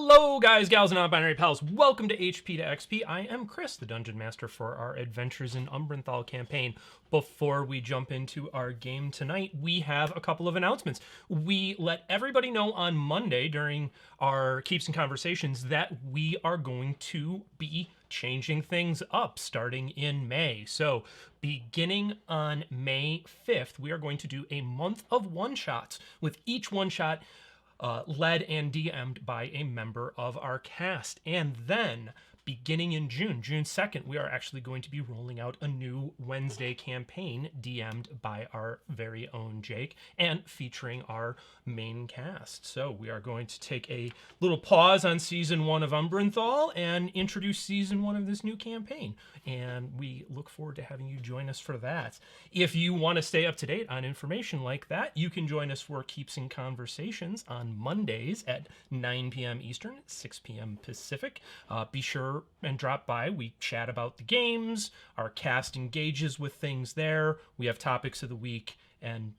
Hello guys, gals, and non-binary pals. Welcome to HP to XP. I am Chris, the Dungeon Master for our Adventures in Umbranthal campaign. Before we jump into our game tonight, we have a couple of announcements. We let everybody know on Monday during our Keeps and Conversations that we are going to be changing things up starting in May. So beginning on May 5th, we are going to do a month of one-shots, with each one-shot led and DM'd by a member of our cast. And then, beginning in June 2nd, we are actually going to be rolling out a new Wednesday campaign DM'd by our very own Jake and featuring our main cast. So we are going to take a little pause on Season 1 of Umbranthal and introduce Season 1 of this new campaign. And we look forward to having you join us for that. If you want to stay up to date on information like that, you can join us for Keeps and Conversations on Mondays at 9 p.m. Eastern, 6 p.m. Pacific. Be sure and drop by. We chat about the games. Our cast engages with things there. We have topics of the week, and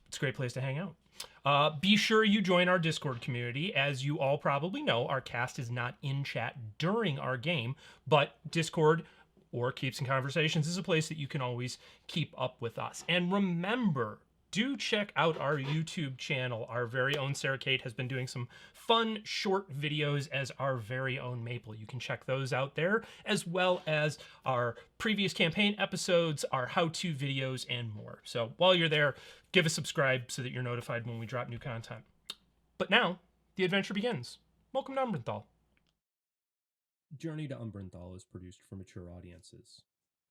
it's a great place to hang out. Be sure you join our Discord community. As you all probably know, our cast is not in chat during our game, but Discord or Keeps and Conversations is a place that you can always keep up with us. And remember, do check out our YouTube channel. Our very own Sarah Kate has been doing some fun short videos as our very own Maple. You can check those out there, as well as our previous campaign episodes, our how-to videos, and more. So while you're there, give a subscribe so that you're notified when we drop new content. But now, the adventure begins. Welcome to Umbranthal. Journey to Umbranthal is produced for mature audiences.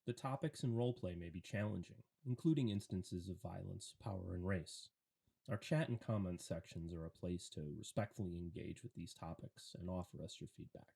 The topics and roleplay may be challenging, including instances of violence, power, and race. Our chat and comment sections are a place to respectfully engage with these topics and offer us your feedback.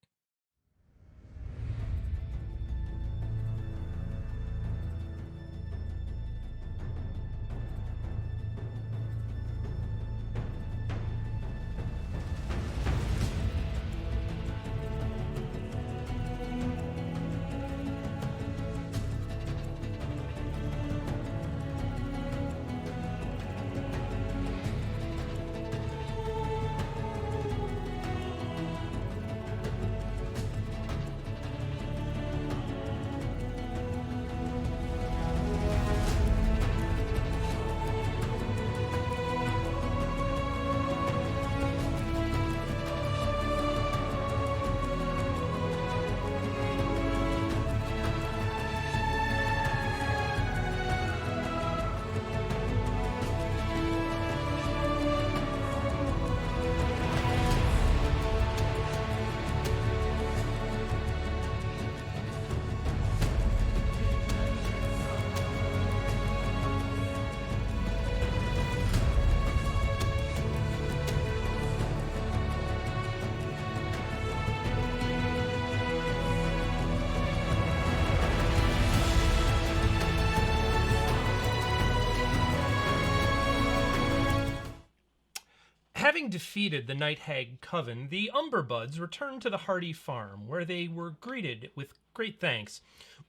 Having defeated the Night Hag Coven, the Umberbuds returned to the Hardy farm, where they were greeted with great thanks.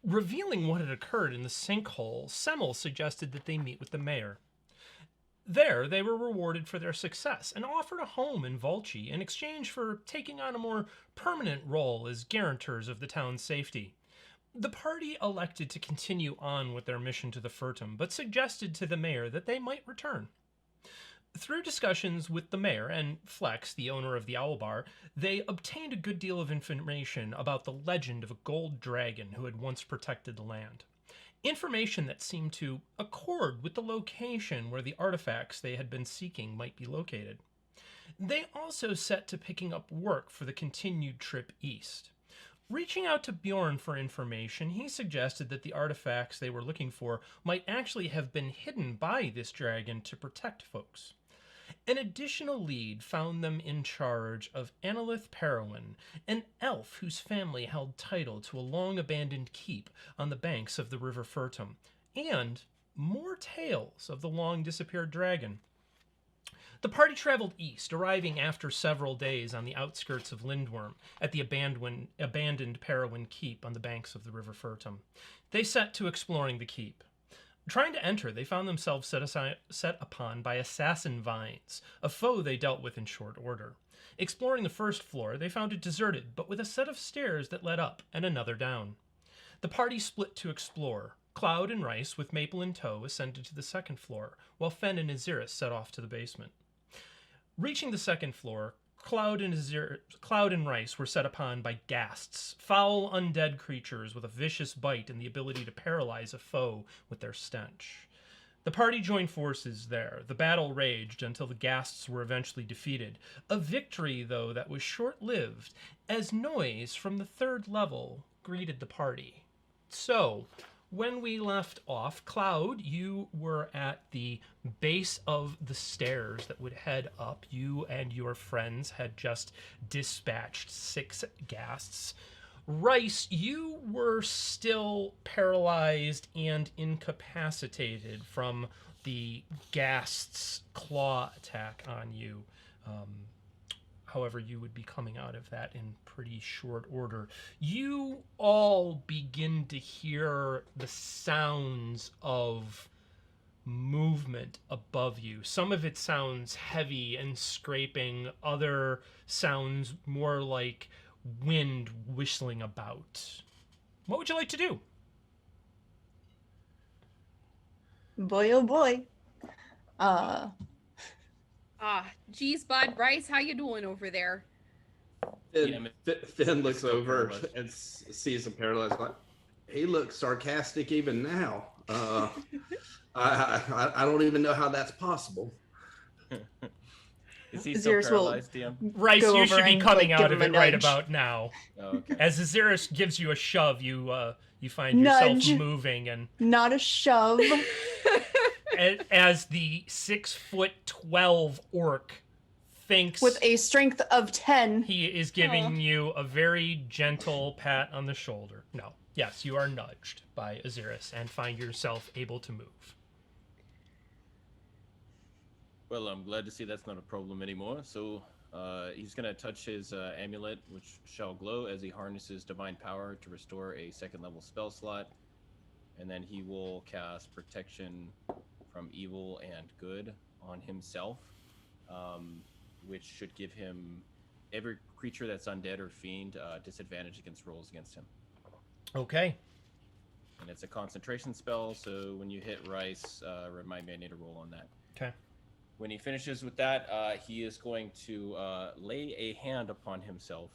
Revealing what had occurred in the sinkhole, Semmel suggested that they meet with the mayor. There, they were rewarded for their success and offered a home in Volchi in exchange for taking on a more permanent role as guarantors of the town's safety. The party elected to continue on with their mission to the Furtum, but suggested to the mayor that they might return. Through discussions with the mayor and Flex, the owner of the Owl Bar, they obtained a good deal of information about the legend of a gold dragon who had once protected the land. Information that seemed to accord with the location where the artifacts they had been seeking might be located. They also set to picking up work for the continued trip east. Reaching out to Bjorn for information, he suggested that the artifacts they were looking for might actually have been hidden by this dragon to protect folks. An additional lead found them in charge of Annalith Perowin, an elf whose family held title to a long-abandoned keep on the banks of the River Furtum, and more tales of the long-disappeared dragon. The party traveled east, arriving after several days on the outskirts of Lindworm at the abandoned Perowin Keep on the banks of the River Furtum. They set to exploring the keep. Trying to enter, they found themselves set upon by assassin vines, a foe they dealt with in short order. Exploring the first floor, they found it deserted, but with a set of stairs that led up and another down. The party split to explore. Cloud and Rhys, with Maple in tow, ascended to the second floor, while Fenn and Ahzyris set off to the basement. Reaching the second floor, Cloud and Rhys were set upon by ghasts, foul undead creatures with a vicious bite and the ability to paralyze a foe with their stench. The party joined forces there. The battle raged until the ghasts were eventually defeated. A victory, though, that was short-lived, as noise from the third level greeted the party. So, when we left off, Cloud, you were at the base of the stairs that would head up. You and your friends had just dispatched 6 ghasts. Rhys, you were still paralyzed and incapacitated from the ghast's claw attack on you. However, you would be coming out of that in pretty short order. You all begin to hear the sounds of movement above you. Some of it sounds heavy and scraping. Other sounds more like wind whistling about. What would you like to do? Boy, oh boy. Geez, bud, Rhys, how you doing over there? Fenn looks over and sees him paralyzed. Like, he looks sarcastic even now. I don't even know how that's possible. Is he still paralyzed, DM? Rhys, you should be coming out of it right nudge. about now. Oh, okay. As Ahzyris gives you a shove, you find yourself Nudge. moving, and Not a shove. as the 6'12" orc thinks With a strength of 10. he is giving you a very gentle pat on the shoulder. No, yes, you are nudged by Ahzyris and find yourself able to move. Well, I'm glad to see that's not a problem anymore. So he's going to touch his amulet, which shall glow as he harnesses divine power to restore a 2nd level spell slot. And then he will cast protection from evil and good on himself, which should give him every creature that's undead or fiend disadvantage against rolls against him. Okay. And it's a concentration spell, so when you hit Rhys, remind me I need a roll on that. Okay. When he finishes with that, he is going to lay a hand upon himself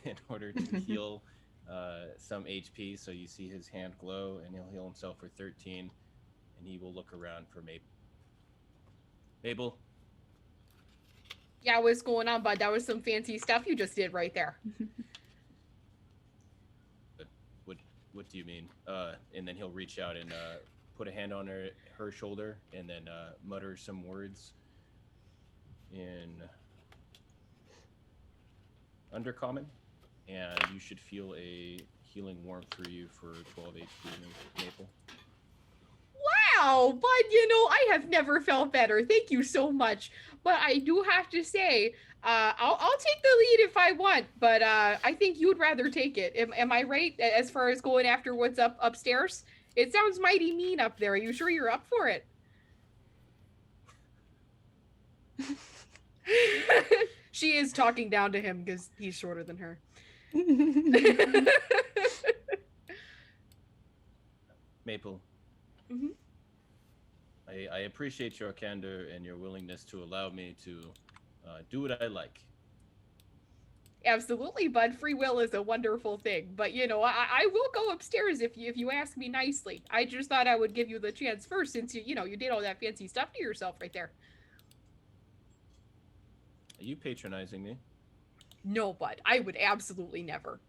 in order to heal some HP. So you see his hand glow, and he'll heal himself for 13, and he will look around for Mabel. Mabel? Yeah, what's going on, bud? That was some fancy stuff you just did right there. What do you mean? And then he'll reach out and put a hand on her shoulder, and then mutter some words in Undercommon, and you should feel a healing warmth through you for 12 HP, Maple. Wow, bud, I have never felt better. Thank you so much. But I do have to say, I'll take the lead if I want, but I think you'd rather take it. Am I right as far as going after what's upstairs? It sounds mighty mean up there. Are you sure you're up for it? She is talking down to him because he's shorter than her. Maple. Mm-hmm. I appreciate your candor and your willingness to allow me to do what I like. Absolutely, bud. Free will is a wonderful thing. But, I will go upstairs if you ask me nicely. I just thought I would give you the chance first since, you did all that fancy stuff to yourself right there. Are you patronizing me? No, bud. I would absolutely never.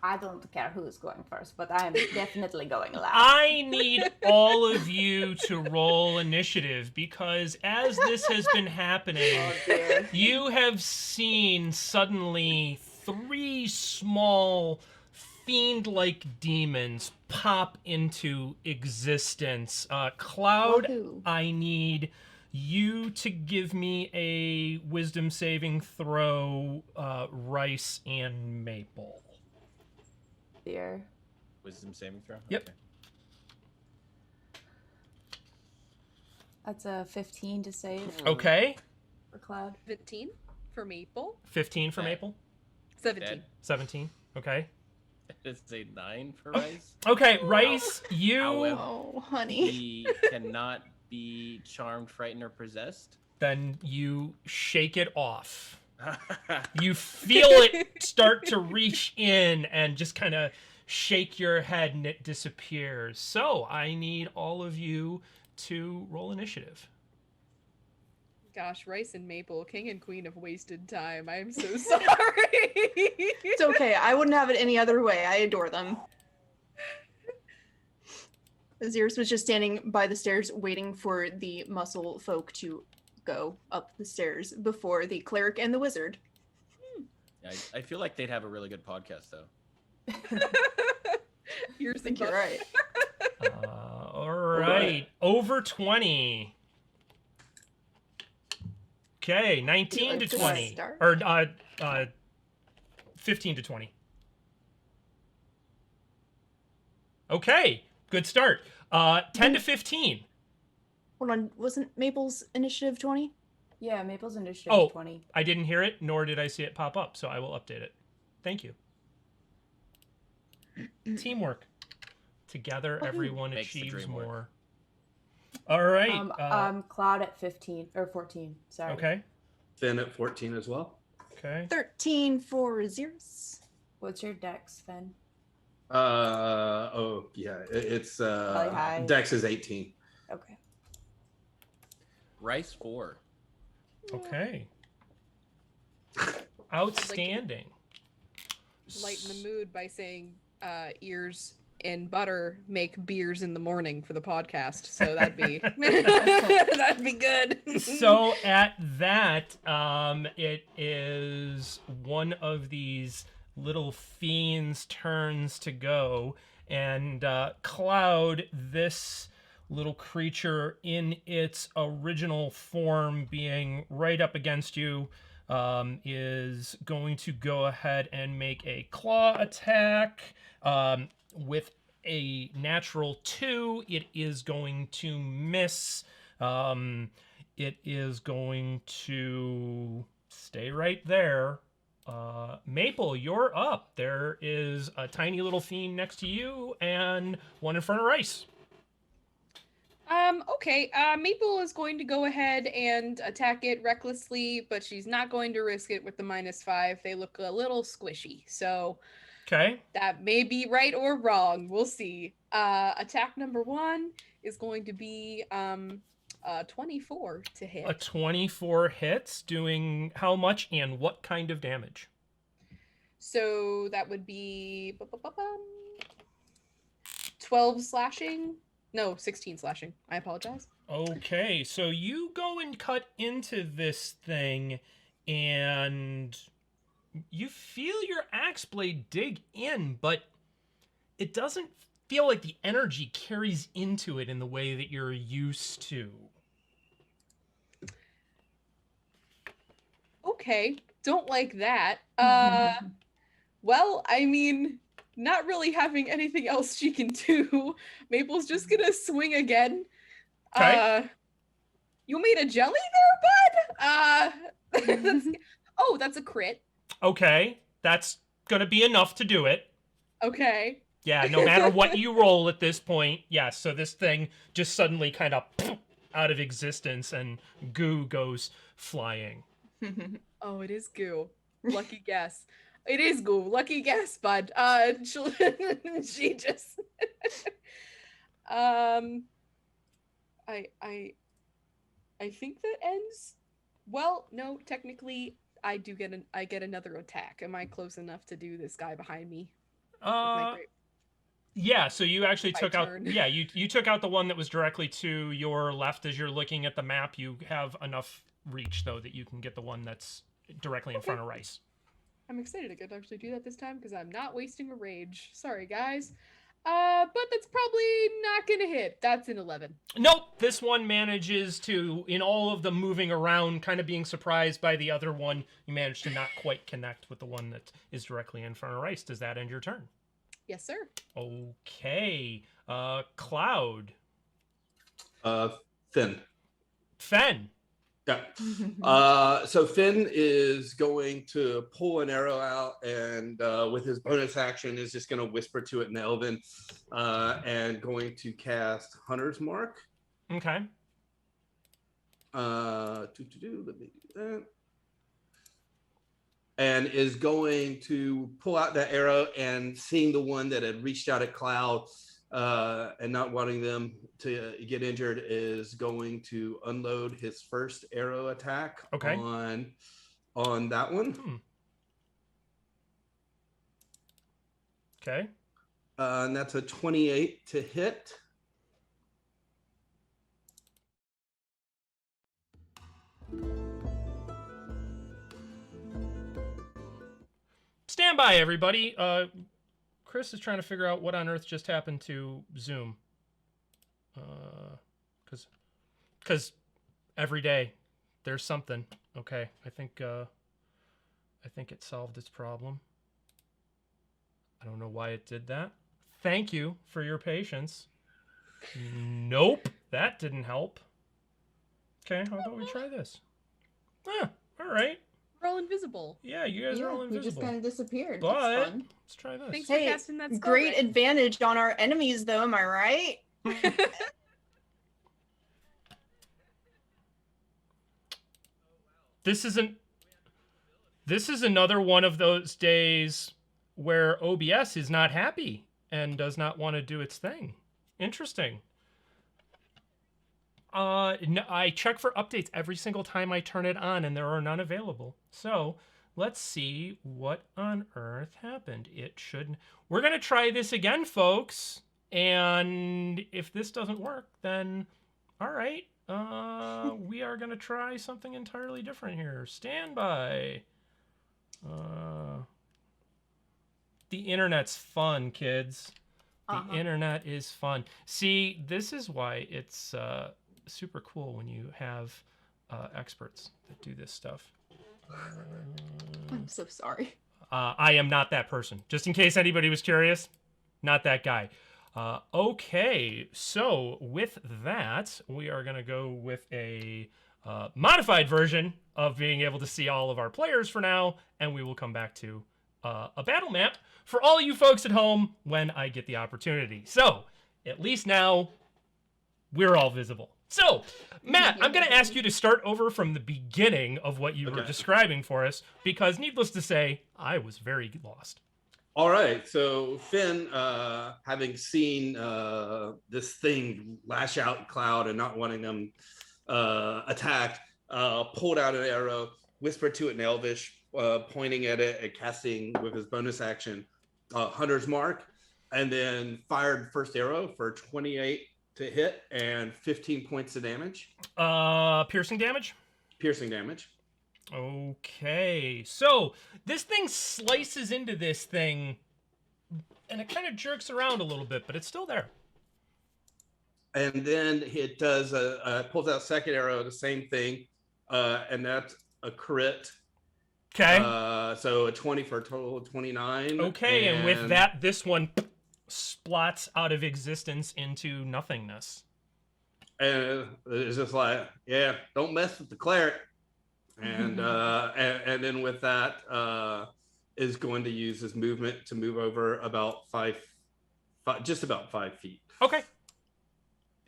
I don't care who's going first, but I'm definitely going last. I need all of you to roll initiative because as this has been happening, you have seen suddenly 3 small fiend-like demons pop into existence. Cloud, Woohoo. I need you to give me a wisdom saving throw, Rhys and Maple. Dear. Wisdom saving throw? Yep. Okay. That's a 15 to save Okay. for Cloud. 15? for Maple. 15 for Okay. Maple. 17. Dead. 17. Okay. It's a 9 for Rhys. Okay, Rhys, you However, Oh, honey. He cannot be charmed, frightened, or possessed. then you shake it off. You feel it start to reach in and just kind of shake your head and it disappears. So I need all of you to roll initiative. Gosh, Rhys and Maple, king and queen of wasted time. I'm so sorry. It's okay. I wouldn't have it any other way. I adore them. Ahzyris was just standing by the stairs waiting for the muscle folk to go up the stairs before the cleric and the wizard. I feel like they'd have a really good podcast, though. Here's I the think you're right. All right, over 20. Okay, 19 to like to 20. start? Or 15 to 20. Okay, good start. 10 to 15. Hold on, wasn't Maple's initiative 20? Yeah, Maple's initiative Oh. 20. I didn't hear it, nor did I see it pop up, so I will update it. Thank you. Teamwork. Together, everyone Makes the achieves dream work. more. All right. Cloud at 15 or 14. Sorry. Okay. Fenn at 14 as well. Okay. 13 for Ahzyris. What's your dex, Fenn? It's Probably high. Dex is 18. Okay. Rhys 4. Okay. Outstanding. Lighten the mood by saying ears and butter make beers in the morning for the podcast. So that'd be that'd be good. So at that, it is one of these little fiends' turns to go, and Cloud, this little creature in its original form, being right up against you, is going to go ahead and make a claw attack. With a natural 2, it is going to miss. It is going to stay right there. Maple, you're up. There is a tiny little fiend next to you and one in front of Rhys. Okay. Maple is going to go ahead and attack it recklessly, but she's not going to risk it with the -5. They look a little squishy, so Okay. that may be right or wrong. We'll see. Attack number 1 is going to be 24 to hit. A 24 hits, doing how much and what kind of damage? So that would be 12 slashing. No, 16 slashing. I apologize. Okay, so you go and cut into this thing, and you feel your axe blade dig in, but it doesn't feel like the energy carries into it in the way that you're used to. Okay, don't like that. Well, I mean, not really having anything else she can do. Maple's just gonna swing again. Okay. You made a jelly there, bud? That's a crit. Okay, that's gonna be enough to do it. Okay. Yeah, no matter what you roll at this point, yes, so this thing just suddenly kind of out of existence and goo goes flying. Oh, it is goo. Lucky guess. It is goo. Lucky guess, bud. She just I think that ends. Well, no, technically I get another attack. Am I close enough to do this guy behind me? With my great- Yeah, so you actually My took out turn. yeah, you took out the one that was directly to your left as you're looking at the map. You have enough reach though that you can get the one that's directly in front of Rhys. I'm excited I could actually do that this time because I'm not wasting a rage. Sorry, guys. But that's probably not gonna hit. That's an 11. Nope, this one manages to, in all of the moving around, kind of being surprised by the other one, you manage to not quite connect with the one that is directly in front of Rhys. Does that end your turn? Yes, sir. Okay. Cloud. Fenn. Fenn. Yeah. So Fenn is going to pull an arrow out, and with his bonus action, is just going to whisper to it in Elven, and going to cast Hunter's Mark. Okay. Let me do that. And is going to pull out that arrow, and seeing the one that had reached out at Cloud, and not wanting them to get injured, is going to unload his first arrow attack on that one. Okay. And that's a 28 to hit. Stand by, everybody. Chris is trying to figure out what on earth just happened to Zoom. Because every day there's something. Okay, I think it solved its problem. I don't know why it did that. Thank you for your patience. Nope, that didn't help. Okay, how about we try this? All right. We're all invisible. Yeah, you guys are all invisible. We just kind of disappeared. But That's fun. let's try this. Thanks for Hey, casting that spell. great Rick. advantage on our enemies, though. Am I right? This is another one of those days where OBS is not happy and does not want to do its thing. Interesting. No, I check for updates every single time I turn it on, and there are none available. So let's see what on earth happened. It should. We're gonna try this again, folks. And if this doesn't work, then all right. We are gonna try something entirely different here. Stand by. The internet's fun, kids. The internet is fun. See, this is why it's super cool when you have experts that do this stuff. I'm so sorry. I am not that person. Just in case anybody was curious, not that guy. Okay, so with that, we are going to go with a modified version of being able to see all of our players for now, and we will come back to a battle map for all you folks at home when I get the opportunity. So, at least now, we're all visible. So, Matt, I'm going to ask you to start over from the beginning of what you were describing for us, because needless to say, I was very lost. All right, so Fenn, having seen this thing lash out at Cloud and not wanting them attacked, pulled out an arrow, whispered to it in Elvish, pointing at it and casting with his bonus action Hunter's Mark, and then fired first arrow for 28 to hit and 15 points of damage. Piercing damage? Piercing damage. Okay, so this thing slices into this thing, and it kind of jerks around a little bit, but it's still there. And then it does pulls out second arrow, the same thing, and that's a crit. Okay. So a 20 for a total of 29. Okay, and with that, this one splots out of existence into nothingness. And it's just like, yeah, don't mess with the cleric. And and then with that, is going to use his movement to move over about just about 5 feet. Okay.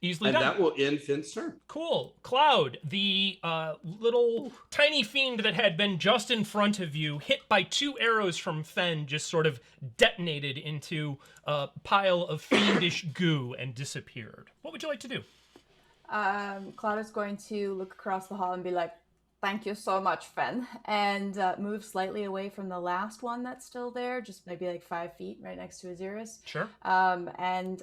Easily and done. That will end Finn's turn. Cool. Cloud, the little tiny fiend that had been just in front of you, hit by 2 arrows from Fenn, just sort of detonated into a pile of fiendish goo and disappeared. What would you like to do? Cloud is going to look across the hall and be like, "Thank you so much, Fenn," and move slightly away from the last one that's still there, just maybe like 5 feet right next to Ahzyris. Sure. And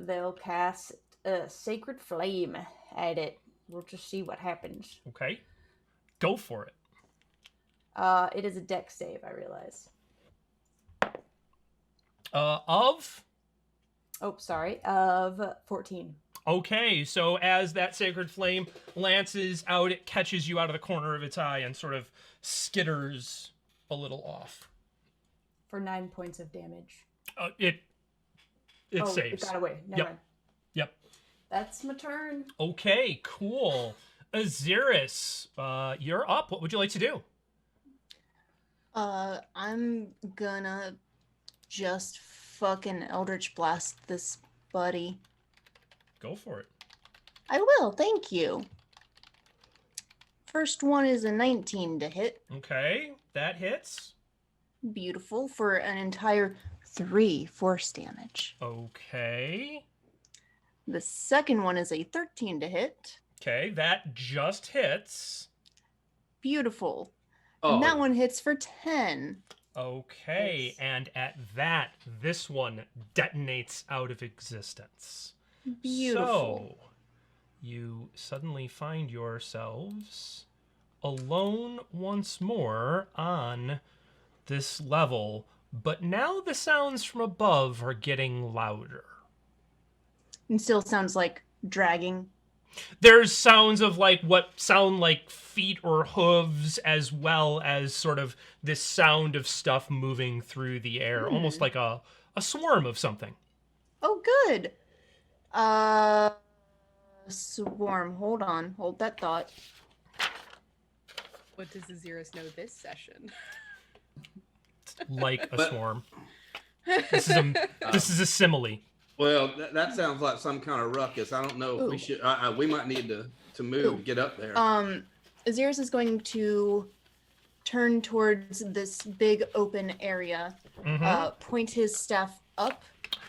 they'll cast a Sacred Flame at it. We'll just see what happens. Okay. Go for it. It is a dex save, I realize. Of 14. Okay, so as that sacred flame lances out, it catches you out of the corner of its eye and sort of skitters a little off. For 9 points of damage. It saves. It got away. Never mind. Yep. That's my turn. Okay, cool. Ahzyris, you're up. What would you like to do? I'm gonna just fucking Eldritch Blast this buddy. Go for it. I will, thank you. First one is a 19 to hit. Okay, that hits. Beautiful, for an entire 3 force damage. Okay. The second one is a 13 to hit. Okay, that just hits. Beautiful. Oh, And that one hits for 10. Okay, Nice. and at that, this one detonates out of existence. Beautiful. So, you suddenly find yourselves alone once more on this level, but now the sounds from above are getting louder. And still sounds like dragging. There's sounds of like what sound like feet or hooves, as well as sort of this sound of stuff moving through the air, almost like a swarm of something. Oh, good. Swarm. Hold on. Hold that thought. What does Ahzyris know this session? Like a But- swarm. This is a simile. well, that sounds like some kind of ruckus. I don't know if we Ooh. should. We might need to move Ooh. to get up there. Ahzyris is going to turn towards this big open area, Mhm. point his staff up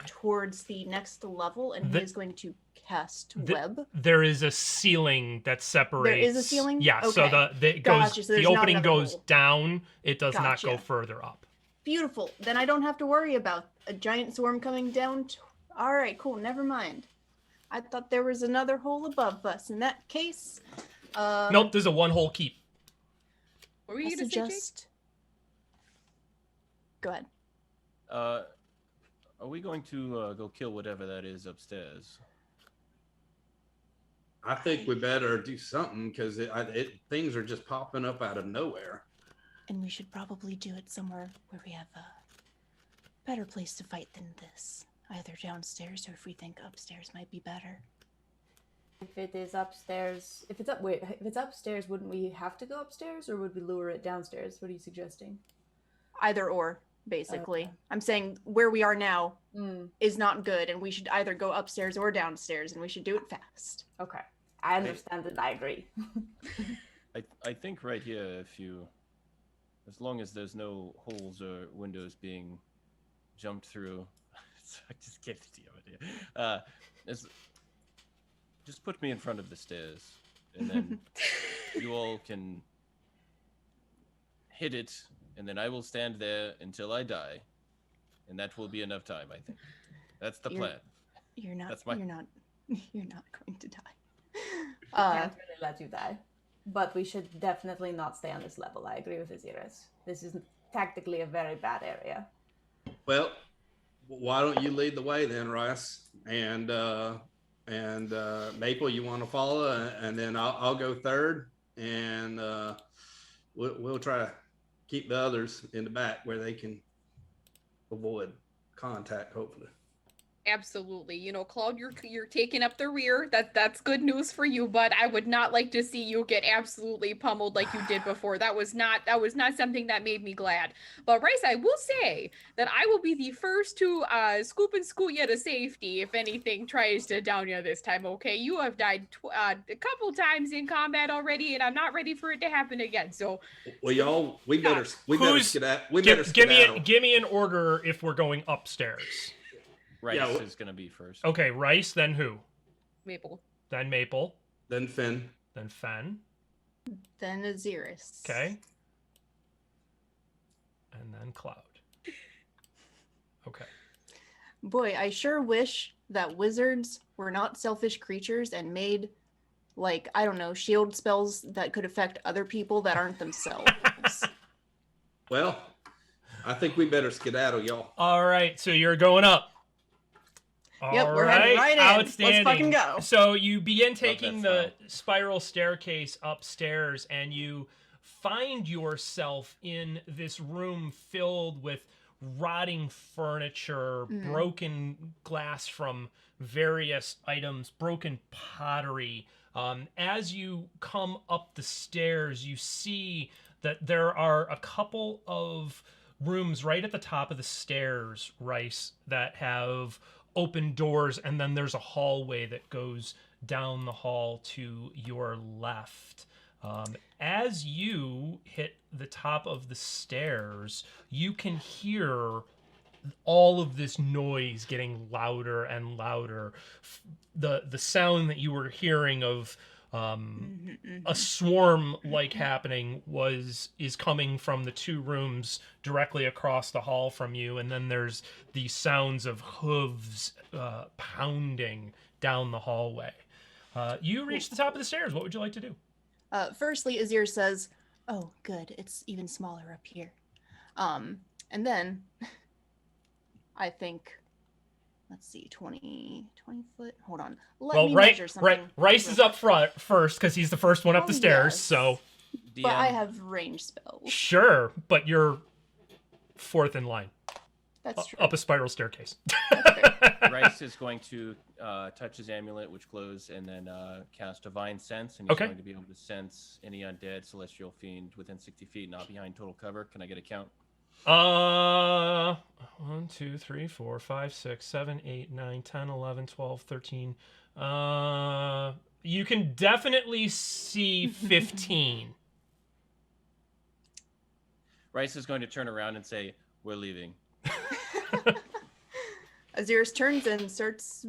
towards the next level, and The- he is going to cast web. There is a ceiling that separates. There is a ceiling? Yeah, so Okay. it goes. Gotcha, so The there's not opening another goes hole. down. It does not go Gotcha. further up. Beautiful. Then I don't have to worry about a giant swarm coming down. All right, cool. Never mind. I thought there was another hole above us. In that case, Nope, there's a one-hole keep. What were I you gonna say, Jake? suggest. Go ahead. Are we going to go kill whatever that is upstairs? I think we better do something because things are just popping up out of nowhere. And we should probably do it somewhere where we have a better place to fight than this. Either downstairs or if we think upstairs might be better. If it is upstairs, if it's upstairs, wouldn't we have to go upstairs, or would we lure it downstairs? What are you suggesting? Either or, basically. Okay. I'm saying where we are now Mm, is not good, and we should either go upstairs or downstairs, and we should do it fast. okay, I understand and I agree. I think right here, as long as there's no holes or windows being jumped through, so I just gave the idea. Just put me in front of the stairs, and then you all can hit it, and then I will stand there until I die, and that will be enough time. I think that's the You're- plan. You're not. That's my- You're not. You're not going to die. Can't really let you die, but we should definitely not stay on this level. I agree with Ahzyris. This is tactically a very bad area. Well, why don't you lead the way then, Rhys? And Maple, you want to follow, and then I'll go third, and we'll try to keep the others in the back where they can avoid contact, hopefully. Absolutely. You know, Claude, you're taking up the rear. That's good news for you, but I would not like to see you get absolutely pummeled like you did before. That was not something that made me glad. But Rhys, I will say that I will be the first to scoop and scoot you to safety if anything tries to down you this time, okay? You have died a couple times in combat already, and I'm not ready for it to happen again. So Well, we better Who's- skedaddle. Give me an order if we're going upstairs. Rhys Yeah, is gonna be first. Okay, Rhys, then who? Maple. Then Maple, Then Finn. then Fenn. Then Ahzyris. Okay. And then Cloud. Okay. Boy, I sure wish that wizards were not selfish creatures and made, like, I don't know, shield spells that could affect other people that aren't themselves. Well, I think we better skedaddle, y'all. All right, so you're going up. Yep, we're heading right in. Let's Outstanding. fucking go. So you begin taking the style. spiral staircase upstairs, and you find yourself in this room filled with rotting furniture, broken glass from various items, broken pottery. As you come up the stairs, you see that there are a couple of rooms right at the top of the stairs, Rhys, that have open doors, and then there's a hallway that goes down the hall to your left. As you hit the top of the stairs, you can hear all of this noise getting louder and louder. The sound that you were hearing of a swarm like happening is coming from the two rooms directly across the hall from you, and then there's the sounds of hooves pounding down the hallway. You reach the top of the stairs. What would you like to do? Firstly, Ahzyris says, "Oh, good. It's even smaller up here." And then I think, let's see, 20 foot. Hold on. Let me measure something. Rhys is up front first because he's the first one up the stairs. Yes. So, but I have range spells. Sure, but you're fourth in line. That's true. Up a spiral staircase. Rhys is going to touch his amulet, which glows, and then cast Divine Sense, and he's going to be able to sense any undead, celestial fiend within 60 feet, not behind total cover. Can I get a count? 1, 2, 3, 4, 5, 6, 7, 8, 9, 10, 11, 12, 13. You can definitely see 15. Rhys is going to turn around and say, "We're leaving." Ahzyris turns and starts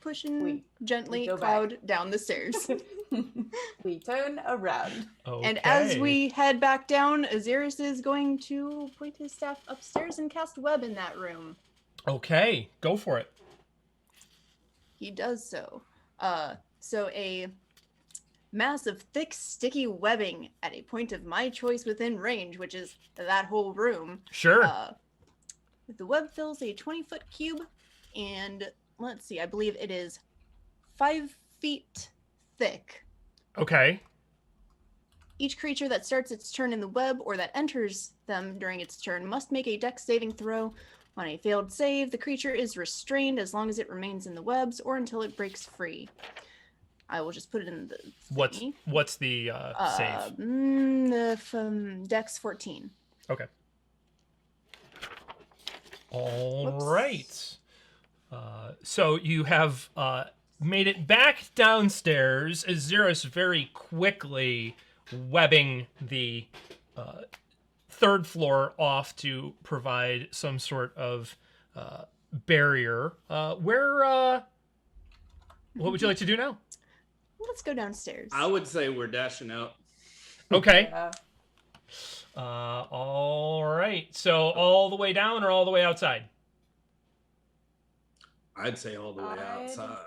pushing gently Cloud down the stairs. We turn around. Okay. And as we head back down, Ahzyris is going to point his staff upstairs and cast web in that room. Okay, go for it. He does so. So a mass of thick, sticky webbing at a point of my choice within range, which is that whole room. Sure. The web fills a 20-foot cube, and let's see, I believe it is 5 feet thick. Okay. Each creature that starts its turn in the web or that enters them during its turn must make a dex saving throw. On a failed save, the creature is restrained as long as it remains in the webs or until it breaks free. I will just put it in the thingy. What's the save? Dex 14. Okay. All right. So you have made it back downstairs. Ahzyris very quickly webbing the third floor off to provide some sort of barrier. What would you like to do now? Let's go downstairs. I would say we're dashing out. Okay. Yeah. All right. So all the way down or all the way outside? I'd say all the way outside.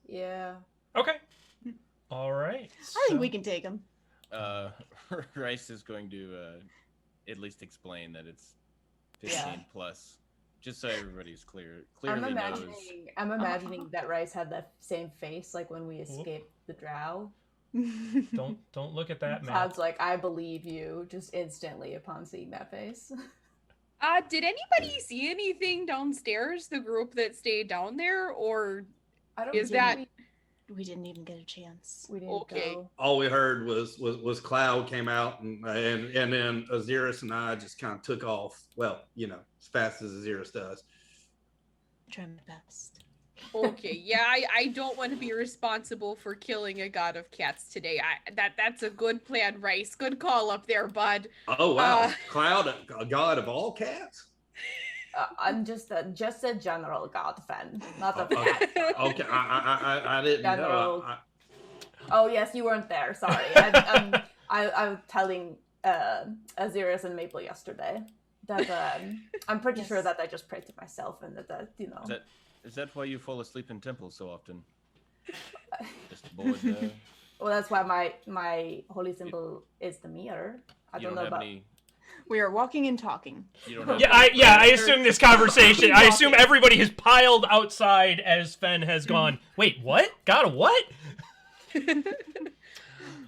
Yeah. Okay. All right. I think we can take him. Rhys is going to at least explain that it's 15 plus, just so everybody's clear. Clearly I'm imagining that Rhys had the same face like when we escaped the drow. Don't look at that, man. Cloud's like, "I believe you," just instantly upon seeing that face. Did anybody see anything downstairs? The group that stayed down there, or I don't is think that? We didn't even get a chance. We didn't go. All we heard was Cloud came out, and then Ahzyris and I just kind of took off. Well, as fast as Ahzyris does. I try my best. Okay, yeah, I don't want to be responsible for killing a god of cats today. That's a good plan, Rhys. Good call up there, bud. Oh wow, Cloud, a god of all cats? I'm just a general god fan, not a cat. Okay, I didn't know. Oh yes, you weren't there. Sorry, I was telling Ahzyris and Maple yesterday that I'm pretty sure that I just prayed to myself and that Is that why you fall asleep in temples so often? Just bored there? Well, that's why my holy symbol is the mirror. I don't know about. We are walking and talking. You don't have I assume this conversation. I assume everybody has piled outside as Fenn has gone. Wait, what? Got a what?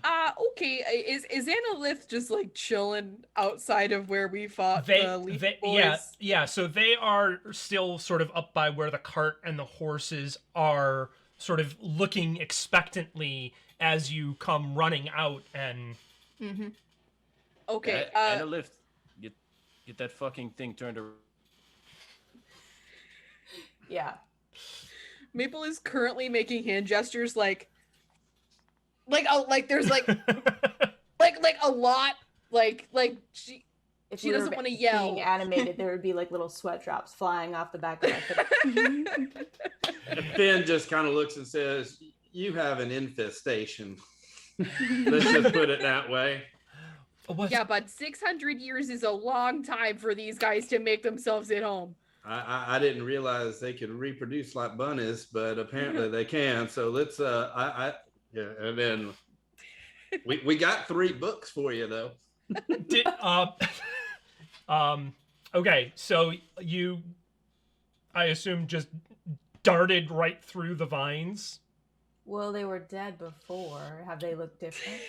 Okay. Is Analyth just like chilling outside of where we fought the Leaf Boys? Yeah. So they are still sort of up by where the cart and the horses are, sort of looking expectantly as you come running out. And Mm-hmm. Okay. And a lift. Get that fucking thing turned around. Yeah. Maple is currently making hand gestures like there's like a lot like she If She we were doesn't wanna yell. Being animated, there would be like little sweat drops flying off the back of my head. And Fenn just kind of looks and says, "You have an infestation." Let's just put it that way. Yeah, but 600 years is a long time for these guys to make themselves at home. I didn't realize they could reproduce like bunnies, but apparently they can. So let's yeah, and then we got 3 books for you though. Okay, so you, I assume, just darted right through the vines. Well, they were dead before. Have they looked different?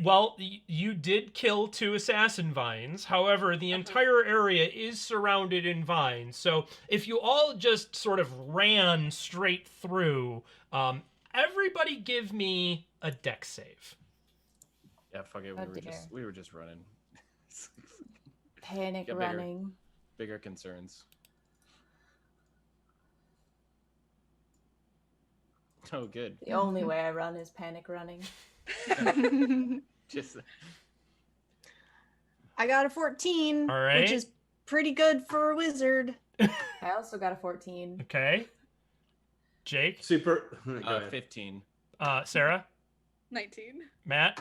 Well, you did kill 2 assassin vines. However, the entire area is surrounded in vines. So if you all just sort of ran straight through, everybody give me a dex save. Yeah, fuck it. We were just running. Panic Get running. Bigger concerns. Oh, good. The only way I run is panic running. Just I got a 14, All right. which is pretty good for a wizard. I also got a 14. Okay. Jake, Super. Go ahead. 15. Sarah, 19. Matt.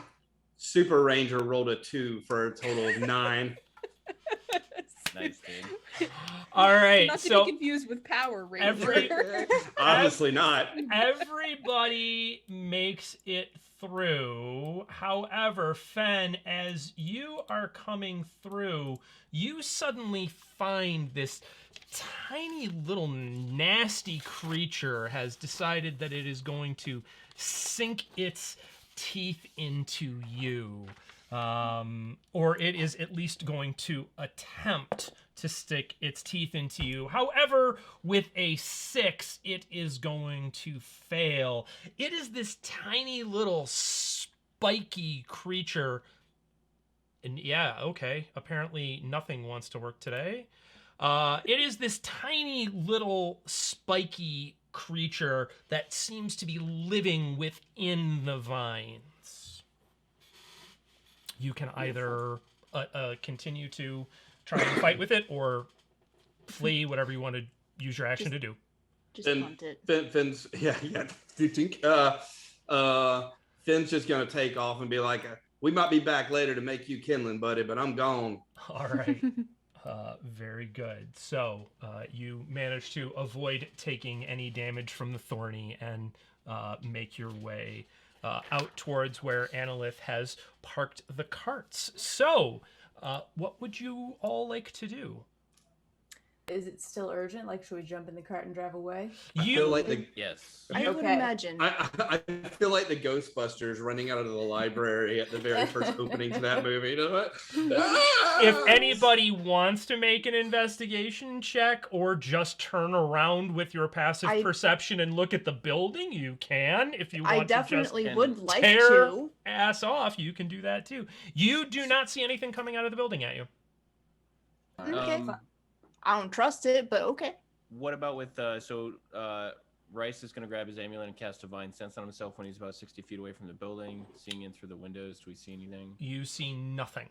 Super Ranger rolled a 2 for a total of 9. Nice, dude. All right. Not to So be confused with Power Ranger. Obviously not. everybody makes it through. However, Fenn, as you are coming through, you suddenly find this tiny little nasty creature has decided that it is going to sink its teeth into you. Or it is at least going to attempt to stick its teeth into you. However, with a 6, it is going to fail. It is this tiny little spiky creature. And yeah, okay. Apparently nothing wants to work today. It is this tiny little spiky creature that seems to be living within the vines. You can either continue to try and fight with it or flee, whatever you want to use your action to do. Just hunt it. Finn's Finn's just gonna take off and be like, "We might be back later to make you kindling, buddy, but I'm gone." All right. Very good. So you managed to avoid taking any damage from the thorny and make your way out towards where Analyth has parked the carts. So, what would you all like to do? Is it still urgent? Like, should we jump in the cart and drive away? I feel like the Yes. I would Okay. imagine. I feel like the Ghostbusters running out of the library at the very first opening to that movie. You know what? If anybody wants to make an investigation check or just turn around with your passive perception and look at the building, you can. If you want I definitely to just would like tear to. ass off, you can do that too. You do not see anything coming out of the building at you. Okay. I don't trust it, but okay. What about with Rhys is going to grab his amulet and cast Divine Sense on himself when he's about 60 feet away from the building, seeing in through the windows. Do we see anything? You see nothing.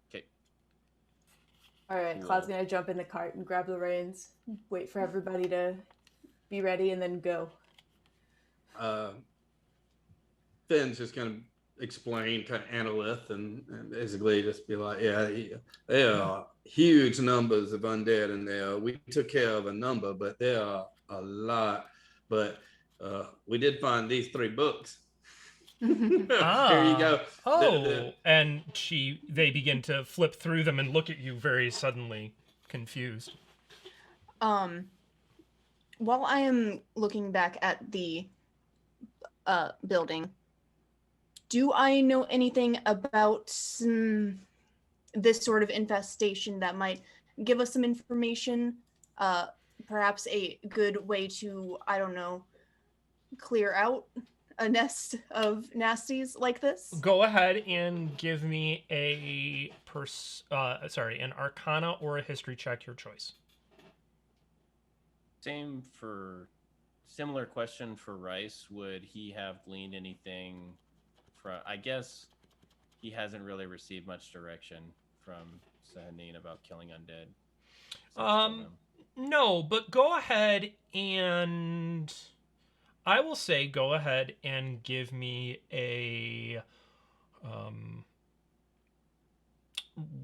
Okay. All right, Cool. Cloud's gonna jump in the cart and grab the reins, wait for everybody to be ready, and then go. Finn's just gonna explain kind of Analyth and basically just be like, yeah, there are huge numbers of undead in there. We took care of a number, but there are a lot. But we did find these 3 books. Here you go. Oh, and they begin to flip through them and look at you very suddenly confused. While I am looking back at the building, Do I know anything about this sort of infestation that might give us some information? Perhaps a good way to, I don't know, clear out a nest of nasties like this? Go ahead and give me an Arcana or a History check, your choice. Similar question for Rhys. Would he have gleaned anything from? I guess he hasn't really received much direction from Sahanine about killing undead. No, but go ahead and I will say go ahead and give me a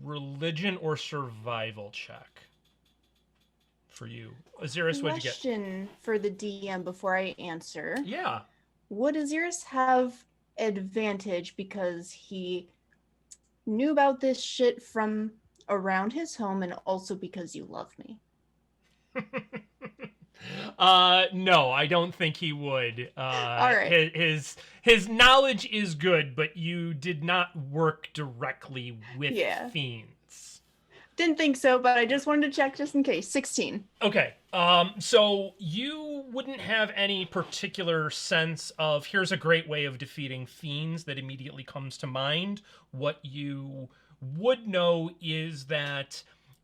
religion or survival check for you. Ahzyris, what'd you get? Question for the DM before I answer. Yeah. Would Ahzyris have advantage because he knew about this shit from around his home and also because you love me? No, I don't think he would. All right. His knowledge is good, but you did not work directly with fiends. Didn't think so, but I just wanted to check just in case. 16. Okay. So you wouldn't have any particular sense of here's a great way of defeating fiends that immediately comes to mind. What you would know is that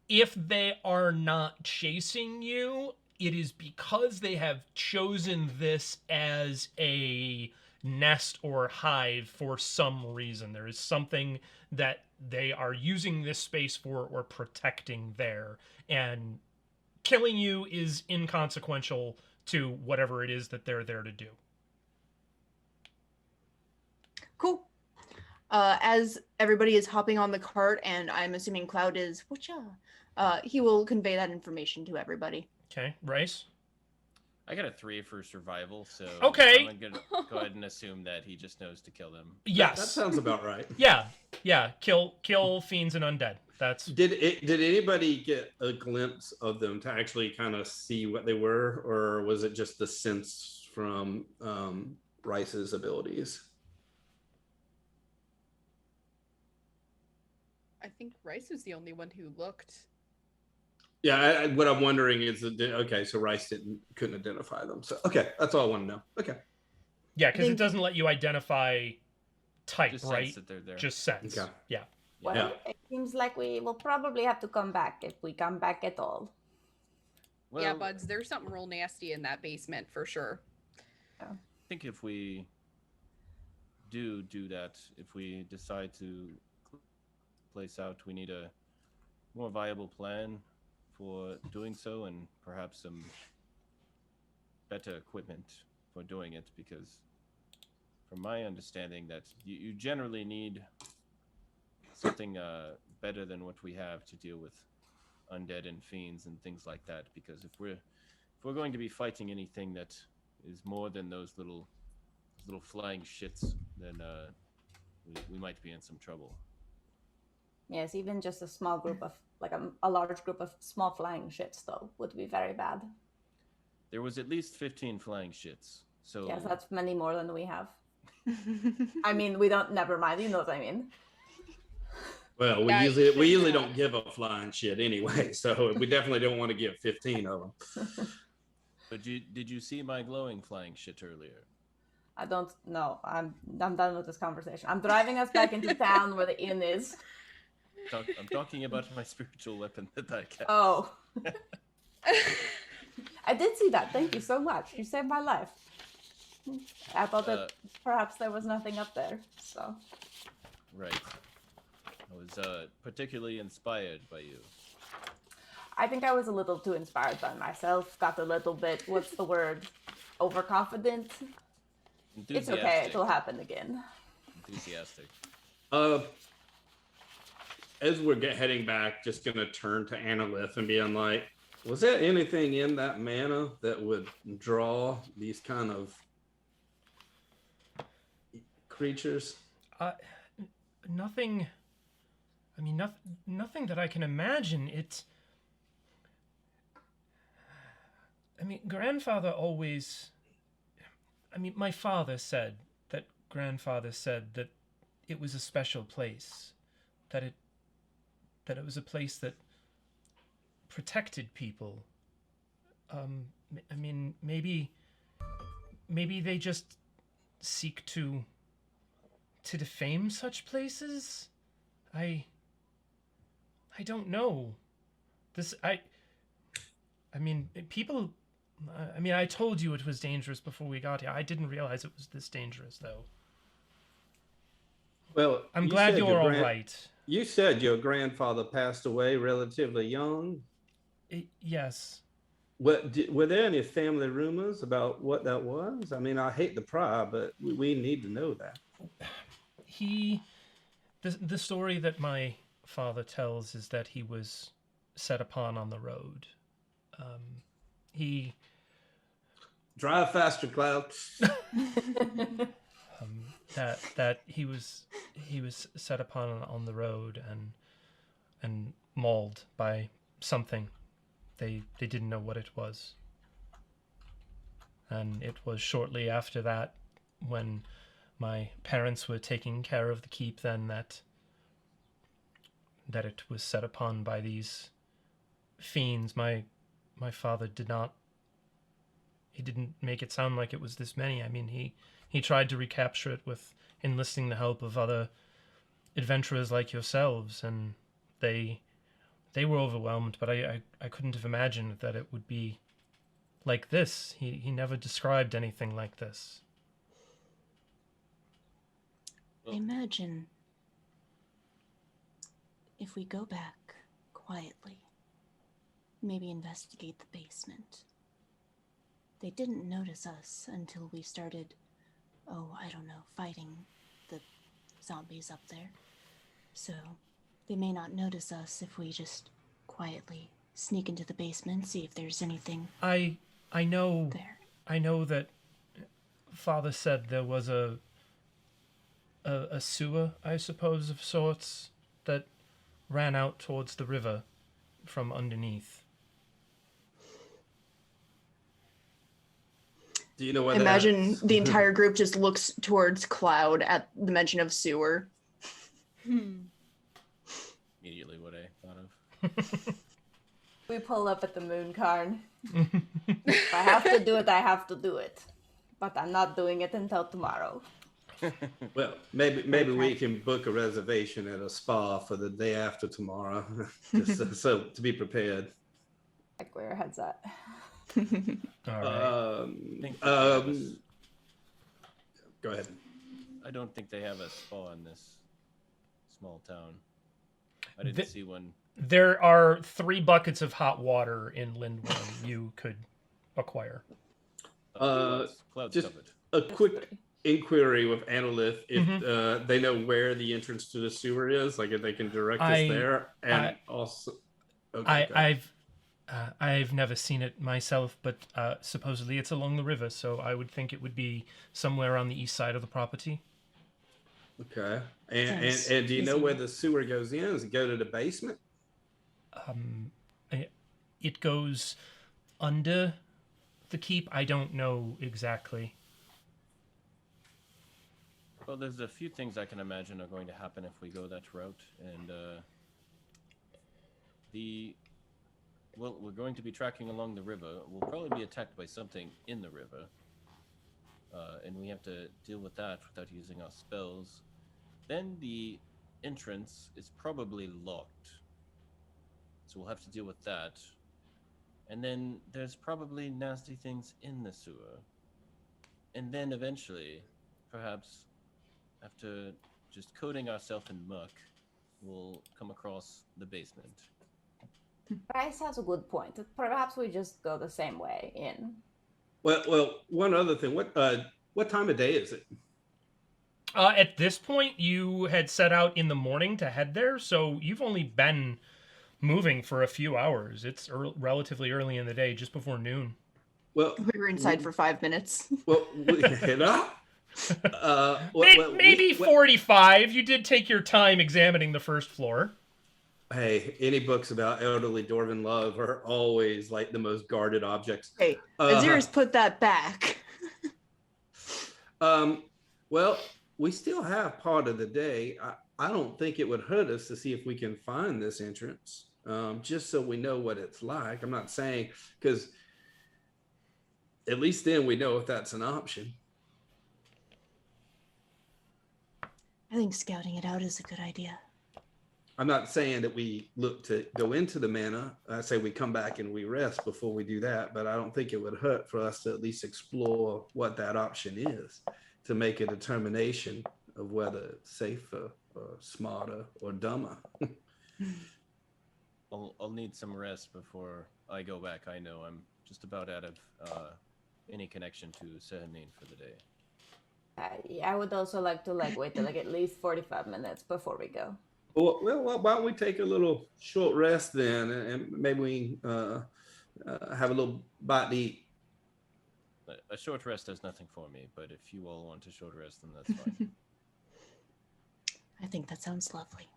if they are not chasing you, it is because they have chosen this as a nest or hive for some reason. There is something that they are using this space for or protecting there, and killing you is inconsequential to whatever it is that they're there to do. Cool. As everybody is hopping on the cart, and I'm assuming Cloud is, he will convey that information to everybody. Okay, Rhys? I got a 3 for survival, so okay. I'm gonna go ahead and assume that he just knows to kill them. Yes, that sounds about right. Yeah. Kill fiends and undead. That's. Did anybody get a glimpse of them to actually kind of see what they were, or was it just the sense from Rhys's abilities? I think Rhys was the only one who looked. Yeah, what I'm wondering is, okay, so Rhys couldn't identify them. So, okay, that's all I want to know. Okay. Yeah, because it doesn't let you identify type, Just right? sense that they're there. Just sense. Okay. Yeah. Well, it seems like we will probably have to come back if we come back at all. Well, Yeah, buds, there's something real nasty in that basement for sure. I think if we do that, if we decide to place out, we need a more viable plan for doing so, and perhaps some better equipment for doing it, because from my understanding that you generally need something better than what we have to deal with undead and fiends and things like that, because if we're going to be fighting anything that is more than those little flying shits, then we might be in some trouble. Yes, even just a small group of, like a large group of small flying shits, though, would be very bad. There was at least 15 flying shits. So yes, that's many more than we have. I mean, never mind, you know what I mean. Well, we usually don't give a flying shit anyway, so we definitely don't want to give 15 of them. But did you see my glowing flying shit earlier? I don't know. I'm done with this conversation. I'm driving us back into town where the inn is. I'm talking about my spiritual weapon that I kept. Oh. I did see that. Thank you so much. You saved my life. I thought that perhaps there was nothing up there, so. Right. I was particularly inspired by you. I think I was a little too inspired by myself. Got a little bit, what's the word? Overconfident? It's okay. It'll happen again. Enthusiastic. As we're heading back, just going to turn to Annalith and being like, was there anything in that mana that would draw these kind of creatures? Nothing. I mean, nothing that I can imagine. My father said that grandfather said that it was a special place, that it was a place that protected people. I mean, maybe they just seek to defame such places. I don't know. I mean, people. I mean, I told you it was dangerous before we got here. I didn't realize it was this dangerous, though. Well, I'm glad you're all right. You said your grandfather passed away relatively young. Yes. Were there any family rumors about what that was? I mean, I hate to pry, but we need to know that. The story that my father tells is that he was set upon on the road. He drive faster, Cloud. That he was set upon on the road and mauled by something. They didn't know what it was. And it was shortly after that, when my parents were taking care of the keep, then that it was set upon by these fiends. My father didn't make it sound like it was this many. I mean, he tried to recapture it with enlisting the help of other adventurers like yourselves, and they were overwhelmed, but I couldn't have imagined that it would be like this. He never described anything like this. Imagine if we go back quietly, maybe investigate the basement. They didn't notice us until we started, fighting the zombies up there. So they may not notice us if we just quietly sneak into the basement, see if there's anything I know there. I know that Father said there was a sewer, I suppose, of sorts that ran out towards the river from underneath. Do you know where Imagine the entire group just looks towards Cloud at the mention of sewer. Immediately what I thought of. We pull up at the moon cairn. If I have to do it, I have to do it. But I'm not doing it until tomorrow. Well, maybe we can book a reservation at a spa for the day after tomorrow, just so to be prepared. Like where your head's at. All right. Go ahead. I don't think they have a spa in this small town. I didn't see one. There are 3 buckets of hot water in Lindworm you could acquire. Cloud's just covered. a quick inquiry with Analyth if they know where the entrance to the sewer is, like if they can direct us there, and also. Okay, I've never seen it myself, but supposedly it's along the river, so I would think it would be somewhere on the east side of the property. Okay, and do you know where the sewer goes in? Does it go to the basement? It goes under the keep. I don't know exactly. Well, there's a few things I can imagine are going to happen if we go that route, and we're going to be tracking along the river. We'll probably be attacked by something in the river, and we have to deal with that without using our spells. Then the entrance is probably locked, so we'll have to deal with that. And then there's probably nasty things in the sewer. And then eventually, perhaps after just coating ourselves in muck, we'll come across the basement. Rhys has a good point. Perhaps we just go the same way in. Well, one other thing. What time of day is it? At this point, you had set out in the morning to head there, so you've only been moving for a few hours. It's relatively early in the day, just before noon. Well, We were inside for 5 minutes. well, Maybe 45. You did take your time examining the first floor. Hey, any books about elderly dwarven love are always like the most guarded objects. Hey, Ahzyris put that back. Well, we still have part of the day. I don't think it would hurt us to see if we can find this entrance, just so we know what it's like. I'm not saying, because at least then we know if that's an option. I think scouting it out is a good idea. I'm not saying that we look to go into the manor. I say we come back and we rest before we do that, but I don't think it would hurt for us to at least explore what that option is, to make a determination of whether it's safer or smarter or dumber. I'll need some rest before I go back. I know I'm just about out of any connection to Sehanine for the day. I would also like to wait till at least 45 minutes before we go. Well, why don't we take a little short rest then, and maybe we have a little bite to eat. A short rest does nothing for me, but if you all want a short rest, then that's fine. I think that sounds lovely.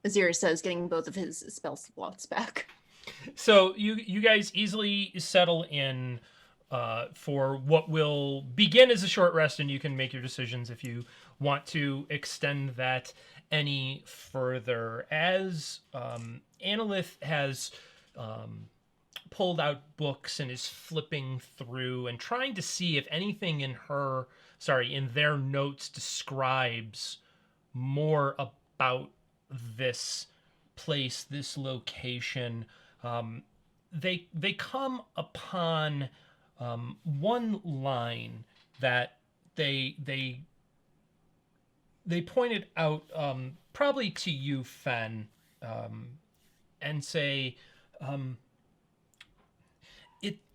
Ahzyris says, getting both of his spell slots back. So you guys easily settle in for what will begin as a short rest, and you can make your decisions if you want to extend that any further. As Annalith has pulled out books and is flipping through and trying to see if anything in their notes describes more about this place, this location, they come upon one line that they pointed out, probably to you, Fenn, and say,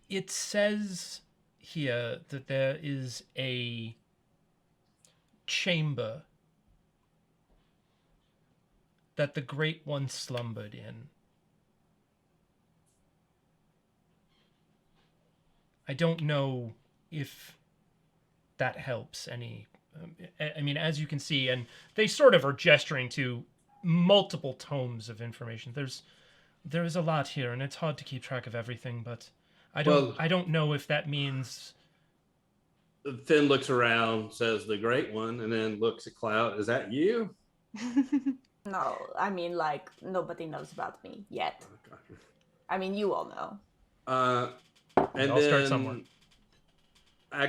it says here that there is a chamber that the Great One slumbered in. I don't know if that helps any. I mean, as you can see, and they sort of are gesturing to multiple tomes of information. There is a lot here, and it's hard to keep track of everything, but I don't know if that means. Finn looks around, says the Great One, and then looks at Cloud. Is that you? No, I mean, nobody knows about me yet. I mean, you all know. And I'll start somewhere. I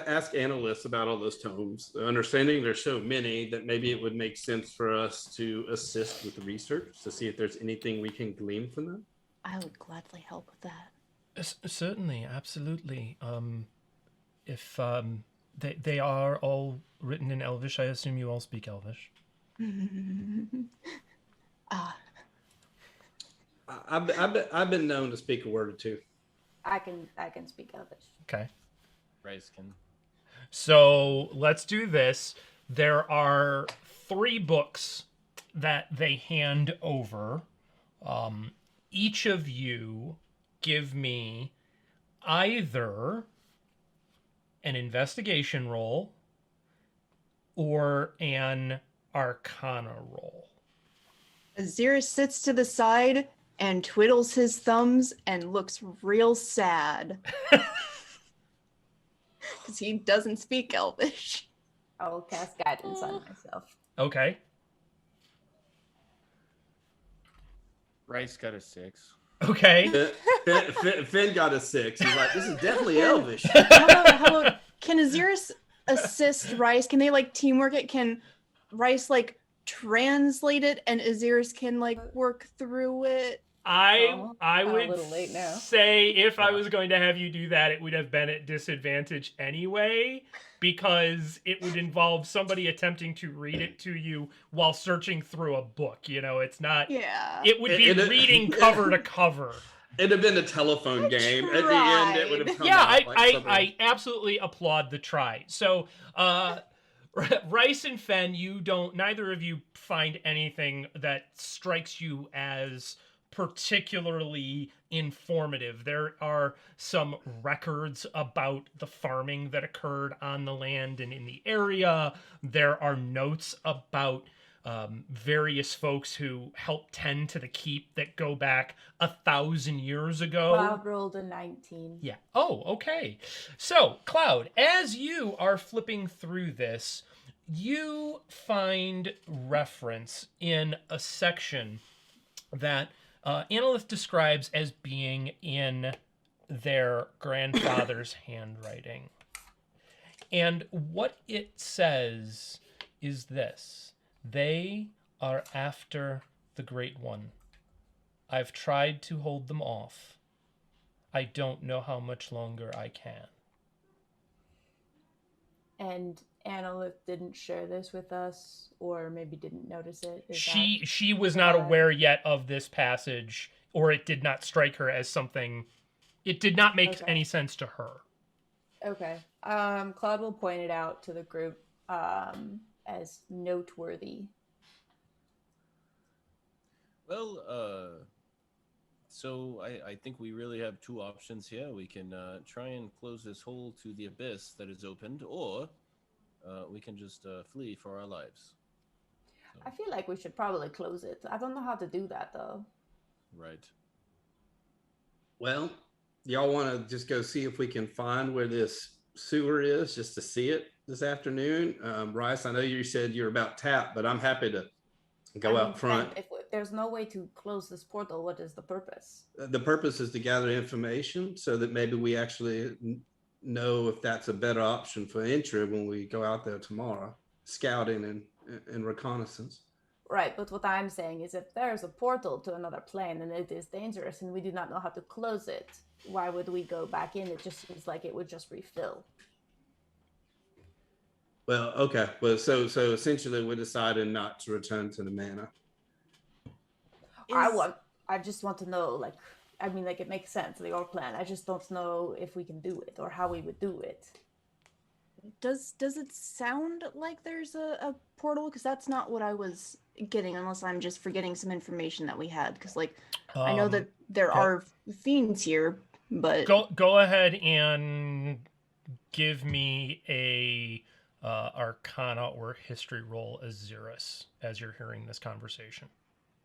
asked analysts about all those tomes, understanding there's so many that maybe it would make sense for us to assist with the research to see if there's anything we can glean from them. I would gladly help with that. Certainly, absolutely. If they are all written in Elvish, I assume you all speak Elvish. I've been known to speak a word or two. I can speak Elvish. Okay. Rhys can. So let's do this. There are 3 books that they hand over. Each of you give me either an investigation roll or an arcana roll. Ahzyris sits to the side and twiddles his thumbs and looks real sad. Because he doesn't speak Elvish. I'll cast guidance on myself. Okay. Rhys got a 6. Okay. Finn got a 6. He's like, this is definitely Elvish. How about, can Ahzyris assist Rhys? Can they teamwork it? Can Rhys translate it and Ahzyris can work through it? I would a little late now. say if I was going to have you do that, it would have been at disadvantage anyway, because it would involve somebody attempting to read it to you while searching through a book. It's not. Yeah. It would be reading cover to cover. It'd have been a telephone game. At the end, it would have come Yeah, out I absolutely applaud the try. So, Rhys and Fenn, neither of you find anything that strikes you as particularly informative. There are some records about the farming that occurred on the land and in the area. There are notes about various folks who help tend to the keep that go back 1,000 years ago. Cloud rolled a 19. Yeah. Oh, okay. So, Cloud, as you are flipping through this, you find reference in a section that Annalith describes as being in their grandfather's handwriting. And what it says is this: they are after the Great One. I've tried to hold them off. I don't know how much longer I can. And Annalith didn't share this with us, or maybe didn't notice it. She was not aware yet of this passage, or it did not strike her as something. It did not make any sense to her. Okay. Claude will point it out to the group as noteworthy. Well, so I think we really have two options here. We can try and close this hole to the abyss that is opened, or we can just flee for our lives. So. I feel like we should probably close it. I don't know how to do that, though. Right. Well, y'all want to just go see if we can find where this sewer is, just to see it this afternoon? Rhys, I know you said you're about tapped, but I'm happy to go out front. If there's no way to close this portal, what is the purpose? The purpose is to gather information so that maybe we actually know if that's a better option for entry when we go out there tomorrow, scouting and reconnaissance. Right, but what I'm saying is if there's a portal to another plane and it is dangerous and we do not know how to close it, why would we go back in? It just seems like it would just refill. Well, okay. Well, so essentially we decided not to return to the manor. I just want to know, it makes sense, your plan. I just don't know if we can do it or how we would do it. Does it sound like there's a portal? Because that's not what I was getting, unless I'm just forgetting some information that we had. Because I know that there are fiends here, but go ahead and give me a Arcana or History roll, Ahzyris, as you're hearing this conversation.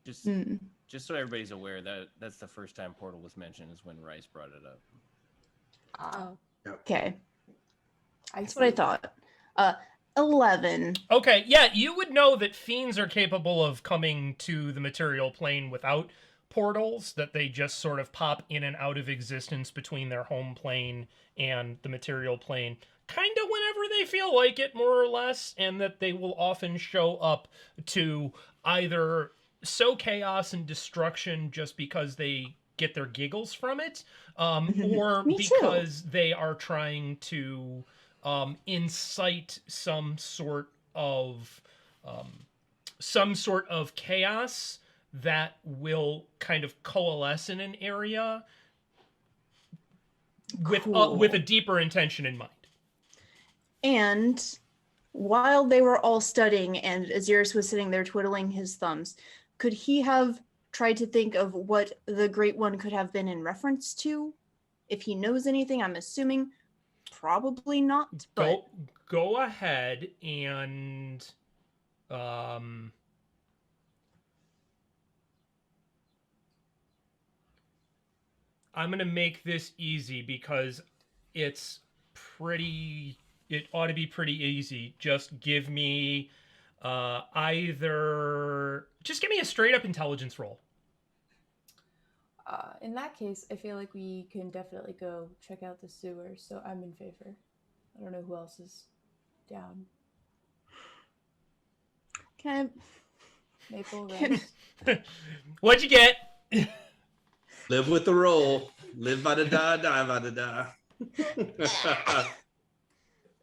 Just so everybody's aware that that's the first time portal was mentioned is when Rhys brought it up. Okay. That's what I thought. 11. Okay, yeah, you would know that fiends are capable of coming to the material plane without portals, that they just sort of pop in and out of existence between their home plane and the material plane, kind of whenever they feel like it, more or less, and that they will often show up to either sow chaos and destruction just because they get their giggles from it, or because they are trying to incite some sort of chaos that will kind of coalesce in an area with a deeper intention in mind. And while they were all studying and Ahzyris was sitting there twiddling his thumbs, could he have tried to think of what the Great One could have been in reference to? If he knows anything, I'm assuming probably not, but go ahead and I'm going to make this easy because it ought to be pretty easy. Just give me just give me a straight up intelligence roll. In that case, I feel like we can definitely go check out the sewers, so I'm in favor. I don't know who else is down. Can Maple, Rhys? What'd you get? Live with the roll. Live by the die, die by the die.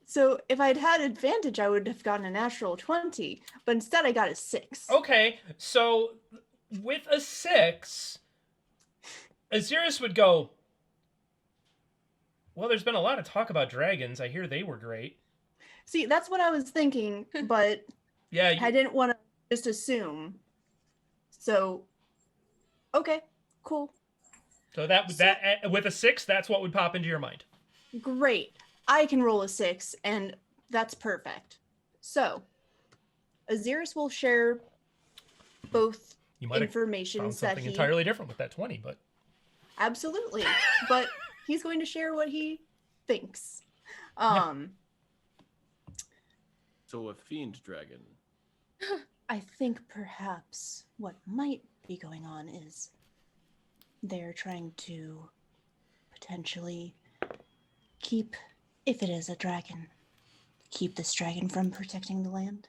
So if I'd had advantage, I would have gotten a natural 20, but instead I got a 6. Okay, so with a 6, Ahzyris would go, well, there's been a lot of talk about dragons. I hear they were great. See, that's what I was thinking, but yeah, I didn't want to just assume. So, okay, cool. So that with a 6, that's what would pop into your mind. Great. I can roll a 6, and that's perfect. So, Ahzyris will share both You might have information found that something he entirely different with that 20, but absolutely, but he's going to share what he thinks. So a fiend dragon. I think perhaps what might be going on is they're trying to potentially keep, if it is a dragon, keep this dragon from protecting the land.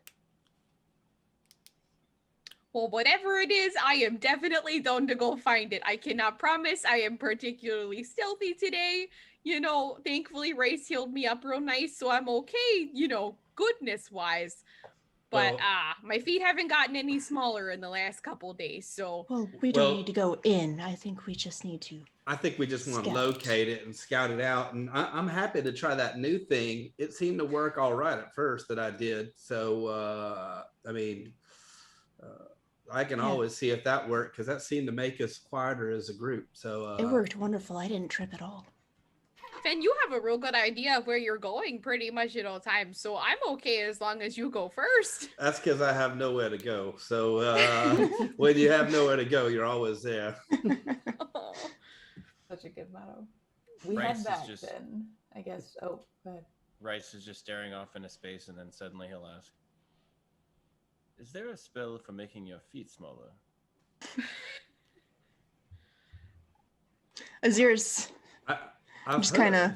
Well, whatever it is, I am definitely down to go find it. I cannot promise I am particularly stealthy today. You know, thankfully Rhys healed me up real nice, so I'm okay, you know, goodness-wise. But my feet haven't gotten any smaller in the last couple days, so... Well, we don't need to go in. I think we just need to... I think we just want to Scout. locate it and scout it out. And I'm happy to try that new thing. It seemed to work all right at first that I did. So, I mean... I can always see if that worked, because that seemed to make us quieter as a group. So it worked wonderful. I didn't trip at all. Fenn, you have a real good idea of where you're going pretty much at all times, so I'm okay as long as you go first. That's because I have nowhere to go. So when you have nowhere to go, you're always there. Such a good motto. We Rhys head is back just- then, I guess. Oh, go ahead. Rhys is just staring off into space, and then suddenly he'll ask, "Is there a spell for making your feet smaller?" Ahzyris I've just heard- kind of...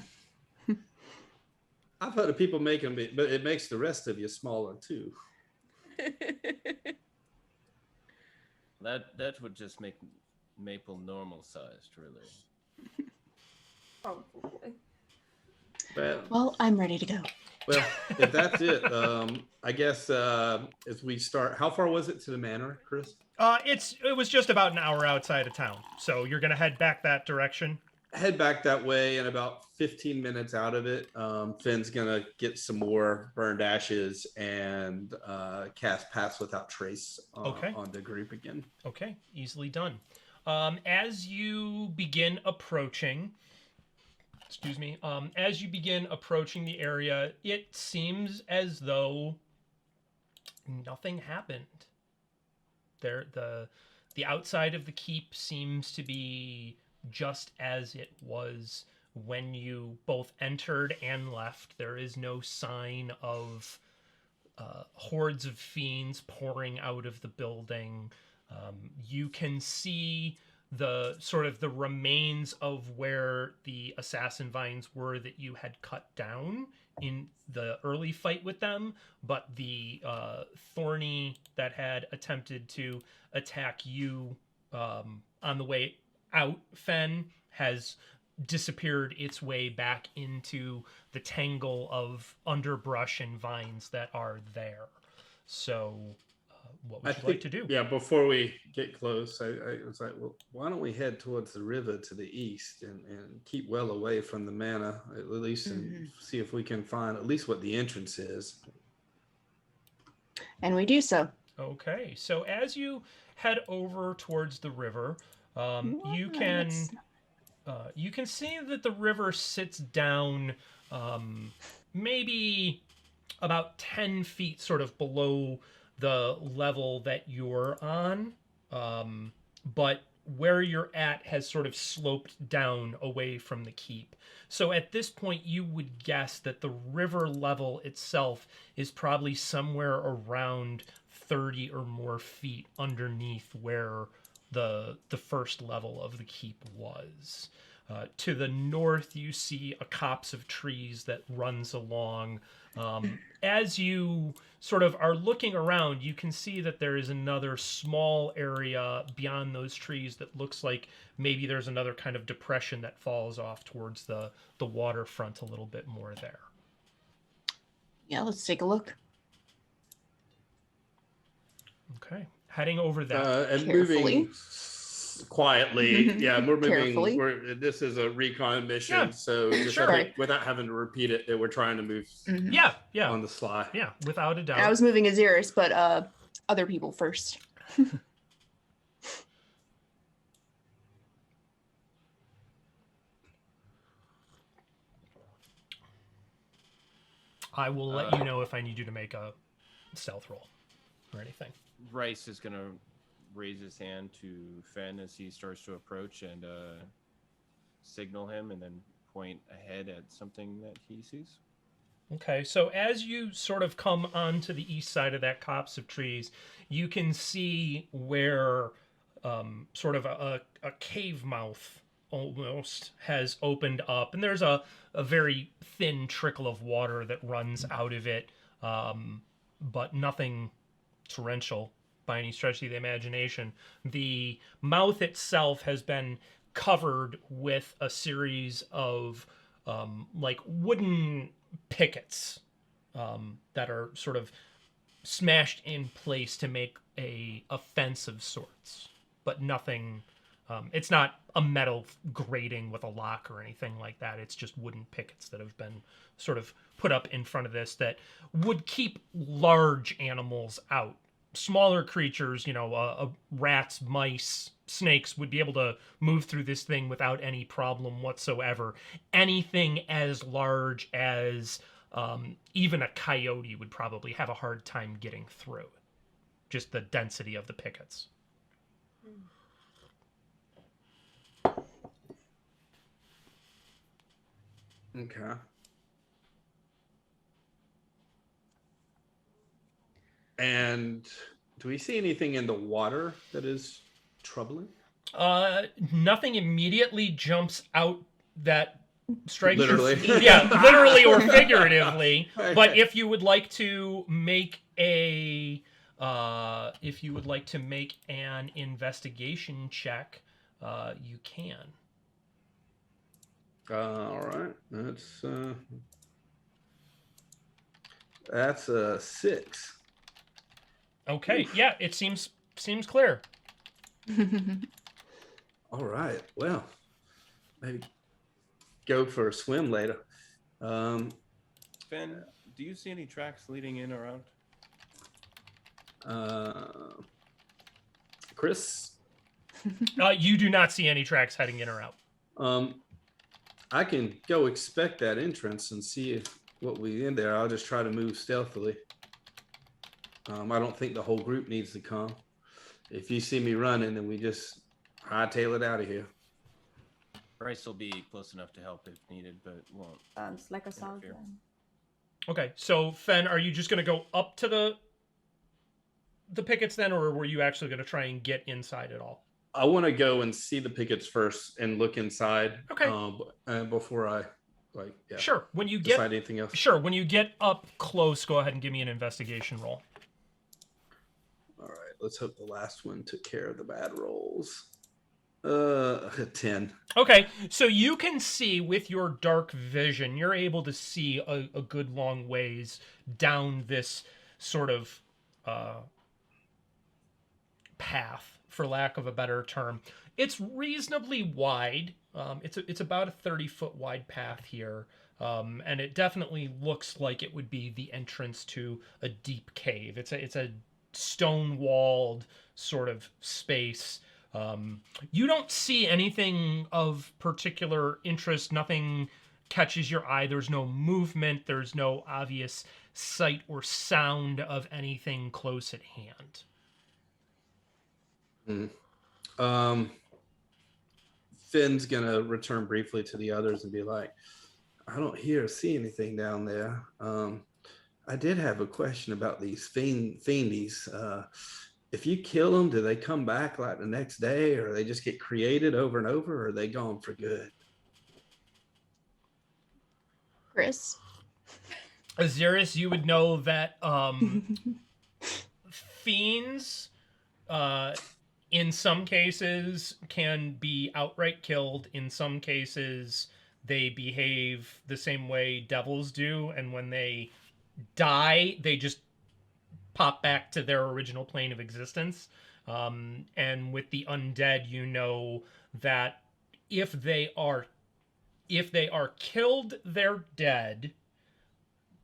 I've heard of people making it, but it makes the rest of you smaller too. That would just make Maple normal sized, really. Probably. Well, I'm ready to go. Well, if that's it, I guess as we start, how far was it to the manor, Chris? it was just about an hour outside of town. So you're going to head back that direction. Head back that way, and about 15 minutes out of it, Finn's gonna get some more burned ashes and cast Pass Without Trace on the group again. Okay, easily done. As you begin approaching, the area, it seems as though nothing happened. The outside of the keep seems to be just as it was when you both entered and left. There is no sign of hordes of fiends pouring out of the building. You can see the sort of the remains of where the assassin vines were that you had cut down in the early fight with them, but the thorny that had attempted to attack you on the way out, Fenn, has disappeared its way back into the tangle of underbrush and vines that are there. So what would you like to do? Yeah, before we get close, I was like, well, why don't we head towards the river to the east and keep well away from the manor, at least, and see if we can find at least what the entrance is. And we do so. Okay, so as you head over towards the river, you can see that the river sits down maybe about 10 feet sort of below the level that you're on, but where you're at has sort of sloped down away from the keep. So at this point, you would guess that the river level itself is probably somewhere around 30 or more feet underneath where the first level of the keep was. To the north, you see a copse of trees that runs along. As you sort of are looking around, you can see that there is another small area beyond those trees that looks like maybe there's another kind of depression that falls off towards the waterfront a little bit more there. Yeah, let's take a look. Okay, heading over that. And Carefully. moving quietly. Yeah, we're moving. Carefully. This is a recon mission, Yeah, so just sure. I think without having to repeat it, that we're trying to move Yeah, on the sly. yeah, without a doubt. I was moving Ahzyris, but other people first. I will let you know if I need you to make a stealth roll. or anything. Rhys is gonna raise his hand to Fenn as he starts to approach and signal him, and then point ahead at something that he sees. Okay, so as you sort of come onto the east side of that copse of trees, you can see where sort of a cave mouth almost has opened up, and there's a very thin trickle of water that runs out of it, but nothing torrential by any stretch of the imagination. The mouth itself has been covered with a series of like wooden pickets that are sort of smashed in place to make a fence of sorts, but nothing. It's not a metal grating with a lock or anything like that. It's just wooden pickets that have been sort of put up in front of this that would keep large animals out. Smaller creatures, rats, mice, snakes would be able to move through this thing without any problem whatsoever. Anything as large as even a coyote would probably have a hard time getting through. Just the density of the pickets. Okay. And do we see anything in the water that is troubling? Nothing immediately jumps out that strikes Literally. Literally or figuratively. Right. But if you would like to make an investigation check, you can. All right. That's a 6. Okay. Yeah, it seems clear. All right. Well, maybe go for a swim later. Fenn, do you see any tracks leading in or out? Chris? You do not see any tracks heading in or out. I can go inspect that entrance and see what we in there. I'll just try to move stealthily. I don't think the whole group needs to come. If you see me running, then we just hightail it out of here. Rhys will be close enough to help if needed, but won't. Sounds like a solid interfere. plan. Okay, so Fenn, are you just going to go up to the pickets then, or were you actually going to try and get inside at all? I want to go and see the pickets first and look inside. Okay. Before I Sure. When you decide anything else. Sure. When you get up close, go ahead and give me an investigation roll. All right. Let's hope the last one took care of the bad rolls. 10. Okay, so you can see with your dark vision, you're able to see a good long ways down this sort of path, for lack of a better term. It's reasonably wide. It's about a 30-foot wide path here, and it definitely looks like it would be the entrance to a deep cave. It's a stone-walled sort of space. You don't see anything of particular interest. Nothing catches your eye. There's no movement. There's no obvious sight or sound of anything close at hand. Finn's gonna return briefly to the others and be like, I don't hear or see anything down there. I did have a question about these fiendies. If you kill them, do they come back like the next day, or they just get created over and over, or are they gone for good? Chris? Ahzyris, you would know that fiends, in some cases, can be outright killed. In some cases, they behave the same way devils do, and when they die, they just pop back to their original plane of existence. And with the undead, you know that if they are killed, they're dead,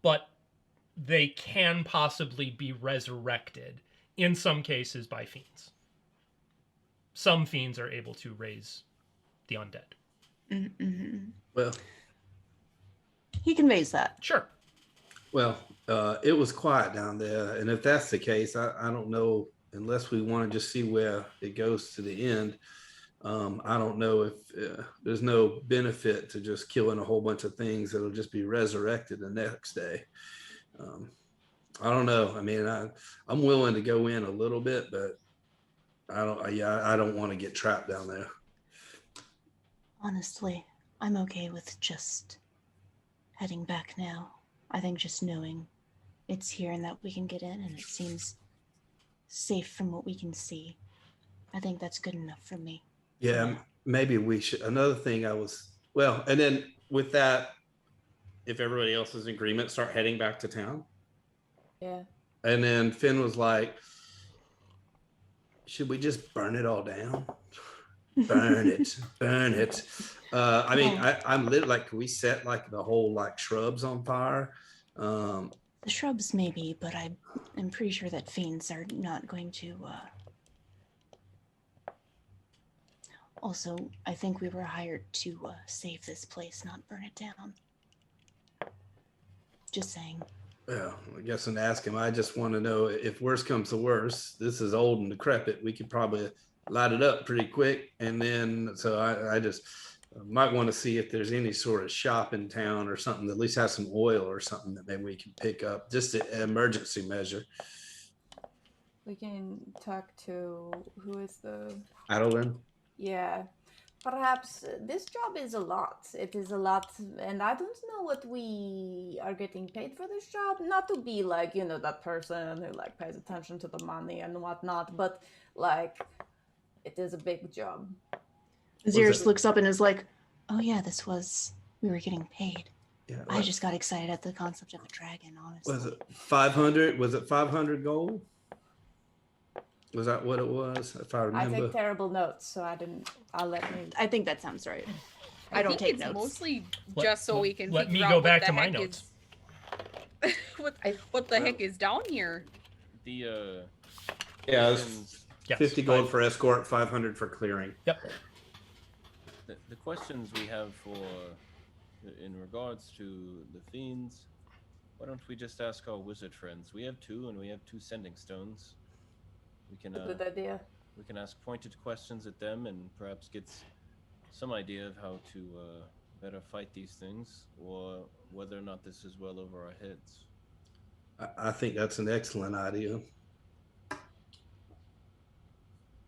but they can possibly be resurrected, in some cases by fiends. Some fiends are able to raise the undead. Mm-hmm. Well, He conveys that. Sure. well, it was quiet down there. And if that's the case, I don't know, unless we want to just see where it goes to the end. I don't know if there's no benefit to just killing a whole bunch of things that'll just be resurrected the next day. I don't know. I mean, I'm willing to go in a little bit, but I don't want to get trapped down there. Honestly, I'm okay with just heading back now. I think just knowing it's here and that we can get in and it seems safe from what we can see, I think that's good enough for me. Yeah, maybe we should. Another thing and then with that, if everybody else is in agreement, start heading back to town. Yeah. And then Fenn was like, should we just burn it all down? Burn it. I mean, I'm lit. Like, can we set like the whole like shrubs on fire? The shrubs maybe, but I'm pretty sure that fiends are not going to. Also, I think we were hired to save this place, not burn it down. Just saying. Yeah, I guess and ask him. I just want to know if worse comes to worse. This is old and decrepit. We could probably light it up pretty quick, and then so I just might want to see if there's any sort of shop in town or something that at least has some oil or something that maybe we can pick up, just an emergency measure. We can talk to who is the Adeline? Yeah. Perhaps this job is a lot. It is a lot, and I don't know what we are getting paid for this job. Not to be like, that person who like pays attention to the money and whatnot, but like, it is a big job. Ahzyris looks up and is like, oh yeah, we were getting paid. Yeah, I just got excited at the concept of a dragon, honestly. Was it 500? Was it 500 gold? Was that what it was? If I remember. I take terrible notes, so I'll let me. I think that sounds right. I don't think take it's notes. mostly just so we can let me figure go out back what to the my heck notes. what the heck is down here? The Yeah, it was questions- Yes, 50 gold for escort, 500 for clearing. Yep. the questions we have in regards to the fiends, why don't we just ask our wizard friends? We have 2, and we have 2 sending stones. We can Good idea. we can ask pointed questions at them and perhaps get some idea of how to better fight these things, or whether or not this is well over our heads. I think that's an excellent idea.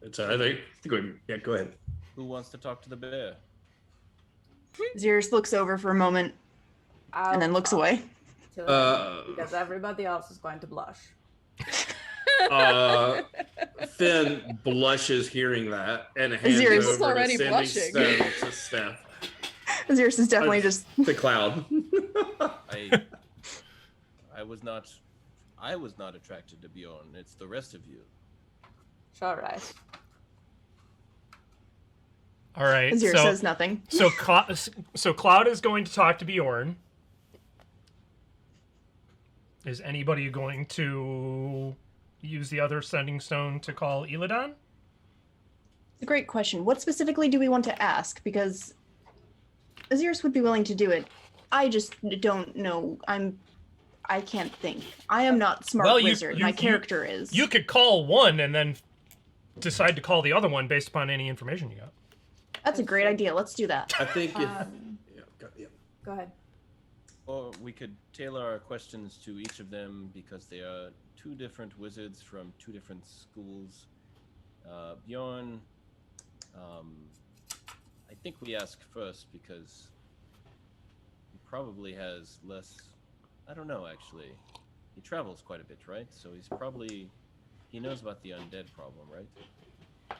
It's I think go ahead. Who wants to talk to the bear? Ahzyris looks over for a moment and then looks away. Because everybody else is going to blush. Fenn blushes hearing that and hands Ahzyris is over already the sending blushing. stone to Steph. Ahzyris is definitely just. The cloud. I was not attracted to Bjorn. It's the rest of you. Sure, right. All right. Ahzyris So says nothing. so Cloud is going to talk to Bjorn. Is anybody going to use the other sending stone to call Illidan? It's a great question. What specifically do we want to ask? Because Ahzyris would be willing to do it. I just don't know. I can't think. I am not smart wizard. My character is. You could call one and then decide to call the other one based upon any information you got. That's a great idea. Let's do that. I think if Go ahead. Or we could tailor our questions to each of them because they are 2 different wizards from 2 different schools. Bjorn, I think we ask first because he probably has less. I don't know, actually. He travels quite a bit, right? So he knows about the undead problem, right?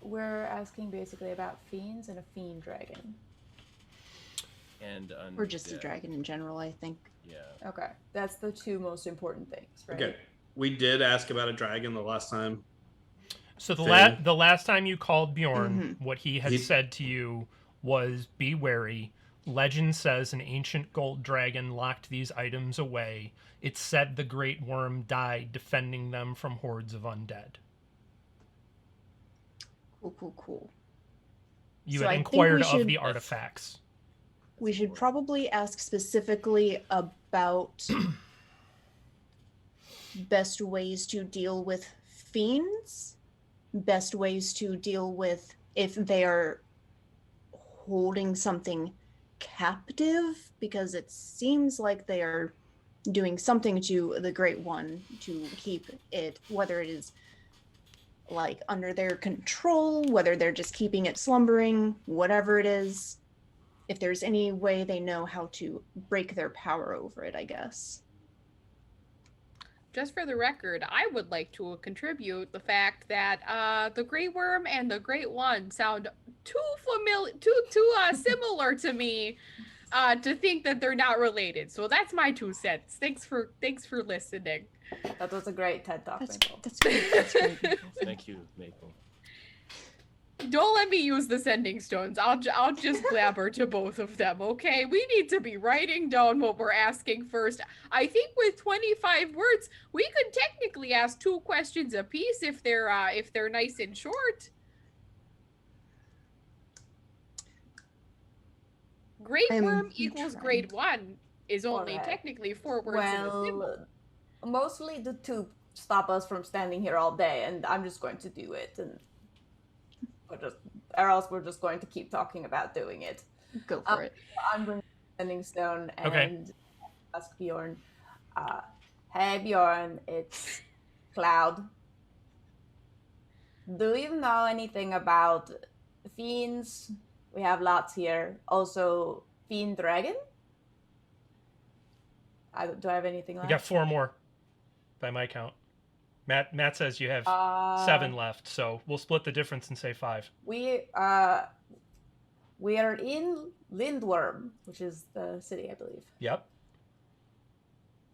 We're asking basically about fiends and a fiend dragon. And undead. Or just a dragon in general, I think. Yeah. Okay, that's the 2 most important things, right? okay, we did ask about a dragon the last time. So the Fenn. the last time you called Bjorn, Mm-hmm. what he had said to you was, "Be wary. Legend says an ancient gold dragon locked these items away. It said the great worm died defending them from hordes of undead." Cool. You So had I think inquired we of should- the artifacts. We should probably ask specifically about best ways to deal with fiends, best ways to deal with if they are holding something captive, because it seems like they are doing something to the Great One to keep it, whether it is like under their control, whether they're just keeping it slumbering, whatever it is. If there's any way they know how to break their power over it, I guess. Just for the record, I would like to contribute the fact that the Grey Worm and the Great One sound too similar to me to think that they're not related. So that's my 2 cents. Thanks for listening. That was a great TED Talk, That's Maple. great. That's great. Thank you, Maple. Don't let me use the sending stones. I'll just blabber to both of them, okay? We need to be writing down what we're asking first. I think with 25 words, we could technically ask 2 questions apiece if they're nice and short. Great Worm equals trying. Great One is only Alright. technically 4 words in a symbol. Well, mostly the 2 stop us from standing here all day, and I'm just going to do it, and or else we're just going to keep talking about doing it. Go for it. I'm going to sending stone and Okay. ask Bjorn. Hey Bjorn, it's Cloud. Do you know anything about fiends? We have lots here. Also, fiend dragon. Do I have anything We left? got 4 more by my count. Matt says you have 7 left, so we'll split the difference and say 5. We are in Lindworm, which is the city, I believe. Yep.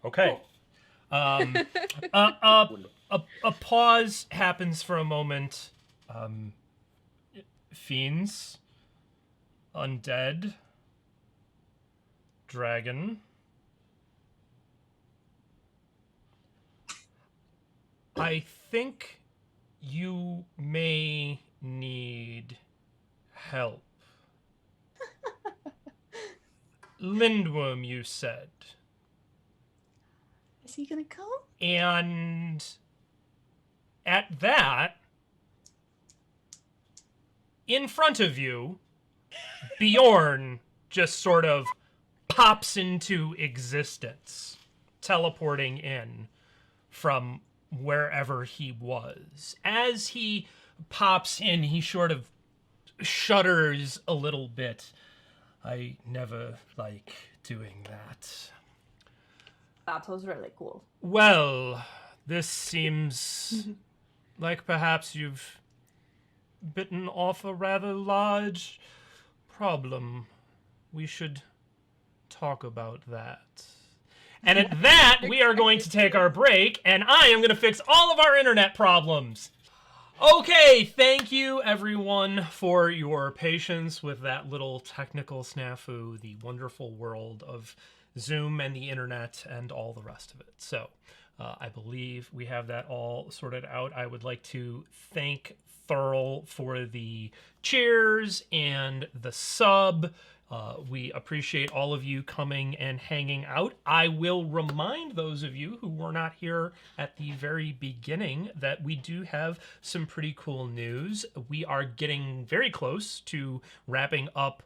Okay. A pause happens for a moment. Fiends, undead, dragon. I think you may need help. Lindworm, you said. Is he gonna come? And at that, in front of you, Bjorn just sort of pops into existence, teleporting in from wherever he was. As he pops in, he sort of shudders a little bit. I never like doing that. That was really cool. Well, this seems like perhaps you've bitten off a rather large problem. We should talk about that. And at that, we are going to take our break, and I am going to fix all of our internet problems. Okay, thank you everyone for your patience with that little technical snafu, the wonderful world of Zoom and the internet and all the rest of it. So I believe we have that all sorted out. I would like to thank Thurl for the cheers and the sub. We appreciate all of you coming and hanging out. I will remind those of you who were not here at the very beginning that we do have some pretty cool news. We are getting very close to wrapping up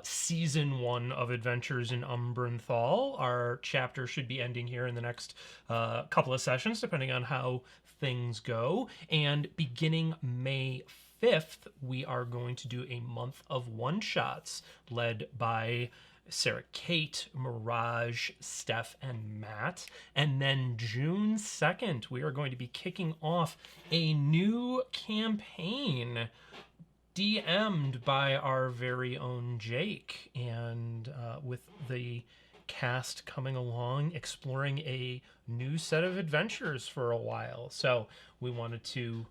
Season 1 of Adventures in Umbranthal. Our chapter should be ending here in the next couple of sessions, depending on how things go. And beginning May 5th, we are going to do a month of one-shots led by Sarah Kate, Mirage, Steph, and Matt. And then June 2nd, we are going to be kicking off a new campaign DM'd by our very own Jake. And with the cast coming along, exploring a new set of adventures for a while. So we wanted to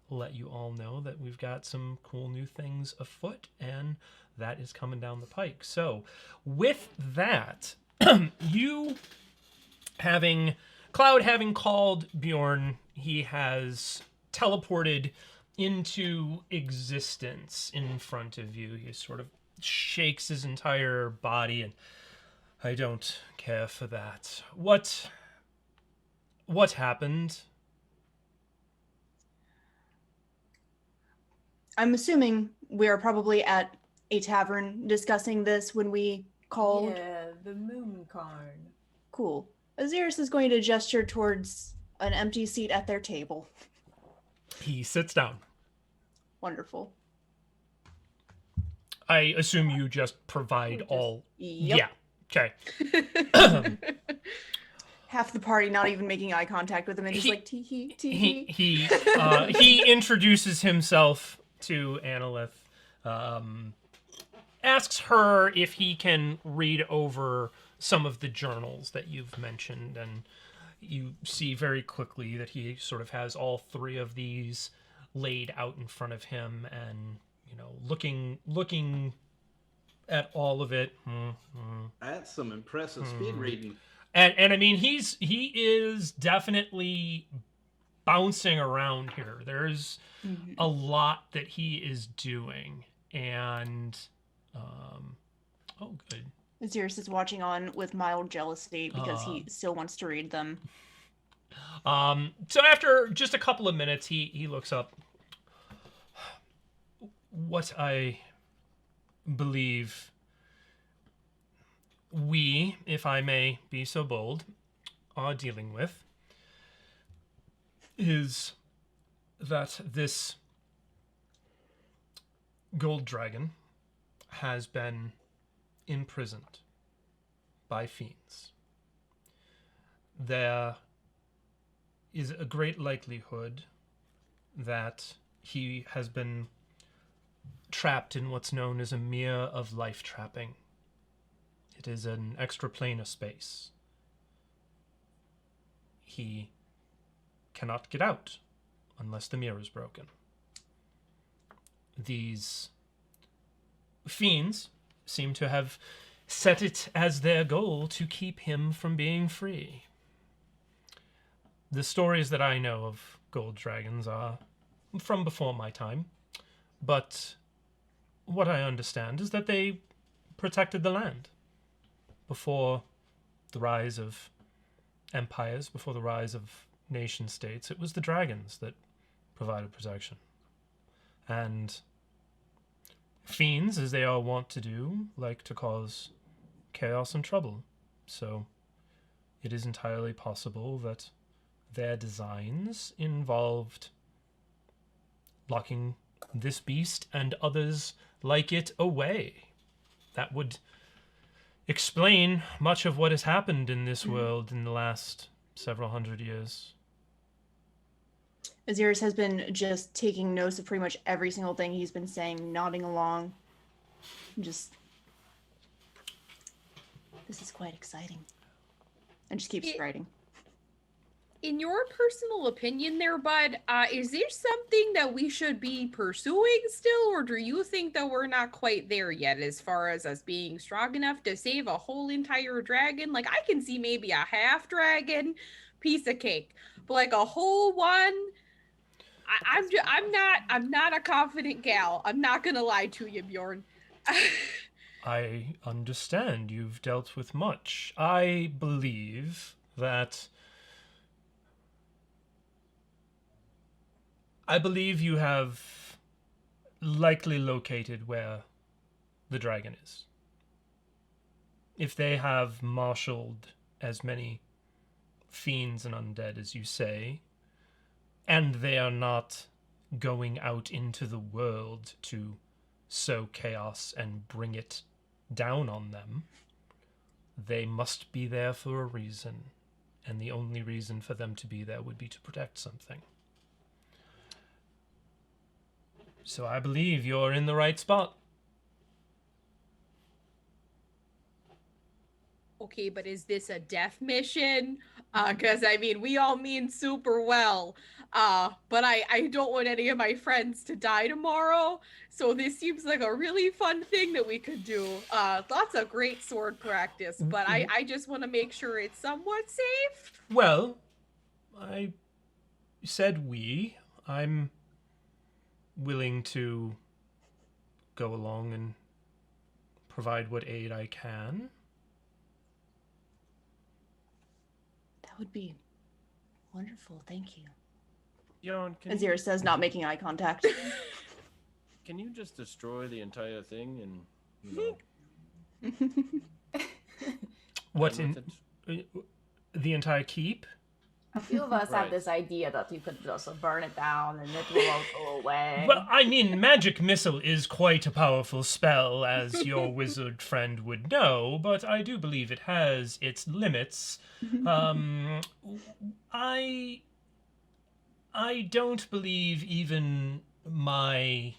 let you all know that we've got some cool new things afoot, and that is coming down the pike. So with that, Cloud having called Bjorn, he has teleported into existence in front of you. He sort of shakes his entire body, and I don't care for that. What what happened? I'm assuming we are probably at a tavern discussing this when we called. Yeah, the Mooncarn. Cool. Ahzyris is going to gesture towards an empty seat at their table. He sits down. Wonderful. I assume you just provide all... Yep. Yeah, okay. Half the party not even making eye contact with him and just like tee hee. He introduces himself to Annalith, asks her if he can read over some of the journals that you've mentioned, and you see very quickly that he sort of has all three of these laid out in front of him, and looking at all of it. That's some impressive speed reading. And I mean, he is definitely bouncing around here. There's a lot that he is doing, and oh, good. Ahzyris is watching on with mild jealousy because he still wants to read them. So after just a couple of minutes, he looks up. What I believe we, if I may be so bold, are dealing with is that this gold dragon has been imprisoned by fiends. There is a great likelihood that he has been trapped in what's known as a mirror of life trapping. It is an extra plane of space. He cannot get out unless the mirror is broken. These fiends seem to have set it as their goal to keep him from being free. The stories that I know of gold dragons are from before my time, but what I understand is that they protected the land before the rise of empires, before the rise of nation states. It was the dragons that provided protection. And fiends, as they are wont to do, like to cause chaos and trouble. So it is entirely possible that their designs involved locking this beast and others like it away. That would explain much of what has happened in this world in the last several hundred years. Ahzyris has been just taking notes of pretty much every single thing he's been saying, nodding along. Just, this is quite exciting. And just keeps writing. In your personal opinion there, Bud, is there something that we should be pursuing still, or do you think that we're not quite there yet as far as us being strong enough to save a whole entire dragon? Like, I can see maybe a half dragon, piece of cake, but like a whole one, I'm not a confident gal. I'm not gonna lie to you, Bjorn. I understand you've dealt with much. I believe that... I believe you have likely located where the dragon is. If they have marshaled as many fiends and undead as you say, and they are not going out into the world to sow chaos and bring it down on them, they must be there for a reason, and the only reason for them to be there would be to protect something. So I believe you're in the right spot. Okay, but is this a death mission? Because, I mean, we all mean super well. But I don't want any of my friends to die tomorrow. So this seems like a really fun thing that we could do. Lots of great sword practice. But I just want to make sure it's somewhat safe. Well, I said we. I'm willing to go along and provide what aid I can. That would be Wonderful, thank you. Jon, Ahzyris says, not making eye contact. can you just destroy the entire thing and, you know, What done in with it? the entire keep? A few of us Right. have this idea that you could just burn it down and it will all go away. Well, I mean, magic missile is quite a powerful spell, as your wizard friend would know, but I do believe it has its limits. I don't believe even my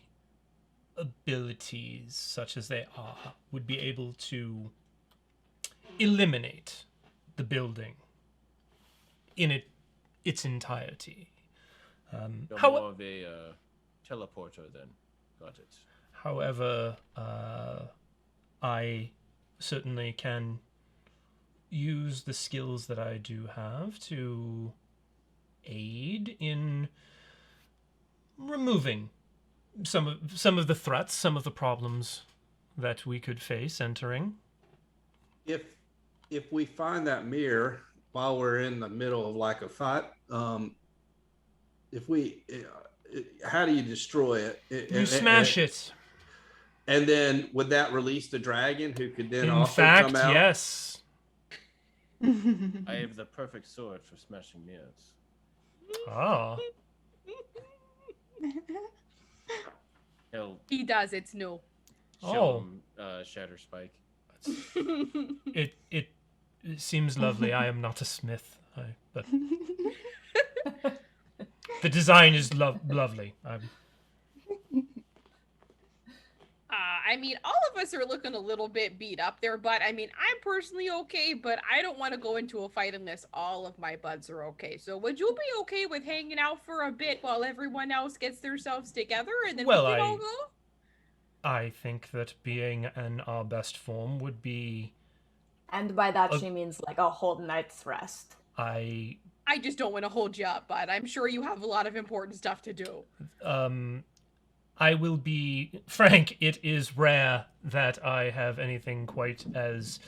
abilities, such as they are, would be able to eliminate the building in its entirety. You're How- more of a teleporter then. Got it. However, I certainly can use the skills that I do have to aid in removing some of the threats, some of the problems that we could face entering. If we find that mirror while we're in the middle of like a fight, how do you destroy it? You smash it. And then would that release the dragon who could then In also fact, come out? yes. I have the perfect sword for smashing mirrors. Ah. He'll He does. It's no. show him Shatter Spike. It seems lovely. I am not a smith, but the design is lovely. I mean, all of us are looking a little bit beat up there, but I mean, I'm personally okay, but I don't want to go into a fight unless all of my buds are okay. So would you be okay with hanging out for a bit while everyone else gets themselves together and then we can all go? I think that being in our best form would be... And by that she means like a whole night's rest. I just don't want to hold you up, but I'm sure you have a lot of important stuff to do. I will be frank, it is rare that I have anything quite as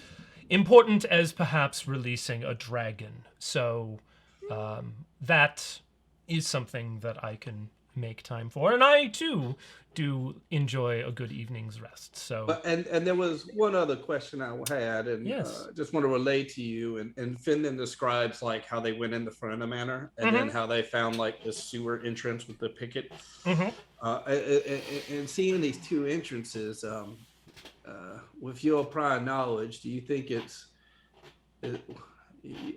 important as perhaps releasing a dragon. So that is something that I can make time for. And I, too, do enjoy a good evening's rest. So, And there was one other question I had, and Yes. just want to relate to you. And Fenn then describes like how they went in the front of the manor, and then how they found like the sewer entrance with the picket. And seeing these two entrances, with your prior knowledge, do you think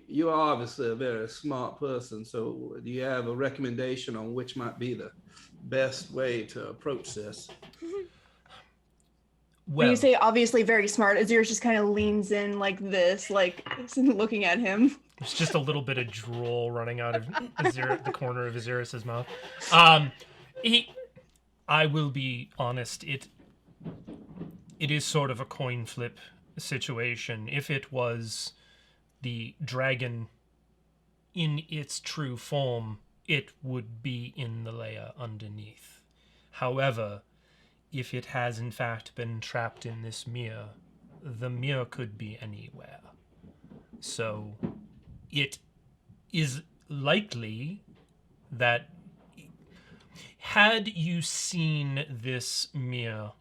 you're obviously a very smart person, so do you have a recommendation on which might be the best way to approach this? When you say obviously very smart, Ahzyris just kind of leans in like this, like looking at him. there's just a little bit of drool running out of the corner of Ahzyris' mouth. I will be honest, it is sort of a coin flip situation. If it was the dragon in its true form, it would be in the layer underneath. However, if it has in fact been trapped in this mirror, the mirror could be anywhere. So it is likely that had you seen this mirror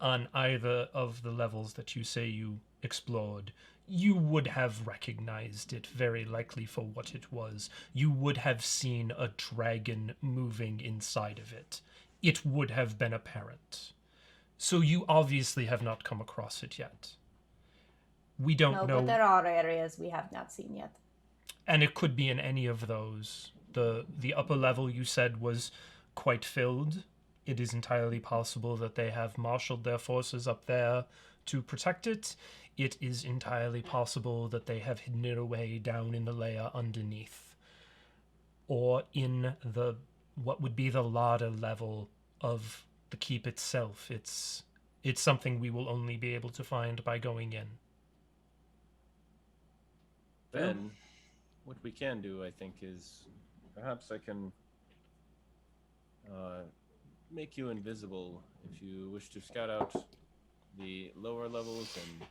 on either of the levels that you say you explored, you would have recognized it very likely for what it was. You would have seen a dragon moving inside of it. It would have been apparent. So you obviously have not come across it yet. We don't know. But there are areas we have not seen yet. And it could be in any of those. The upper level you said was quite filled. It is entirely possible that they have marshaled their forces up there to protect it. It is entirely possible that they have hidden it away down in the layer underneath. Or in what would be the larder level of the keep itself. It's something we will only be able to find by going in. Then, what we can do, I think, is perhaps I can make you invisible if you wish to scout out the lower levels and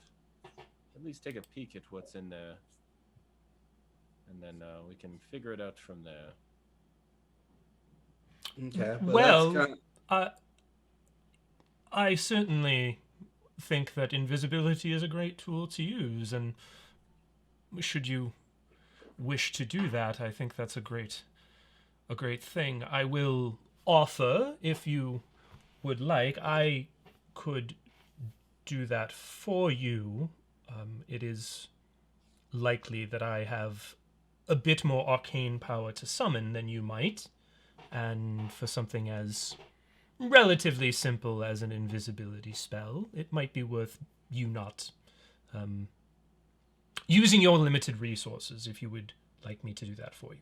at least take a peek at what's in there. and then we can figure it out from there. Okay. Well, that's kinda... I certainly think that invisibility is a great tool to use, and should you wish to do that, I think that's a great thing. I will offer, if you would like, I could do that for you. It is likely that I have a bit more arcane power to summon than you might, and for something as relatively simple as an invisibility spell, it might be worth you not using your limited resources if you would like me to do that for you.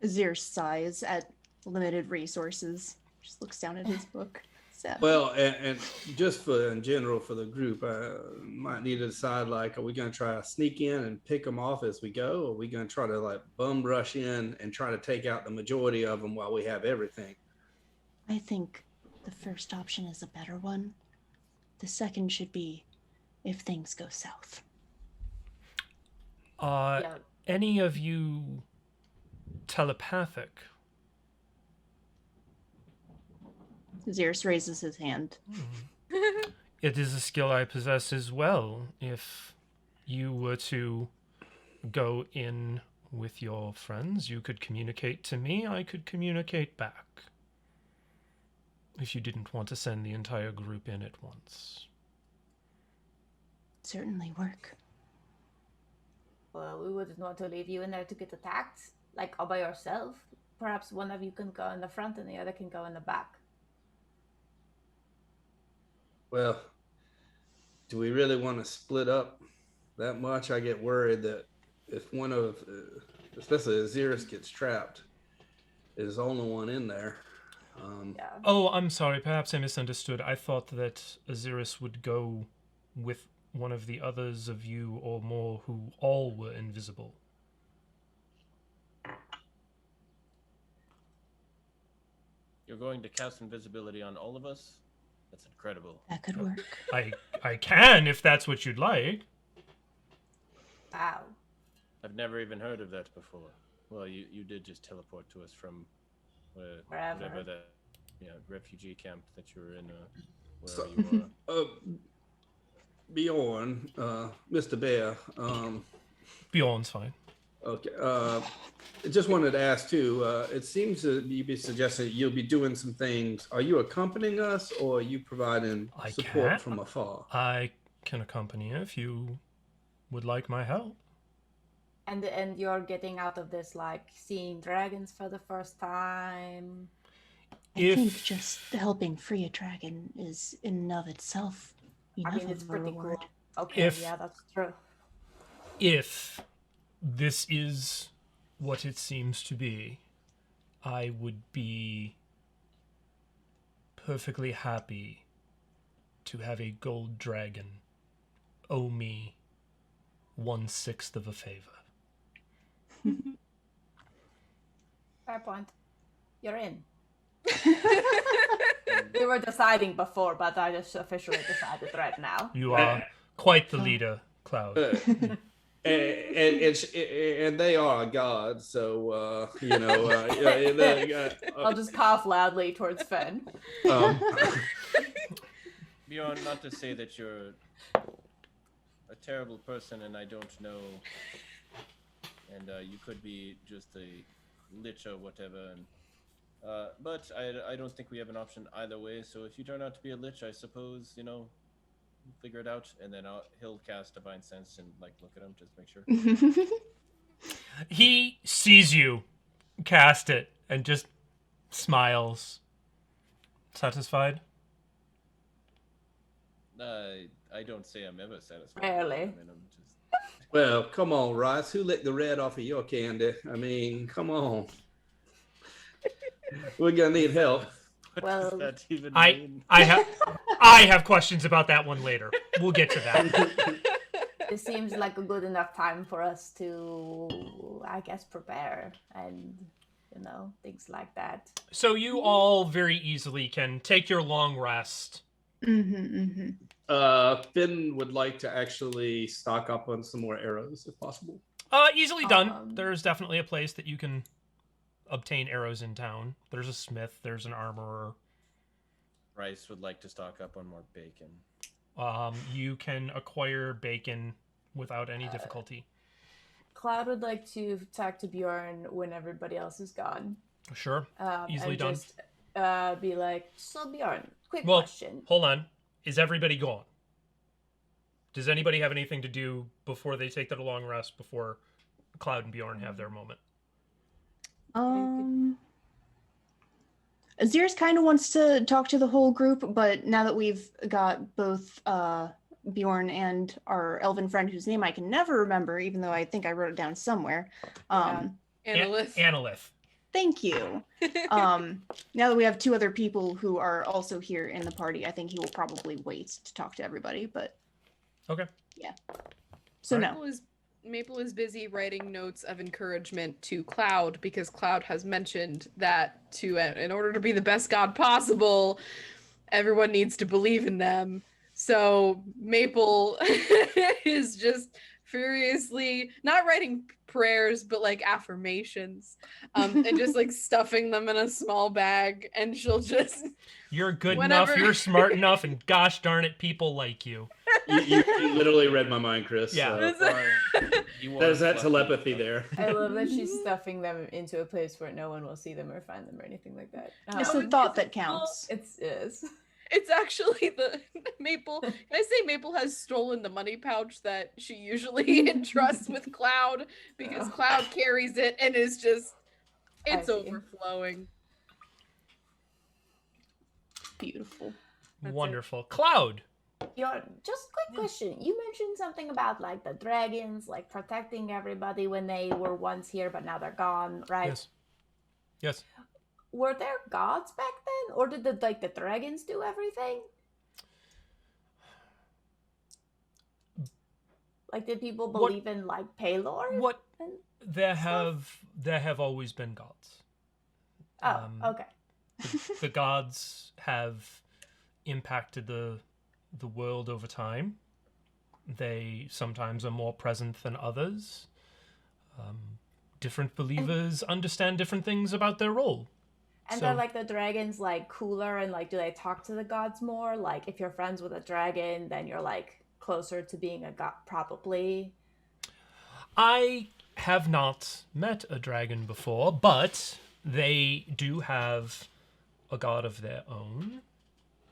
Ahzyris sighs at limited resources. Just looks down at his book. Sad. Well, and just in general for the group, might need to decide, like, are we going to try to sneak in and pick them off as we go? Or are we going to try to like bum rush in and try to take out the majority of them while we have everything? I think the first option is a better one. The second should be if things go south. Any of you telepathic? Ahzyris raises his hand. It is a skill I possess as well. If you were to go in with your friends, you could communicate to me, I could communicate back. If you didn't want to send the entire group in at once. Certainly work. Well, we wouldn't want to leave you in there to get attacked, like all by yourself. Perhaps one of you can go in the front and the other can go in the back. Well, do we really want to split up that much? I get worried that if one of, especially Ahzyris, gets trapped, is the only one in there. Yeah. Oh, I'm sorry. Perhaps I misunderstood. I thought that Ahzyris would go with one of the others of you or more who all were invisible. You're going to cast invisibility on all of us? That's incredible. That could work. I can, if that's what you'd like. Wow. I've never even heard of that before. Well, you did just teleport to us from Wherever. whatever that refugee camp that you were in, wherever you were. Bjorn, Mr. Bear. Bjorn's fine. Okay. I just wanted to ask too. It seems that you be suggesting you'll be doing some things. Are you accompanying us, or are you providing support from afar? I can accompany you if you would like my help. And you're getting out of this like seeing dragons for the first time. I think just helping free a dragon is in and of itself enough it's of a pretty reward. cool. Okay, yeah, that's true. If this is what it seems to be, I would be perfectly happy to have a gold dragon owe me 1/6 of a favor. Fair point. You're in. We were deciding before, but I just officially decided right now. You are quite the leader, Cloud. And they are a god, so I'll just cough loudly towards Fenn. Bjorn, not to say that you're a terrible person and I don't know, and you could be just a lich or whatever, and but I don't think we have an option either way. So if you turn out to be a lich, I suppose we'll figure it out, and then he'll cast Divine Sense and like look at him just to make sure. He sees you cast it and just smiles. Satisfied? I don't say I'm ever satisfied. Rarely. I mean, I'm just... Well, come on, Rhys. Who licked the red off of your candy? I mean, come on. We're gonna need help. What Well, does that even I mean? have questions about that one later. We'll get to that. It seems like a good enough time for us to, I guess, prepare and, things like that. So you all very easily can take your long rest. Finn would like to actually stock up on some more arrows if possible. Easily done. There's definitely a place that you can obtain arrows in town. There's a smith. There's an armorer. Rhys would like to stock up on more bacon. You can acquire bacon without any difficulty. Cloud would like to talk to Bjorn when everybody else is gone. Sure. Easily and done. Just be like, so Bjorn, quick Well, question. hold on. Is everybody gone? Does anybody have anything to do before they take that long rest before Cloud and Bjorn have their moment? Ahzyris kind of wants to talk to the whole group, but now that we've got both Bjorn and our elven friend, whose name I can never remember, even though I think I wrote it down somewhere. Analyth. Thank you. Now that we have two other people who are also here in the party, I think he will probably wait to talk to everybody, but... Okay. Yeah. So no. Maple is busy writing notes of encouragement to Cloud because Cloud has mentioned that in order to be the best god possible, everyone needs to believe in them. So Maple is just furiously not writing prayers but like affirmations, and just like stuffing them in a small bag, and she'll just you're good enough, you're smart enough, and gosh darn it, people like you. You literally read my mind, Chris. Yeah. There's that telepathy there. I love that she's stuffing them into a place where no one will see them or find them or anything like that. It's the thought that counts. It is. It's actually the Maple. Can I say Maple has stolen the money pouch that she usually entrusts with Cloud, because Cloud carries it and is just, it's overflowing. Beautiful. Wonderful. Cloud. Just quick question. You mentioned something about like the dragons, like protecting everybody when they were once here, but now they're gone, right? Yes. Were there gods back then, or did the dragons do everything? Like, did people believe in like Paylor? There have always been gods. Oh, okay. The gods have impacted the world over time. They sometimes are more present than others. Different believers understand different things about their role. And are like the dragons like cooler, and like do they talk to the gods more? Like if you're friends with a dragon, then you're like closer to being a god, probably. I have not met a dragon before, but they do have a god of their own.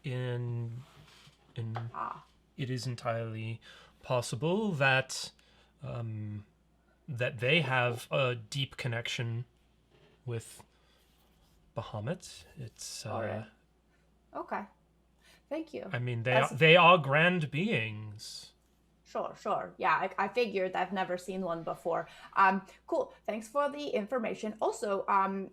It is entirely possible that that they have a deep connection with Bahamut. It's okay. Thank you. I mean, they are grand beings. Sure. Yeah, I figured. I've never seen one before. Cool. Thanks for the information. Also,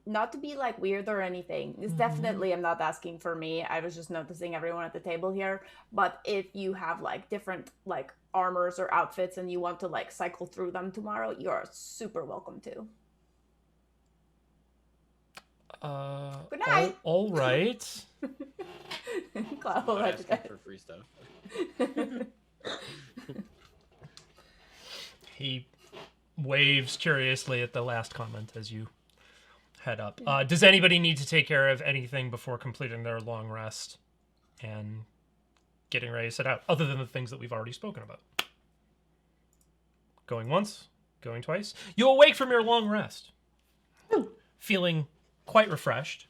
not to be like weird or anything. It's definitely, I'm not asking for me. I was just noticing everyone at the table here. But if you have like different like armors or outfits and you want to like cycle through them tomorrow, you're super welcome to. Good night. All right. Asking for free stuff. He waves curiously at the last comment as you head up. Does anybody need to take care of anything before completing their long rest and getting ready to set out, other than the things that we've already spoken about? Going once, going twice. You awake from your long rest, feeling quite refreshed,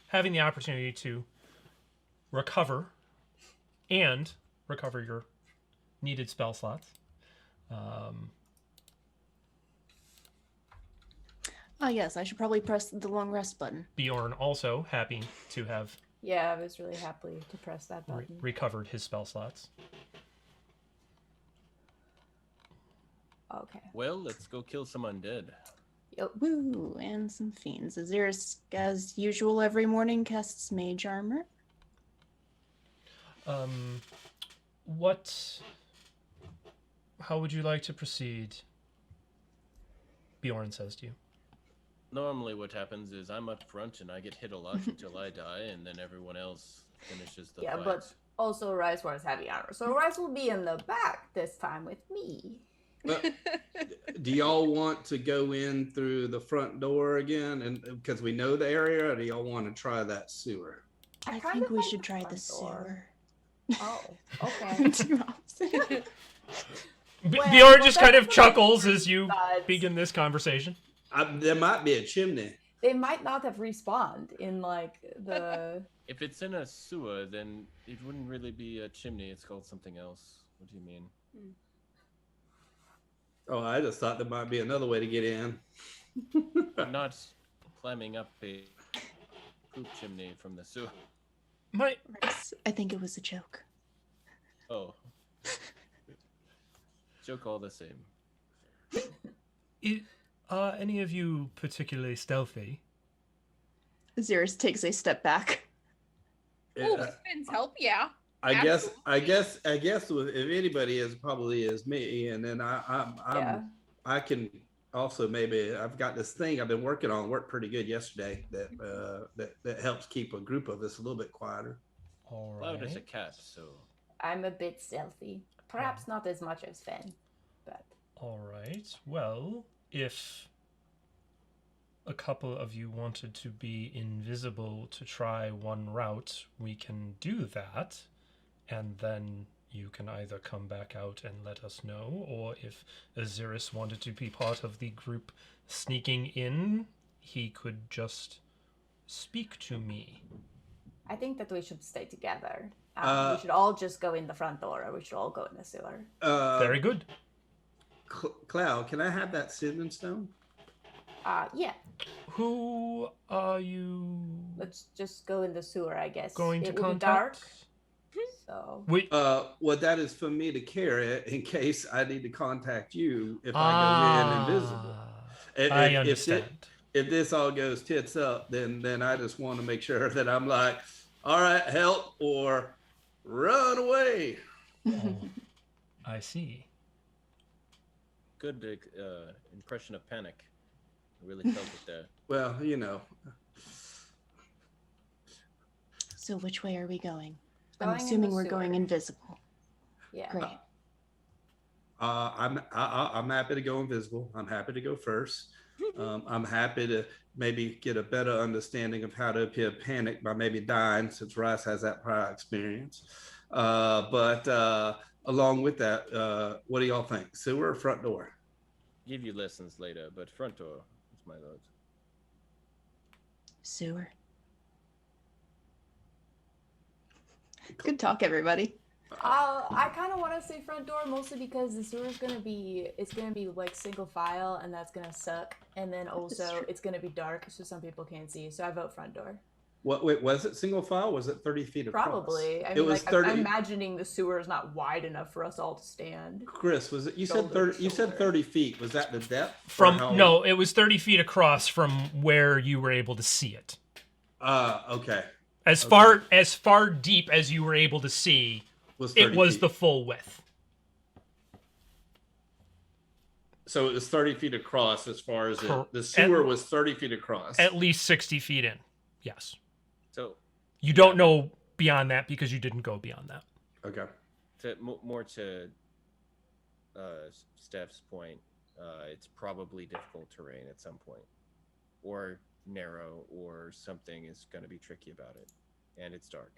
having the opportunity to recover your needed spell slots. Yes, I should probably press the long rest button. Bjorn also happy to have I was really happy to press that button. recovered his spell slots. Okay. Well, let's go kill some undead. Yep. Woo, and some fiends. Ahzyris, as usual, every morning casts mage armor. How would you like to proceed? Bjorn says to you. Normally what happens is I'm up front and I get hit a lot until I die, and then everyone else finishes the fight. But also Rhys wears heavy armor, so Rhys will be in the back this time with me. Do y'all want to go in through the front door again, and because we know the area, or do y'all want to try that sewer? I kind think of we like should the try front the door. sewer. Oh, okay. Too opposite. Well, Bjorn just well, kind of that's chuckles as you but begin this conversation. There might be a chimney. They might not have respawned in like the. If it's in a sewer, then it wouldn't really be a chimney. It's called something else. What do you mean? Oh, I just thought there might be another way to get in. I'm not climbing up a poop chimney from the sewer. I think it was a joke. Oh. Joke all the same. Any of you particularly stealthy? Ahzyris takes a step back. Oh, with Finn's help, yeah. I guess if anybody is, probably is me, and then I can also, maybe I've got this thing I've been working on, worked pretty good yesterday, that helps keep a group of us a little bit quieter. All Cloud is a right. cat, so I'm a bit stealthy. Perhaps not as much as Fenn, but. All right. Well, if a couple of you wanted to be invisible to try one route, we can do that, and then you can either come back out and let us know, or if Ahzyris wanted to be part of the group sneaking in, he could just speak to me. I think that we should stay together. Uh, We should all just go in the front door, or we should all go in the sewer. Very good. Cloud, can I have that cinnamon stone? Yeah. Who are you Let's just go in the sewer, I guess. going to It will be contact? dark, so. We, Well, that is for me to carry it in case I need to contact you if I go in invisible. I understand. If this all goes tits up, then I just want to make sure that I'm like, all right, help or run away. Oh, I see. good impression of panic. I really felt it there. Well, you know. So which way are we going? I'm Going in assuming the we're going sewer. invisible. Yeah. Great. I'm happy to go invisible. I'm happy to go first. I'm happy to maybe get a better understanding of how to appear panic by maybe dying, since Rhys has that prior experience. But along with that, what do y'all think? Sewer or front door? Give you lessons later, but front door is my vote. Sewer. Good talk, everybody. I kind of want to say front door, mostly because the sewer's gonna be like single file, and that's gonna suck. And then also it's gonna be dark, so some people can't see. So I vote front door. What? Wait, was it single file? Was it 30 feet across? Probably. I It mean, was like, 30. I'm imagining the sewer is not wide enough for us all to stand. Chris, was it? You said Shoulder to 30. You said shoulder. 30 feet. Was that the depth? Or From how- no, it was 30 feet across from where you were able to see it. Okay. As far deep as you were able to see, it 30 was feet. the full width. So it was 30 feet across as far as Cor- the sewer was 30 feet across. At least 60 feet in. Yes. So You don't know beyond that because you didn't go beyond that. Okay. more to Steph's point, it's probably difficult terrain at some point, or narrow, or something is going to be tricky about it, and it's dark.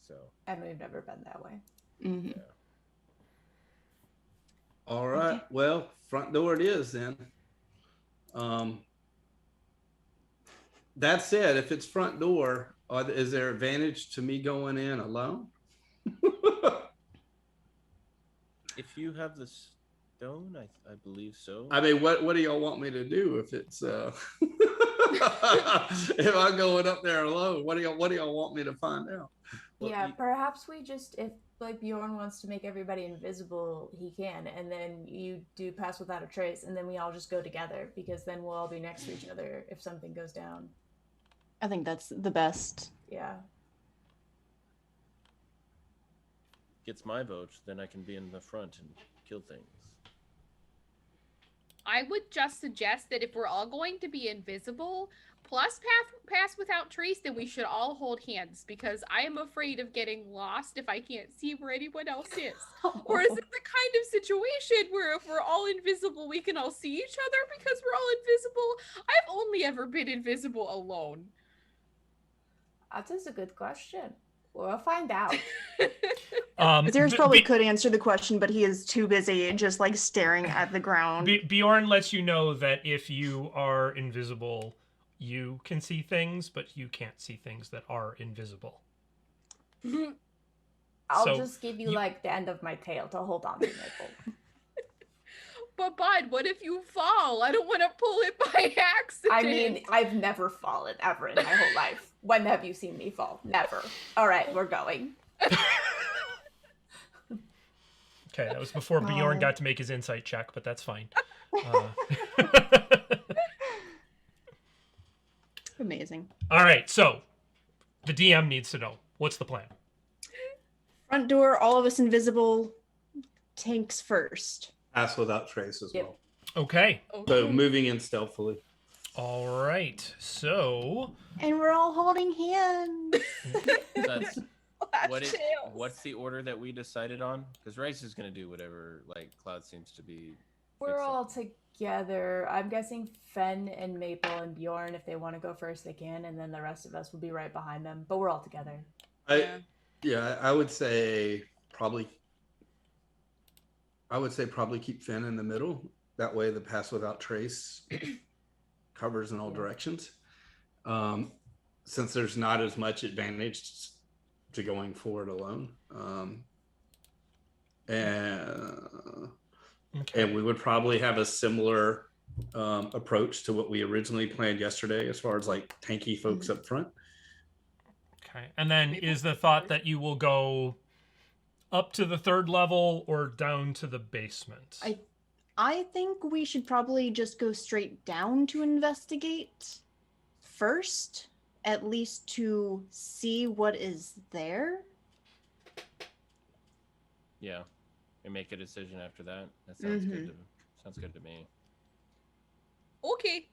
So And we've never been that way. Mm-hmm. yeah. All right. Well, front door it is then. That said, if it's front door, is there advantage to me going in alone? If you have the stone, I believe so. I mean, what do y'all want me to do if it's if I'm going up there alone? What do y'all want me to find out? Well, Yeah, perhaps we just, if like Bjorn wants to make everybody invisible, he can, and then you do pass without a trace, and then we all just go together, because then we'll all be next to each other if something goes down. I think that's the best. Yeah. Gets my vote, then I can be in the front and kill things. I would just suggest that if we're all going to be invisible, plus pass without trace, then we should all hold hands, because I am afraid of getting lost if I can't see where anyone else is. Or is it the kind of situation where if we're all invisible, we can all see each other because we're all invisible? I've only ever been invisible alone. That is a good question. We'll find out. Ahzyris probably could answer the question, but he is too busy just like staring at the ground. Bjorn lets you know that if you are invisible, you can see things, but you can't see things that are invisible. I'll just give you like the end of my tail to hold on to, Maple. But Bud, what if you fall? I don't want to pull it by accident. I mean, I've never fallen ever in my whole life. When have you seen me fall? Never. All right, we're going. Okay, that was before Bjorn got to make his insight check, but that's fine. Amazing. All right, so the DM needs to know. What's the plan? Front door, all of us invisible. Tanks first. Pass without trace as well. Okay. So moving in stealthily. All right, so... And we're all holding hands. That's what's the order that we decided on? Because Rhys is going to do whatever, like, Cloud seems to be... We're all together. I'm guessing Fenn and Maple and Bjorn, if they want to go first, they can, and then the rest of us will be right behind them. But we're all together. I would say probably keep Fenn in the middle. That way the pass without trace covers in all directions. Since there's not as much advantage to going forward alone. And we would probably have a similar approach to what we originally planned yesterday as far as like tanky folks up front. Okay, and then is the thought that you will go up to the 3rd level or down to the basement? I think we should probably just go straight down to investigate first, at least to see what is there. Yeah, and make a decision after that. That sounds good. Sounds good to me. Okay.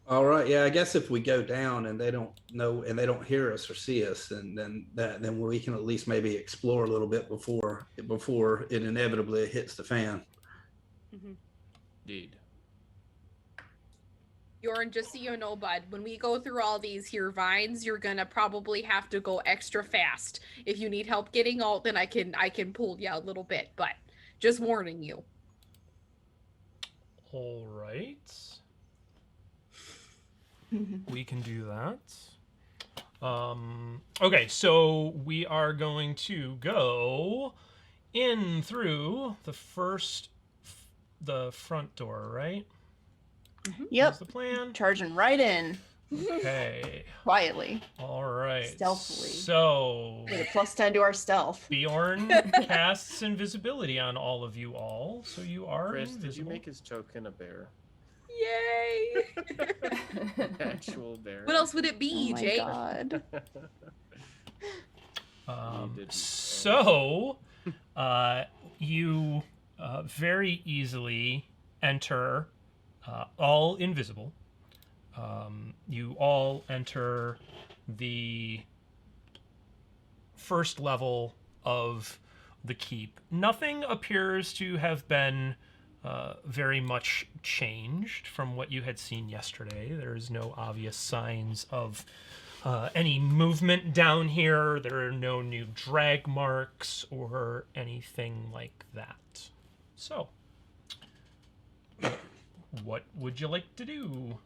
All right. Yeah, I guess if we go down and they don't know and they don't hear us or see us, then we can at least maybe explore a little bit before it inevitably hits the fan. Indeed. Bjorn, just so you know, Bud, when we go through all these here vines, you're gonna probably have to go extra fast. If you need help getting out, then I can pull you a little bit, but just warning you. All right. We can do that. Okay, so we are going to go in through the front door, right? Yep. That's the plan. Charging right in. Okay. Quietly. All right. Stealthily. So With a +10 to our stealth. Bjorn casts invisibility on all of you all, so you are Chris, invisible. did you make his token a bear? Yay! Actual bear. What else would it be, Oh my Jake? god. So, you very easily enter, all invisible. You all enter the 1st level of the keep. Nothing appears to have been very much changed from what you had seen yesterday. There is no obvious signs of any movement down here. There are no new drag marks or anything like that. So, what would you like to do?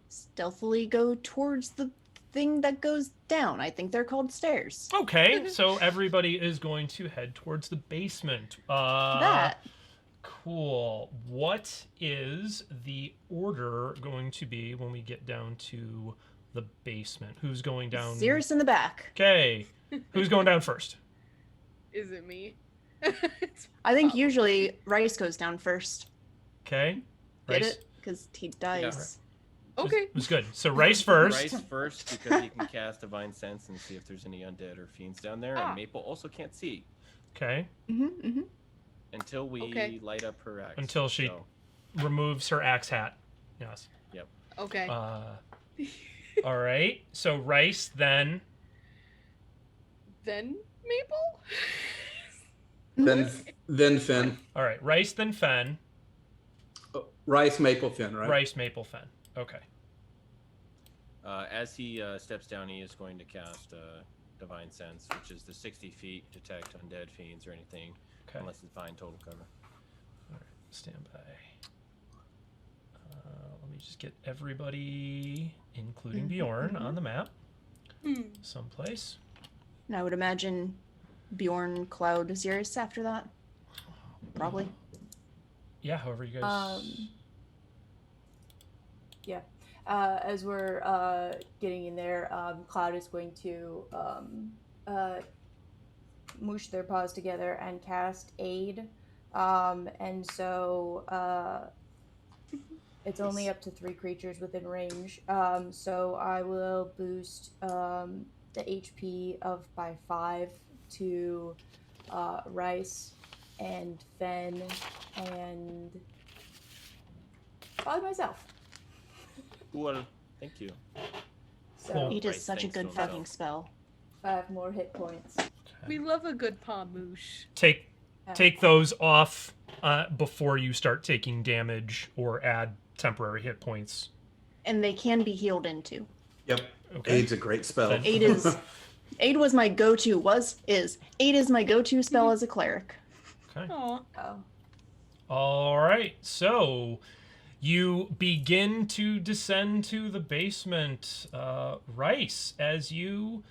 Stealthily go towards the thing that goes down. I think they're called stairs. Okay, so everybody is going to head towards the basement. That. Cool. What is the order going to be when we get down to the basement? Who's going down? Ahzyris in the back. Okay. Who's going down first? Is it me? I think usually Rhys goes down first. Okay. Get Rhys. it? Because he dies. Okay. It was good. So Rhys first. Rhys first because he can cast Divine Sense and see if there's any undead or fiends down there. Ah. And Maple also can't see. Okay. And until we Okay. light up her axe. Until she So, removes her axe hat. Yes. Okay. All right. So Rhys then. Then Maple? Then Fenn. All right. Rhys then Fenn. Rice, Maple, Fenn, right? Rhys, Maple, Fenn. Okay. as he steps down, he is going to cast Divine Sense, which is the 60 feet detect undead fiends or anything, Okay. unless it's find total cover. All right. Stand by. Let me just get everybody, including Bjorn, on the map. Someplace. And I would imagine Bjorn, Cloud, Ahzyris after that. Probably. Yeah, however you guys. Yeah. As we're getting in there, Cloud is going to moosh their paws together and cast Aid. And so it's only up to 3 creatures within range. So I will boost the HP by 5 to Rhys and Fenn and probably myself. Well, thank you. So Cool. He does Right, such a thanks good to himself. fucking spell. 5 more hit points. We love a good pomoosh. Take those off before you start taking damage or add temporary hit points. And they can be healed into. Yep. Okay. Aid's a great spell. Aid was my go-to. Aid is my go-to spell as a cleric. Okay. Aw. Oh. All right. So you begin to descend to the basement. Rhys, as you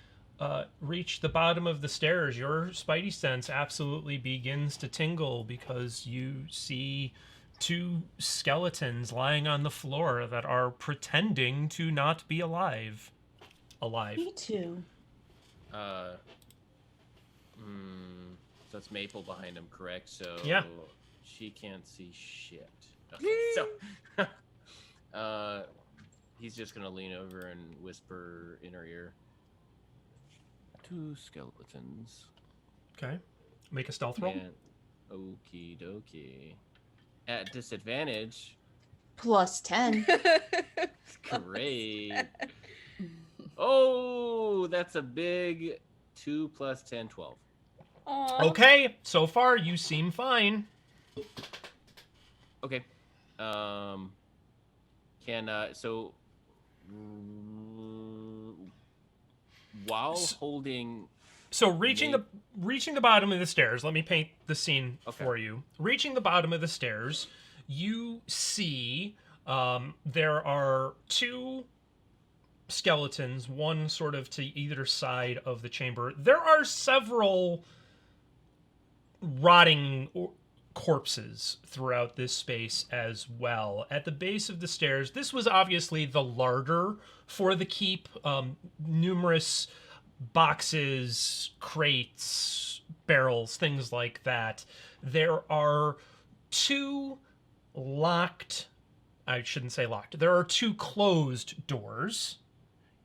reach the bottom of the stairs, your spidey sense absolutely begins to tingle because you see 2 skeletons lying on the floor that are pretending to not be alive. Me too. So it's Maple behind him, correct? So Yeah. she can't see shit. Okay, so he's just gonna lean over and whisper in her ear. 2 skeletons. Okay. Make a stealth roll. And okie dokie. At disadvantage. +10. Great. Oh, that's a big 2 + 10, 12. Aw. Okay. So far, you seem fine. Okay. While holding So reaching the bottom of the stairs, let me paint the scene Okay. for you. Reaching the bottom of the stairs, you see there are 2 skeletons, one sort of to either side of the chamber. There are several rotting corpses throughout this space as well. At the base of the stairs, this was obviously the larder for the keep. Numerous boxes, crates, barrels, things like that. There are 2 locked, I shouldn't say locked, there are 2 closed doors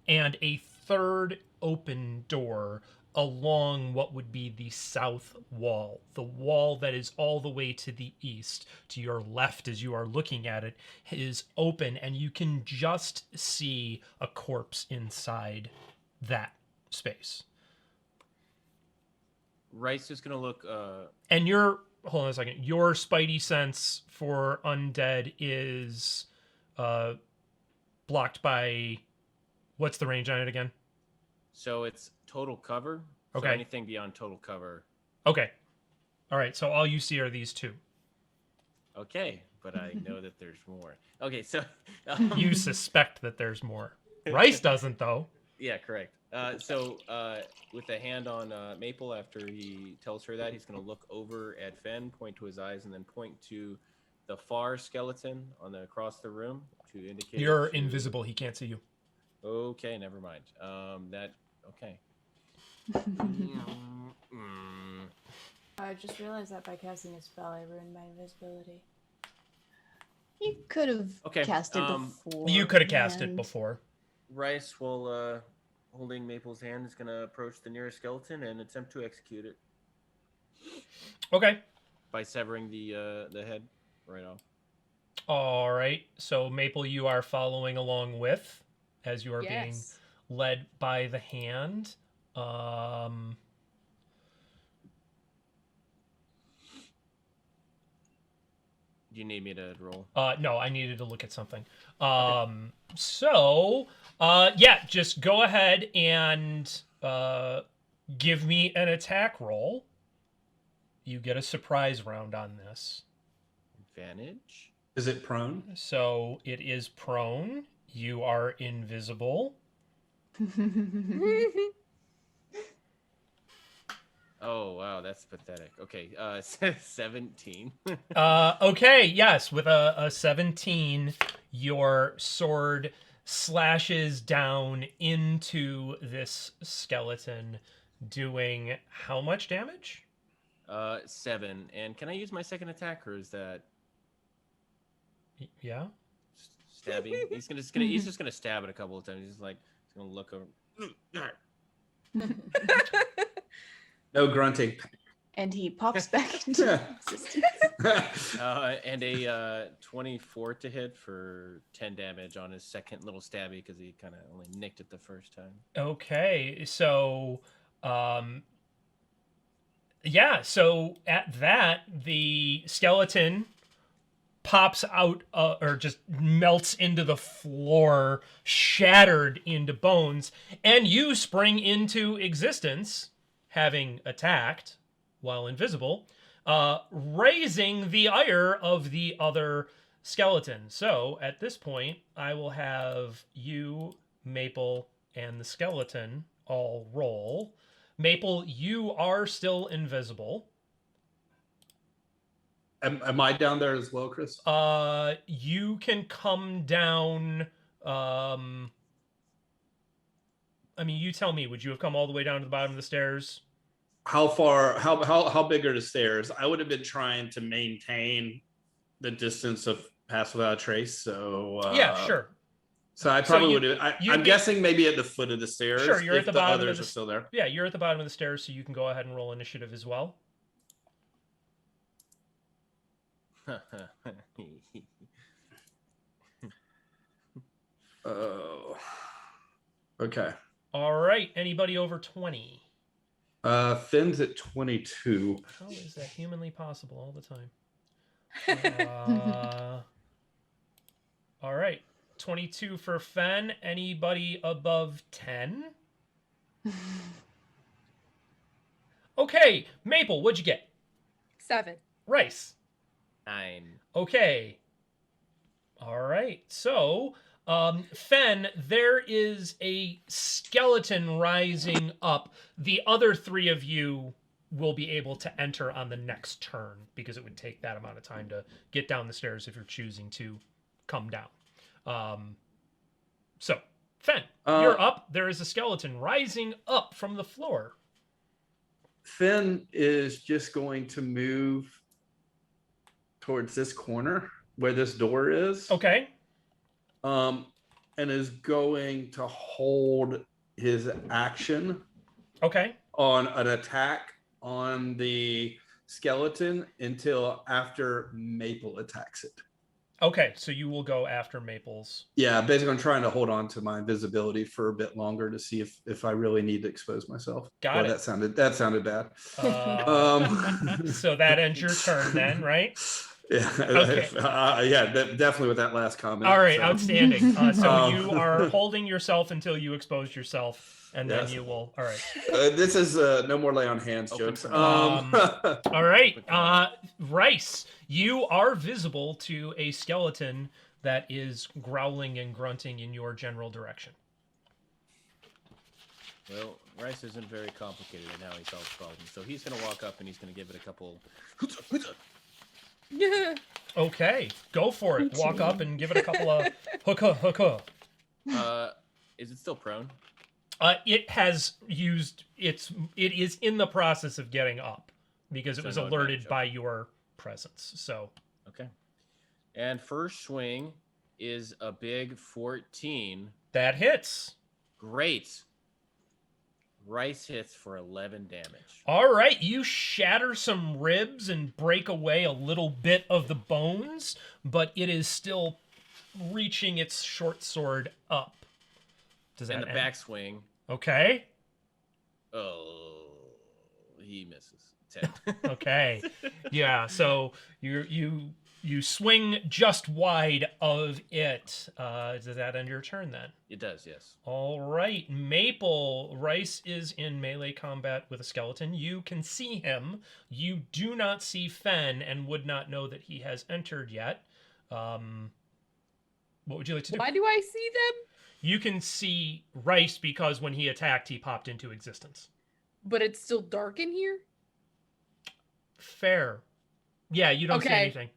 and a 3rd open door along what would be the south wall. The wall that is all the way to the east, to your left as you are looking at it, is open and you can just see a corpse inside that space. Rhys is gonna look And hold on a second, your spidey sense for undead is blocked by, what's the range on it again? so it's total cover. So Okay. anything beyond total cover. Okay. All right, so all you see are these 2. Okay, but I know that there's more. Okay, so You suspect that there's more. Rhys doesn't, though. yeah, correct. So with a hand on Maple, after he tells her that, he's going to look over at Fenn, point to his eyes, and then point to the far skeleton across the room to indicate. You're invisible. He can't see you. Okay, never mind. Okay. I just realized that by casting a spell, I ruined my invisibility. You could have Okay, cast it before. You could have cast it before. Rhys, while holding Maple's hand, is going to approach the nearest skeleton and attempt to execute it. Okay. by severing the head right off. All right. So Maple, you are following along with, as you are being Yes. led by the hand. Do you need me to roll? No, I needed to look at something. So, yeah, just go ahead and give me an attack roll. You get a surprise round on this. Advantage. Is it prone? So it is prone. You are invisible. Oh wow, that's pathetic. Okay, 17. Okay, yes, with a 17, your sword slashes down into this skeleton, doing how much damage? 7. And can I use my second attack, or is that Yeah. stabbing? He's just gonna stab it a couple of times. He's gonna look over. No grunting. And he pops back into existence. And a 24 to hit for 10 damage on his second little stabby because he kind of only nicked it the first time. Okay, so yeah, so at that, the skeleton pops out or just melts into the floor, shattered into bones, and you spring into existence, having attacked while invisible, raising the ire of the other skeleton. So at this point, I will have you, Maple, and the skeleton all roll. Maple, you are still invisible. Am I down there as well, Chris? You can come down. I mean, you tell me. Would you have come all the way down to the bottom of the stairs? How far? How big are the stairs? I would have been trying to maintain the distance of pass without a trace. So yeah, sure. So I probably would have. I'm guessing maybe at the foot of the stairs. Sure, you're at the bottom. Others are still there. Yeah, you're at the bottom of the stairs, so you can go ahead and roll initiative as well. Oh. Okay. All right. Anybody over 20? Finn's at 22. How is that humanly possible all the time? All right. 22 for Fenn. Anybody above 10? Okay. Maple, what'd you get? 7. Rhys. 9. Okay. All right. So, Fenn, there is a skeleton rising up. The other 3 of you will be able to enter on the next turn because it would take that amount of time to get down the stairs if you're choosing to come down. So, Fenn, you're up. There is a skeleton rising up from the floor. Fenn is just going to move towards this corner where this door is. Okay. And is going to hold his action. Okay. On an attack on the skeleton until after Maple attacks it. Okay, so you will go after Maple's. Yeah, basically I'm trying to hold on to my invisibility for a bit longer to see if I really need to expose myself. Got it. That sounded bad. So that ends your turn then, right? Yeah, okay. Definitely with that last comment. All right, so. Outstanding. So you are holding yourself until you expose yourself, and then you will. All right. This is no more lay on hands jokes. All right, Rhys, you are visible to a skeleton that is growling and grunting in your general direction. Well, Rhys isn't very complicated in how he solves problems, so he's going to walk up and he's going to give it a couple. Okay, go for it. Walk up and give it a couple of hookah. Is it still prone? It has used it is in the process of getting up because it was alerted by your presence. So okay. And first swing is a big 14. That hits. Great. Rhys hits for 11 damage. All right, you shatter some ribs and break away a little bit of the bones, but it is still reaching its short sword up. Does that And the end? backswing. Okay. Oh, he misses. 10. Okay. Yeah, so you swing just wide of it. Does that end your turn then? It does, yes. All right, Maple. Rhys is in melee combat with a skeleton. You can see him. You do not see Fenn and would not know that he has entered yet. What would you like to do? Why do I see them? You can see Rhys because when he attacked, he popped into existence. But it's still dark in here? Fair. Yeah, you don't see Okay. anything.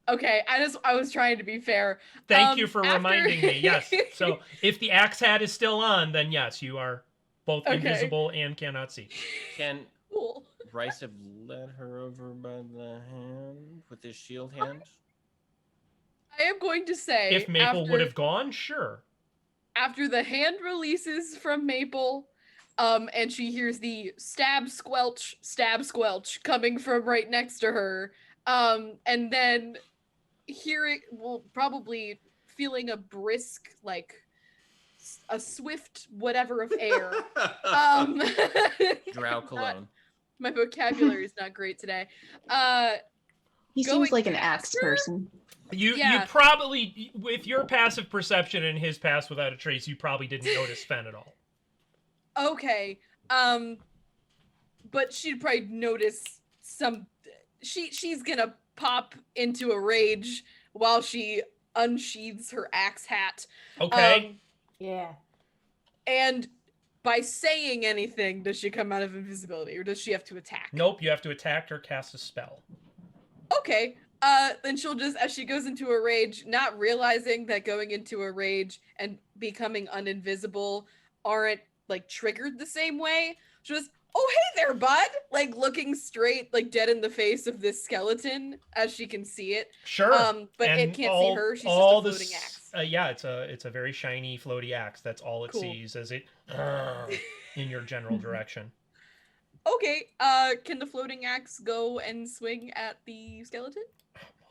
Okay, I was trying to be fair. Thank you for after- reminding me. Yes. So if the axe hat is still on, then yes, you are both Okay. invisible and cannot see. Can Cool. Rhys have led her over by the hand with his shield hand? I am going to say If Maple after, would have gone, sure. after the hand releases from Maple, and she hears the stab squelch coming from right next to her, and then hearing, well, probably feeling a brisk, like a swift whatever of air. Drow cologne. My vocabulary is not great today. He Going seems like an past axe her? person. You Yeah. probably, with your passive perception and his pass without a trace, you probably didn't notice Fenn at all. Okay. But she'd probably notice some. She's gonna pop into a rage while she unsheathes her axe hat. Okay. Yeah. And by saying anything, does she come out of invisibility, or does she have to attack? Nope, you have to attack or cast a spell. Okay. Then she'll just, as she goes into a rage, not realizing that going into a rage and becoming uninvisible aren't like triggered the same way. She'll just, oh hey there, bud! Like looking straight, like dead in the face of this skeleton as she can see it. Sure. But And it can't see her. She's just all a floating this- axe. Yeah, it's a very shiny, floaty axe. That's all it Cool. sees as it in your general direction. Okay. Can the floating axe go and swing at the skeleton?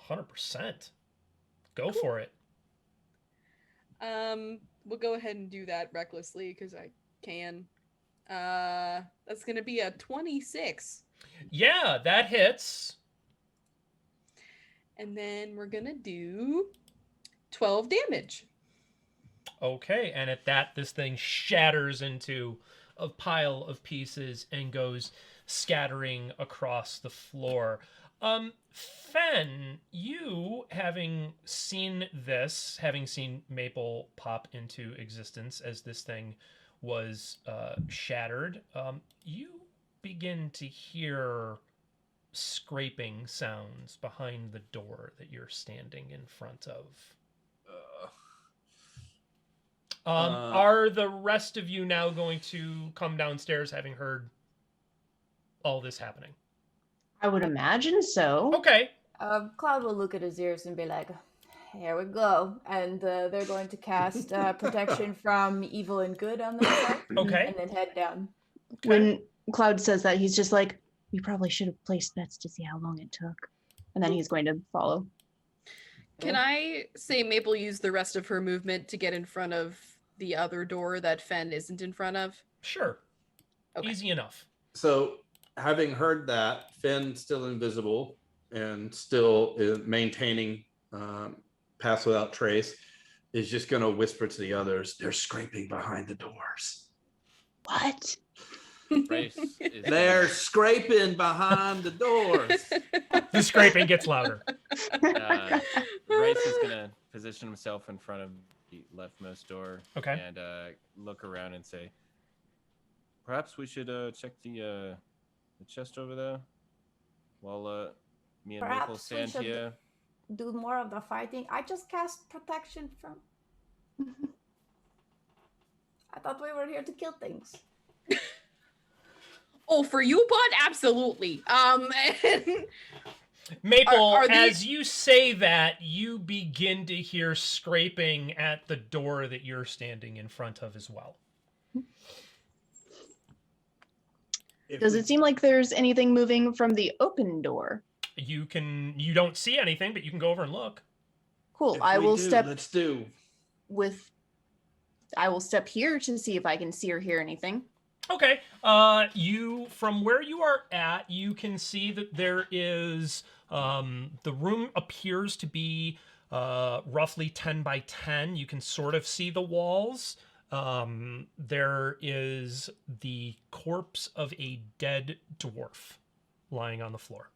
100%. Go for it. We'll go ahead and do that recklessly because I can. That's gonna be a 26. Yeah, that hits. And then we're gonna do 12 damage. Okay, and at that, this thing shatters into a pile of pieces and goes scattering across the floor. Fenn, you having seen this, having seen Maple pop into existence as this thing was shattered, you begin to hear scraping sounds behind the door that you're standing in front of. Are the rest of you now going to come downstairs having heard all this happening? I would imagine so. Okay. Cloud will look at Ahzyris and be like, here we go. And they're going to cast protection from evil and good on themselves. Okay. And then head down. When Cloud says that, he's just like, we probably should have placed bets to see how long it took. And then he's going to follow. Can I say Maple used the rest of her movement to get in front of the other door that Fenn isn't in front of? Sure. Okay. Easy enough. So, having heard that, Fenn still invisible and still maintaining pass without trace, is just going to whisper to the others, they're scraping behind the doors. What? Rhys is They're scraping behind the doors. The scraping gets louder. Rhys is gonna position himself in front of the leftmost door. Okay. And look around and say, perhaps we should check the chest over there while me and Maple Perhaps we stand should- here. Do more of the fighting. I just cast protection from. I thought we were here to kill things. Oh, for you, bud? Absolutely. Maple, Are these- as you say that, you begin to hear scraping at the door that you're standing in front of as well. Does it seem like there's anything moving from the open door? You don't see anything, but you can go over and look. Cool. If I we will do, step Let's do. I will step here to see if I can see or hear anything. Okay. From where you are at, you can see that there is the room appears to be roughly 10 by 10. You can sort of see the walls. There is the corpse of a dead dwarf lying on the floor.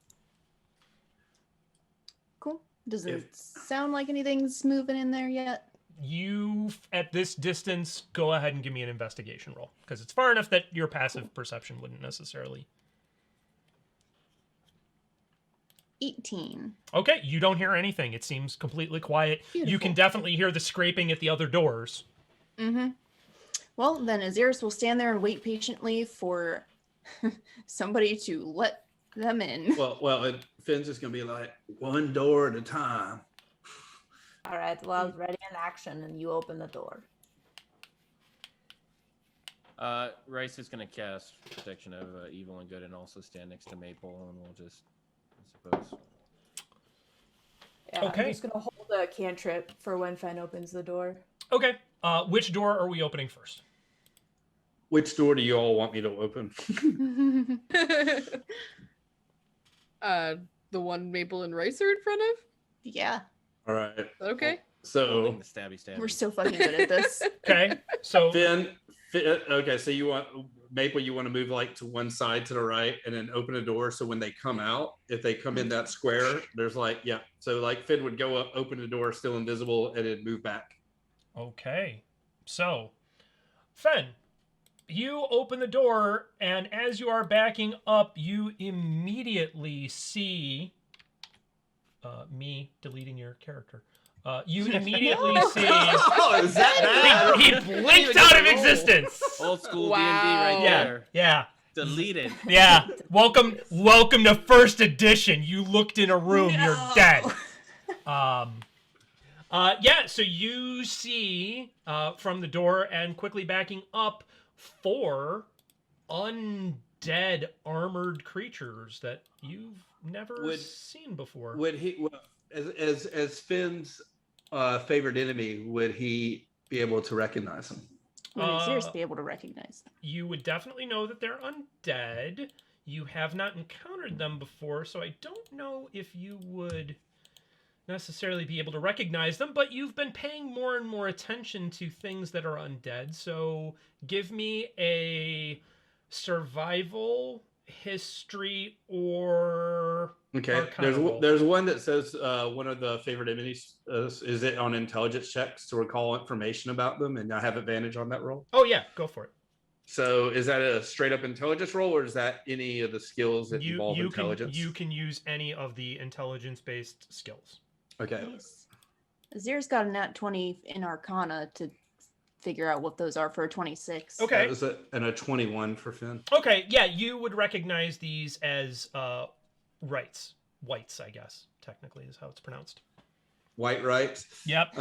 Cool. Doesn't sound like anything's moving in there yet. You, at this distance, go ahead and give me an investigation roll, because it's far enough that your passive perception wouldn't necessarily. 18. Okay, you don't hear anything. It seems completely quiet. Beautiful. You can definitely hear the scraping at the other doors. Mm-hmm. Well, then Ahzyris will stand there and wait patiently for somebody to let them in. Well, and Finn's just gonna be like, one door at a time. All right, well, ready in action, and you open the door. Rhys is going to cast Protection of Evil and Good and also stand next to Maple, and we'll just, I suppose. Yeah, Okay. I'm just gonna hold a cantrip for when Fenn opens the door. Okay, which door are we opening first? Which door do you all want me to open? The one Maple and Rhys are in front of? Yeah, All right. Okay. So Holding the stabby. we're so fucking good at this. Okay, so Finn, okay, so you want Maple, you want to move like to one side to the right and then open a door so when they come out, if they come in that square, there's like, yeah. So like Finn would go up, open the door, still invisible, and then move back. okay, so Fenn, you open the door, and as you are backing up, you immediately see me deleting your character. You immediately see Oh, is that he bad? blinked out of existence. Old school Wow. D&D right Yeah, there. yeah, Deleted. yeah. Welcome to first edition. You looked in a room, you're dead. Yeah, so you see from the door and quickly backing up 4 undead armored creatures that you've never seen before. Would he, as Finn's favorite enemy, would he be able to recognize him? Would Ahzyris be able to recognize them? You would definitely know that they're undead. You have not encountered them before, so I don't know if you would necessarily be able to recognize them, but you've been paying more and more attention to things that are undead, so give me a survival, history, or Okay, Arcana roll. there's one that says one of the favorite enemies is it on intelligence checks to recall information about them, and I have advantage on that roll. Oh yeah, go for it. So is that a straight up intelligence roll, or is that any of the skills that involve intelligence? You can use any of the intelligence based skills. Okay. Nice. Ahzyris got a nat 20 in Arcana to figure out what those are for a 26. Okay. That was a 21 for Finn. Okay, yeah, you would recognize these as whites, I guess, technically is how it's pronounced. White rights. Yep.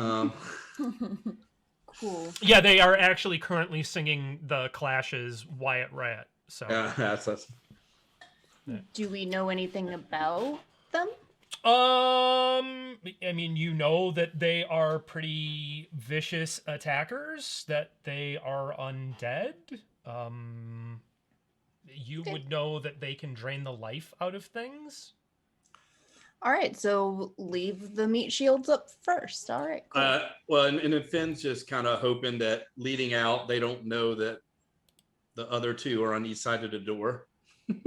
Cool. Yeah, they are actually currently singing the Clash's Wyatt Riot. So Yeah, that's Do we know anything about them? I mean, you know that they are pretty vicious attackers, that they are undead. You would know that they can drain the life out of things. All right, so leave the meat shields up first. All right. Cool. well, and then Finn's just kind of hoping that leading out, they don't know that the other two are on each side of the door,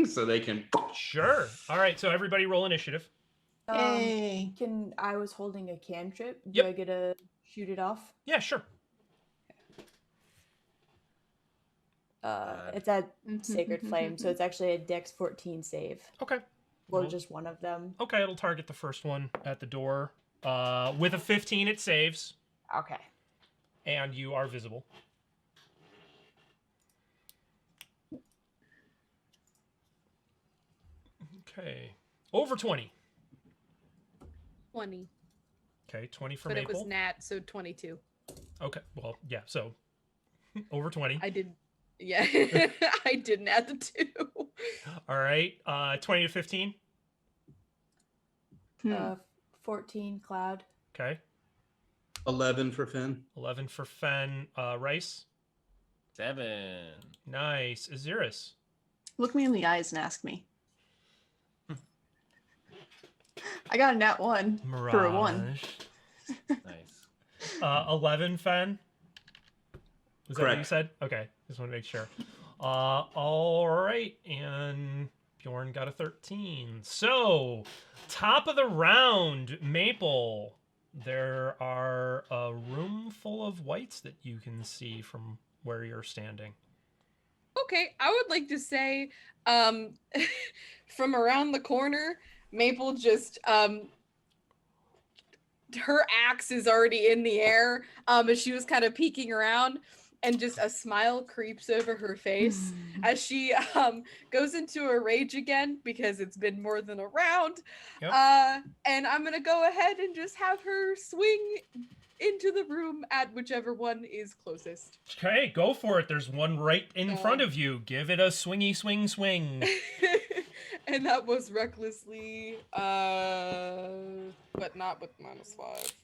so they can. Sure. All right, so everybody roll initiative. Yay. I was holding a cantrip. Do Yep. I get to shoot it off? Yeah, sure. It's at Sacred Flame, so it's actually a Dex 14 save. Okay. Or Roll. just one of them. Okay, it'll target the first one at the door. With a 15, it saves, Okay. and you are visible. Okay. Over 20. 20. Okay, 20 for But Maple. it was nat, so 22. Okay, well, yeah, so over 20. I did. Yeah. I didn't add the 2. All right. 20 to 15. 14 Cloud. Okay. 11 for Finn. 11 for Fenn. Rhys. 7. Nice. Ahzyris. Look me in the eyes and ask me. I got a nat 1 Mirage. for a 1. Nice. 11 Fenn. Was that what you Correct. said? Okay. Just want to make sure. All right. And Bjorn got a 13. So, top of the round, Maple. There are a room full of whites that you can see from where you're standing. Okay, I would like to say, from around the corner, Maple just, her axe is already in the air, as she was kind of peeking around, and just a smile creeps over her face as she goes into a rage again because it's been more than a round. Yep. And I'm gonna go ahead and just have her swing into the room at whichever one is closest. Okay, go for it. There's one right in front of you. Give it a swingy swing swing. And that was recklessly, but not with -5.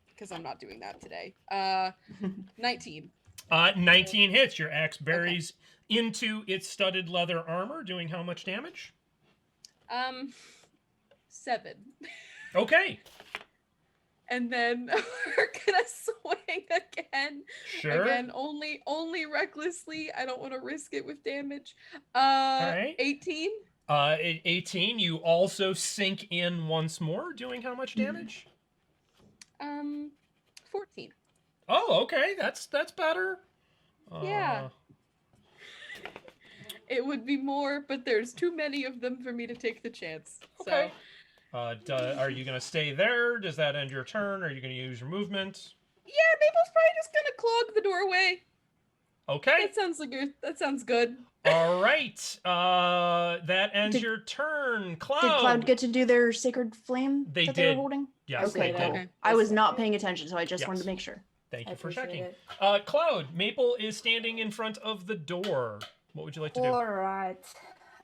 Because I'm not doing that today. 19. 19 hits. Your axe buries into its studded leather armor, doing how much damage? 7. Okay. And then we're gonna swing again. Sure. Again, only recklessly. I don't want to risk it with damage. right. 18. 18. You also sink in once more, doing how much damage? 14. Oh, okay. That's better. Yeah. It would be more, but there's too many of them for me to take the chance. Okay. Are you going to stay there? Does that end your turn? Are you going to use your movement? Yeah, Maple's probably just gonna clog the doorway. Okay. That sounds good. All right. That ends your turn. Cloud. Did Cloud get to do their sacred flame They that they were did. holding? Yes, Okay, they cool. did. I was not paying attention, so I just Yes. wanted to make sure. Thank I you for appreciate checking. it. Cloud, Maple is standing in front of the door. What would you like to do? All right.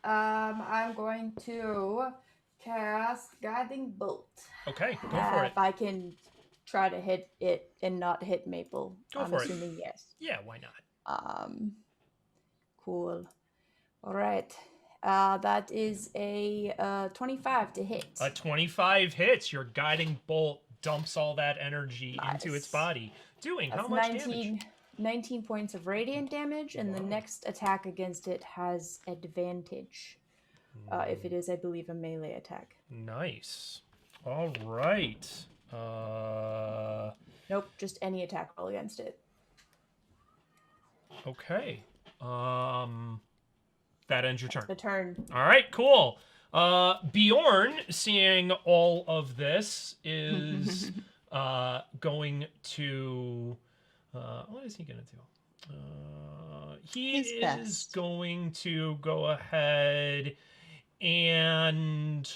I'm going to cast Guiding Bolt. Okay, go for it. If I can try to hit it and not hit Maple. Go I'm for it. assuming yes. Yeah, why not? Cool. All right. That is a 25 to hit. A 25 hits. Your guiding bolt dumps all that energy into its Nice. body, doing That's how much damage? 19 points of radiant damage, and the next attack against it has advantage. If it is, I believe, a melee attack. Nice. All right. Nope, just any attack roll against it. Okay. That ends your turn. The turn. All right, cool. Bjorn, seeing all of this, is going to. What is he going to do? He His is best. going to go ahead and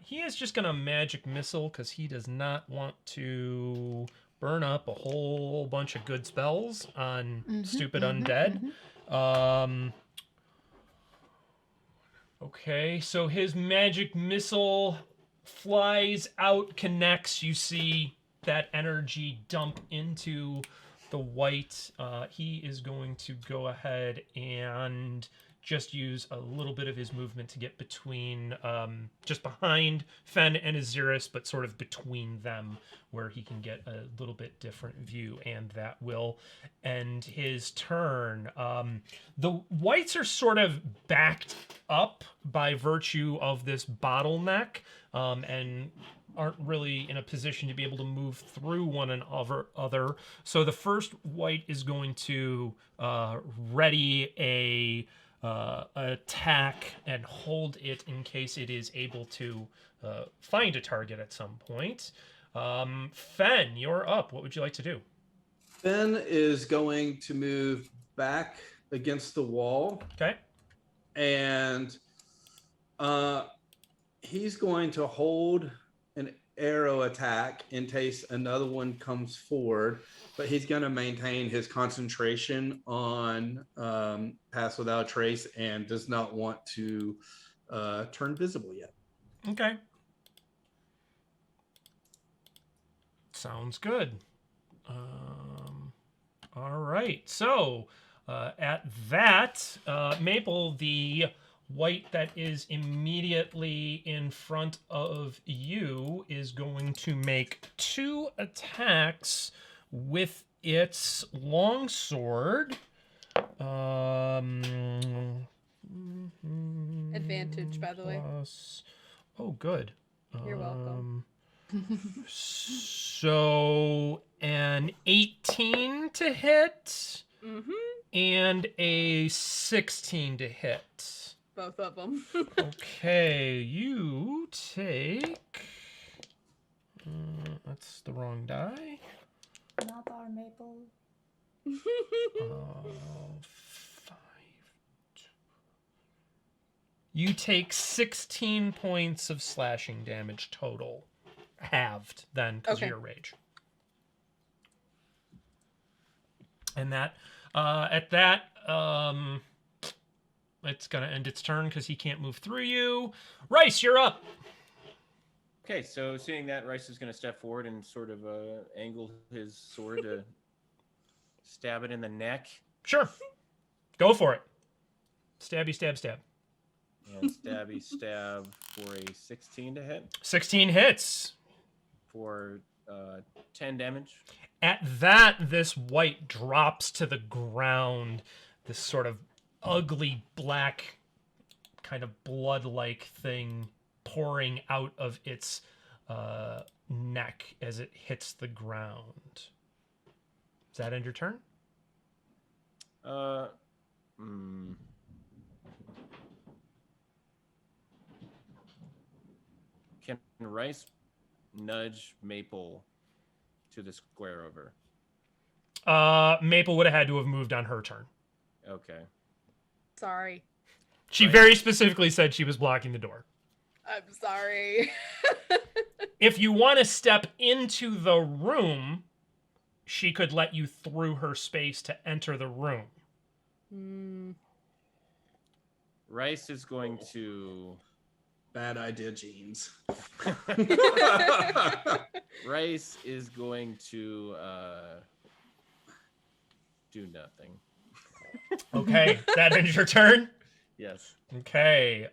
he is just going to magic missile because he does not want to burn up a whole bunch of good spells on stupid undead. Okay, so his magic missile flies out, connects. You see that energy dump into the white. He is going to go ahead and just use a little bit of his movement to get between, just behind Fenn and Ahzyris, but sort of between them, where he can get a little bit different view, and that will end his turn. The whites are sort of backed up by virtue of this bottleneck, and aren't really in a position to be able to move through one another. So the first white is going to ready a attack and hold it in case it is able to find a target at some point. Fenn, you're up. What would you like to do? Fenn is going to move back against the wall, Okay. and he's going to hold an arrow attack in case another one comes forward, but he's going to maintain his concentration on Pass Without Trace and does not want to turn visible yet. Okay. Sounds good. All right. So at that, Maple, the white that is immediately in front of you is going to make 2 attacks with its longsword. Advantage, by the way. Oh, good. You're welcome. So an 18 to hit and a 16 to hit. Both of them. Okay, you take... that's the wrong die. Not our Maple. 5. You take 16 points of slashing damage total. Halved, then, because of your rage. And that, at that, it's going to end its turn because he can't move through you. Rhys, you're up. Okay, so seeing that, Rhys is going to step forward and sort of angle his sword to stab it in the neck. Sure. Go for it. Stabby, stab, stab. And stabby, stab for a 16 to hit. 16 hits. For 10 damage. At that, this white drops to the ground. This sort of ugly black, kind of blood-like thing pouring out of its neck as it hits the ground. Does that end your turn? Can Rhys nudge Maple to the square over? Maple would have had to have moved on her turn. Okay. Sorry. She very specifically said she was blocking the door. I'm sorry. If you want to step into the room, she could let you through her space to enter the room. Rhys is going to... Bad idea, Jeans. Rhys is going to do nothing. Okay, that ends your turn? Yes. Okay,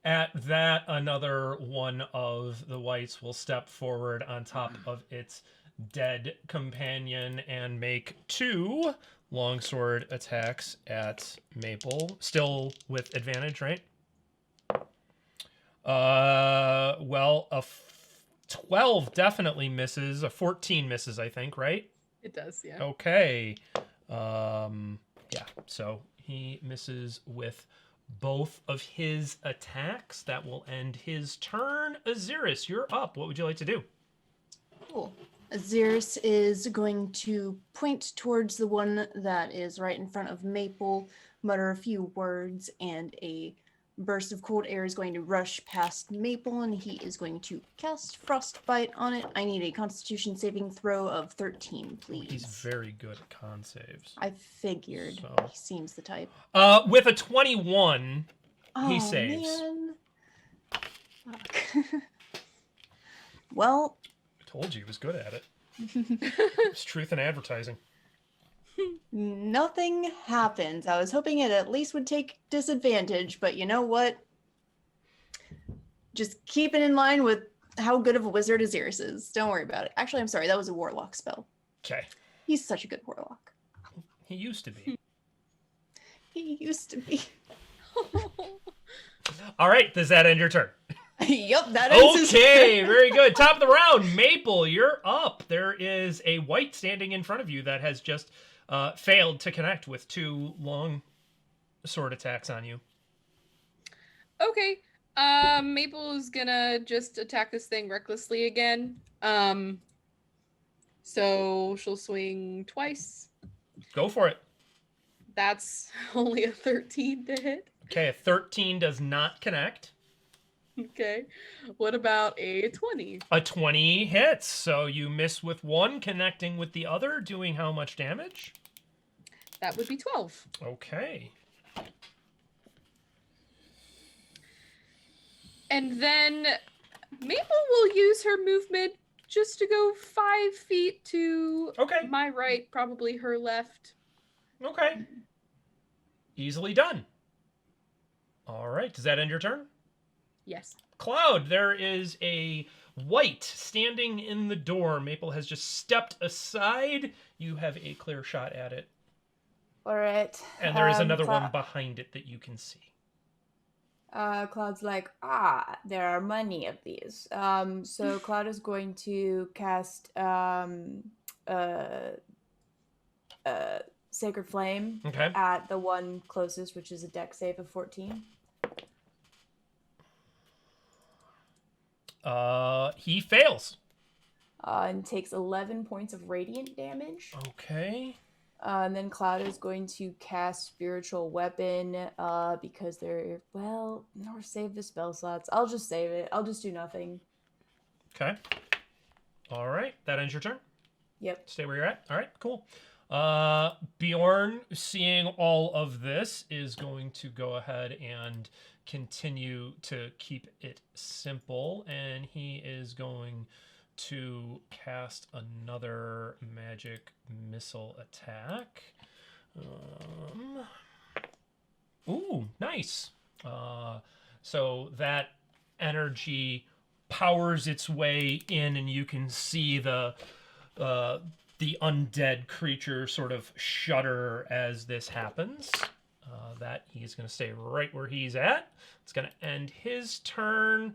at that, another one of the whites will step forward on top of its dead companion and make 2 longsword attacks at Maple. Still with advantage, right? Well, a 12 definitely misses. A 14 misses, I think, right? It does, yeah. Okay. Yeah, so he misses with both of his attacks. That will end his turn. Ahzyris, you're up. What would you like to do? Cool. Ahzyris is going to point towards the one that is right in front of Maple, mutter a few words, and a burst of cold air is going to rush past Maple, and he is going to cast Frostbite on it. I need a Constitution saving throw of 13, please. He's very good at con saves. I figured. So. He seems the type. With a 21, he saves. Man. Fuck. Well. I told you he was good at it. It's truth in advertising. Nothing happens. I was hoping it at least would take disadvantage, but you know what? Just keep it in line with how good of a wizard Ahzyris is. Don't worry about it. Actually, I'm sorry. That was a warlock spell. Okay. He's such a good warlock. He used to be. He used to be. All right. Does that end your turn? Yep, that ends Okay, very good. Top of the round, Maple, you're up. There is a white standing in front of you that has just failed to connect with 2 long sword attacks on you. Okay. Maple is gonna just attack this thing recklessly again. So she'll swing twice. Go for it. That's only a 13 to hit. Okay, a 13 does not connect. Okay. What about a 20? A 20 hits, so you miss with one, connecting with the other, doing how much damage? That would be 12. Okay. And then Maple will use her movement just to go 5 feet to my right, probably her left. Okay. Easily done. All right. Does that end your turn? Yes. Cloud, there is a white standing in the door. Maple has just stepped aside. You have a clear shot at it. All right. And there is another one behind it that you can see. Cloud's like, there are many of these. So Cloud is going to cast Sacred Flame at the one closest, which is a dex save of 14. He fails. And takes 11 points of radiant damage. Okay. And then Cloud is going to cast Spiritual Weapon because they're, or save the spell slots. I'll just save it. I'll just do nothing. Okay. All right. That ends your turn? Yep. Stay where you're at? All right, cool. Bjorn, seeing all of this, is going to go ahead and continue to keep it simple, and he is going to cast another magic missile attack. Ooh, nice. So that energy powers its way in, and you can see the undead creature sort of shudder as this happens. That he's going to stay right where he's at. It's going to end his turn.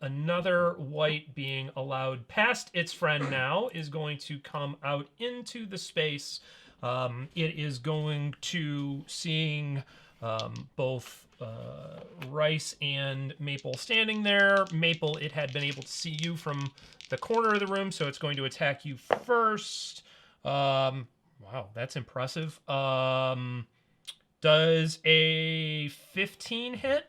Another white being allowed past its friend now is going to come out into the space. It is going to, seeing both Rhys and Maple standing there. Maple, it had been able to see you from the corner of the room, so it's going to attack you first. Wow, that's impressive. Does a 15 hit?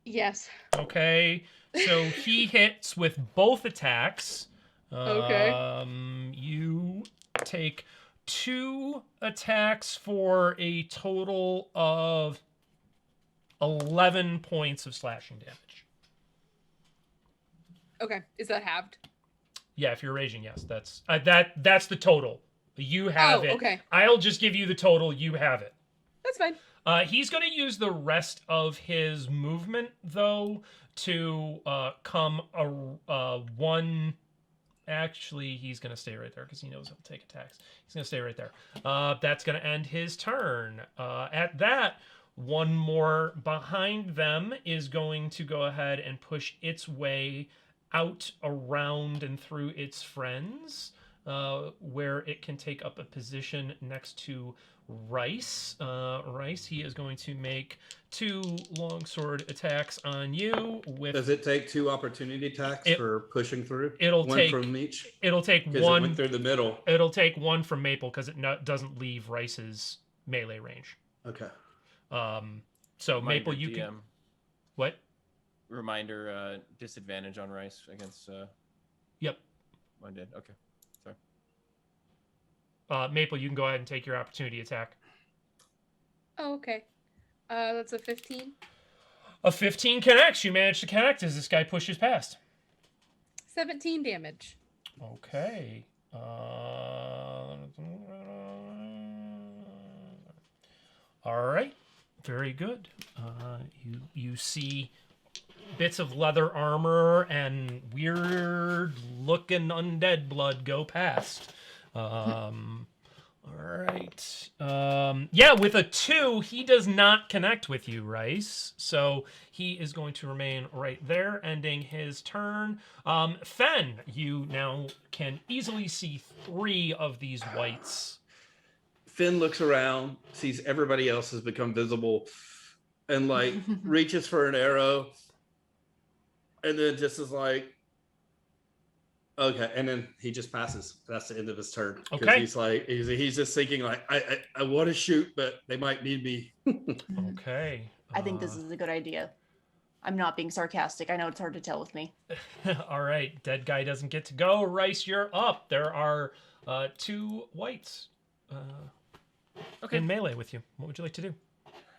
Yes. Okay, so he hits with both attacks. Okay. You take 2 attacks for a total of 11 points of slashing damage. Okay, is that halved? Yeah, if you're raging, yes. That's the total. You have it. Okay. I'll just give you the total. You have it. That's fine. He's going to use the rest of his movement, though, to come one... Actually, he's going to stay right there because he knows he'll take attacks. He's going to stay right there. That's going to end his turn. At that, one more behind them is going to go ahead and push its way out, around, and through its friends, where it can take up a position next to Rhys. Rhys, he is going to make 2 longsword attacks on you. Does it take 2 opportunity attacks for pushing through? It'll one take from each. It'll take because one. It went through the middle. It'll take 1 from Maple because it doesn't leave Rhys's melee range. Okay. So Reminder, Maple, you DM. can. What? Reminder: disadvantage on Rhys against. Yep. Undead. Okay. Sorry. Maple, you can go ahead and take your opportunity attack. Oh, okay. That's a 15. A 15 connects. You manage to connect as this guy pushes past. 17 damage. Okay. All right. Very good. You see bits of leather armor and weird looking undead blood go past. All right. Yeah, with a 2, he does not connect with you, Rhys. So he is going to remain right there, ending his turn. Fenn, you now can easily see 3 of these whites. Finn looks around, sees everybody else has become visible, and like reaches for an arrow, and then just is like, okay, and then he just passes. That's the end of his turn. Okay. He's like, he's just thinking like, I want to shoot, but they might need me. Okay. I think this is a good idea. I'm not being sarcastic. I know it's hard to tell with me. All right, dead guy doesn't get to go. Rhys, you're up. There are 2 whites in melee with you. What would you like to do?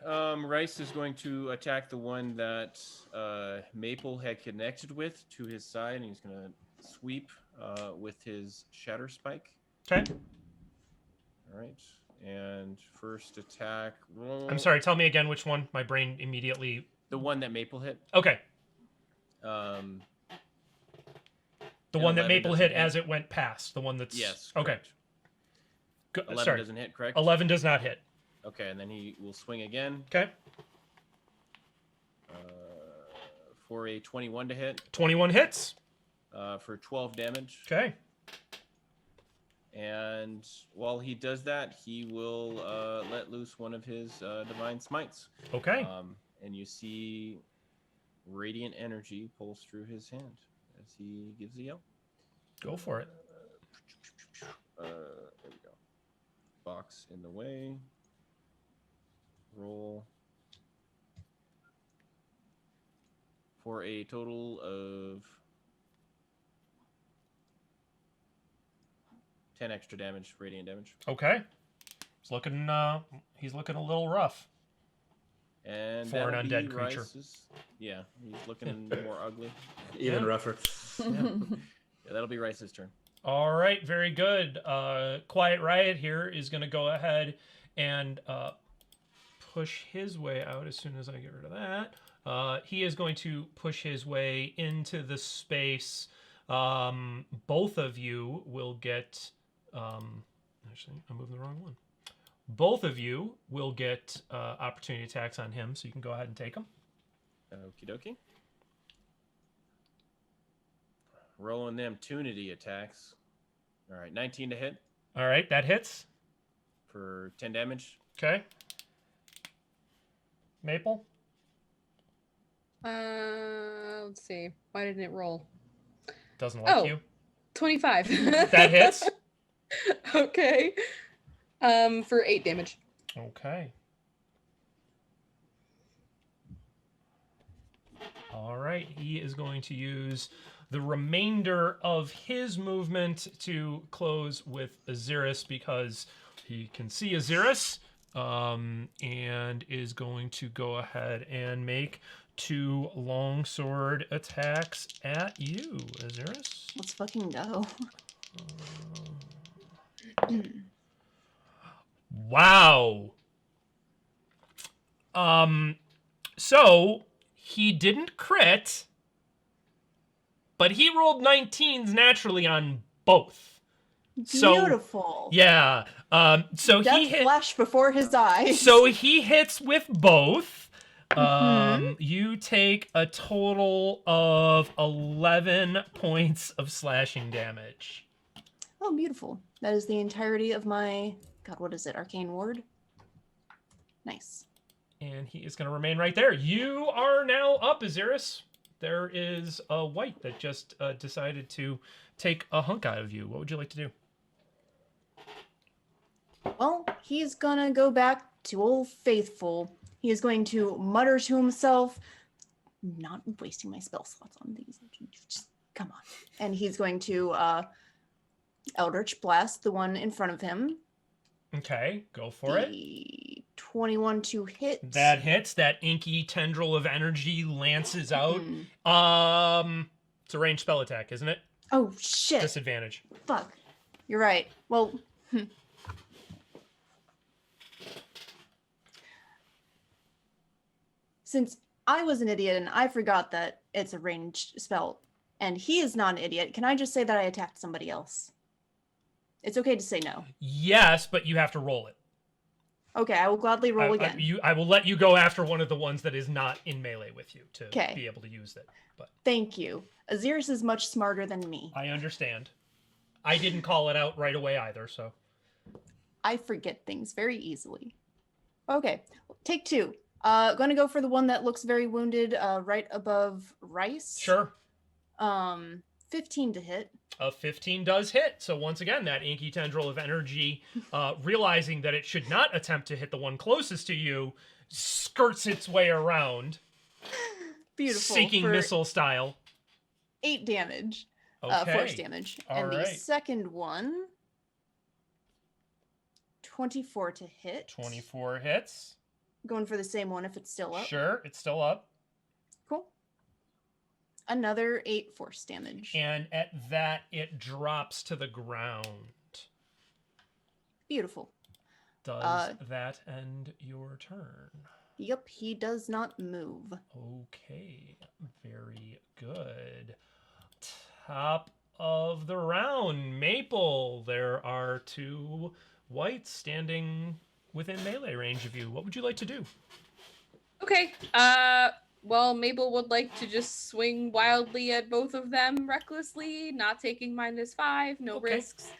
Rhys is going to attack the one that Maple had connected with to his side, and he's going to sweep with his Shatter Spike. Okay. All right. And first attack roll. I'm sorry, tell me again which one. My brain immediately... The one that Maple hit. Okay. The one that Maple hit hit as it went past. The one that's... Yes. Okay. Correct. 11 sorry. doesn't hit, correct? 11 does not hit. Okay, and then he will swing again. Okay. For a 21 to hit. 21 hits. For 12 damage. Okay. And while he does that, he will let loose one of his divine smites. Okay. And you see radiant energy pulse through his hand as he gives a yell. Go for it. There we go. Box in the way. Roll. For a total of 10 extra damage, radiant damage. Okay. He's looking a little rough. And for an that'll undead be creature. Rhys's, yeah, he's looking more ugly. Even rougher. Yeah, that'll be Rhys's turn. All right, very good. Quiet Riot here is going to go ahead and push his way out as soon as I get rid of that. He is going to push his way into the space. Both of you will get... actually, I'm moving the wrong one. Both of you will get opportunity attacks on him, so you can go ahead and take them. Okie dokie. Rolling them tunity attacks. All right, 19 to hit. All right, that hits. For 10 damage. Okay. Maple? Let's see. Why didn't it roll? Doesn't like Oh. you. 25. That hits. Okay. For 8 damage. Okay. All right, he is going to use the remainder of his movement to close with Ahzyris because he can see Ahzyris, and is going to go ahead and make 2 longsword attacks at you, Ahzyris. Let's fucking go. Wow. So he didn't crit, but he rolled 19s naturally on both. So, beautiful. yeah. So Death he hit. flashed before his eyes. So he hits with both. Mhm. You take a total of 11 points of slashing damage. Oh, beautiful. That is the entirety of my... God, what is it? Arcane Ward? Nice. And he is going to remain right there. You are now up, Ahzyris. There is a white that just decided to take a hunk out of you. What would you like to do? Well, he's gonna go back to Old Faithful. He is going to mutter to himself, not wasting my spell slots on these. Just come on. And he's going to Eldritch Blast the one in front of him. Okay, go for it. The 21 to hit. That hits. That inky tendril of energy lances out. Mhm. It's a ranged spell attack, isn't it? Oh, shit. Disadvantage. Fuck. You're right. Well, since I was an idiot and I forgot that it's a ranged spell and he is not an idiot, can I just say that I attacked somebody else? It's okay to say no. Yes, but you have to roll it. Okay, I will gladly roll again. I will let you go after one of the ones that is not in melee with you to Okay. be able to use it. But Thank you. Ahzyris is much smarter than me. I understand. I didn't call it out right away either, so. I forget things very easily. Okay, take 2. Gonna go for the one that looks very wounded, right above Rhys. Sure. 15 to hit. A 15 does hit. So once again, that inky tendril of energy, realizing that it should not attempt to hit the one closest to you, skirts its way around. Beautiful. Sinking for missile style. 8 damage. Okay. Force damage. All and the right. second one, 24 to hit. 24 hits. Going for the same one if it's still up. Sure, it's still up. Cool. Another 8 force damage. And at that, it drops to the ground. Beautiful. Does that end your turn? Yep, he does not move. Okay, very good. Top of the round, Maple. There are 2 whites standing within melee range of you. What would you like to do? Okay. Well, Mabel would like to just swing wildly at both of them recklessly, not taking -5, no Okay. risks.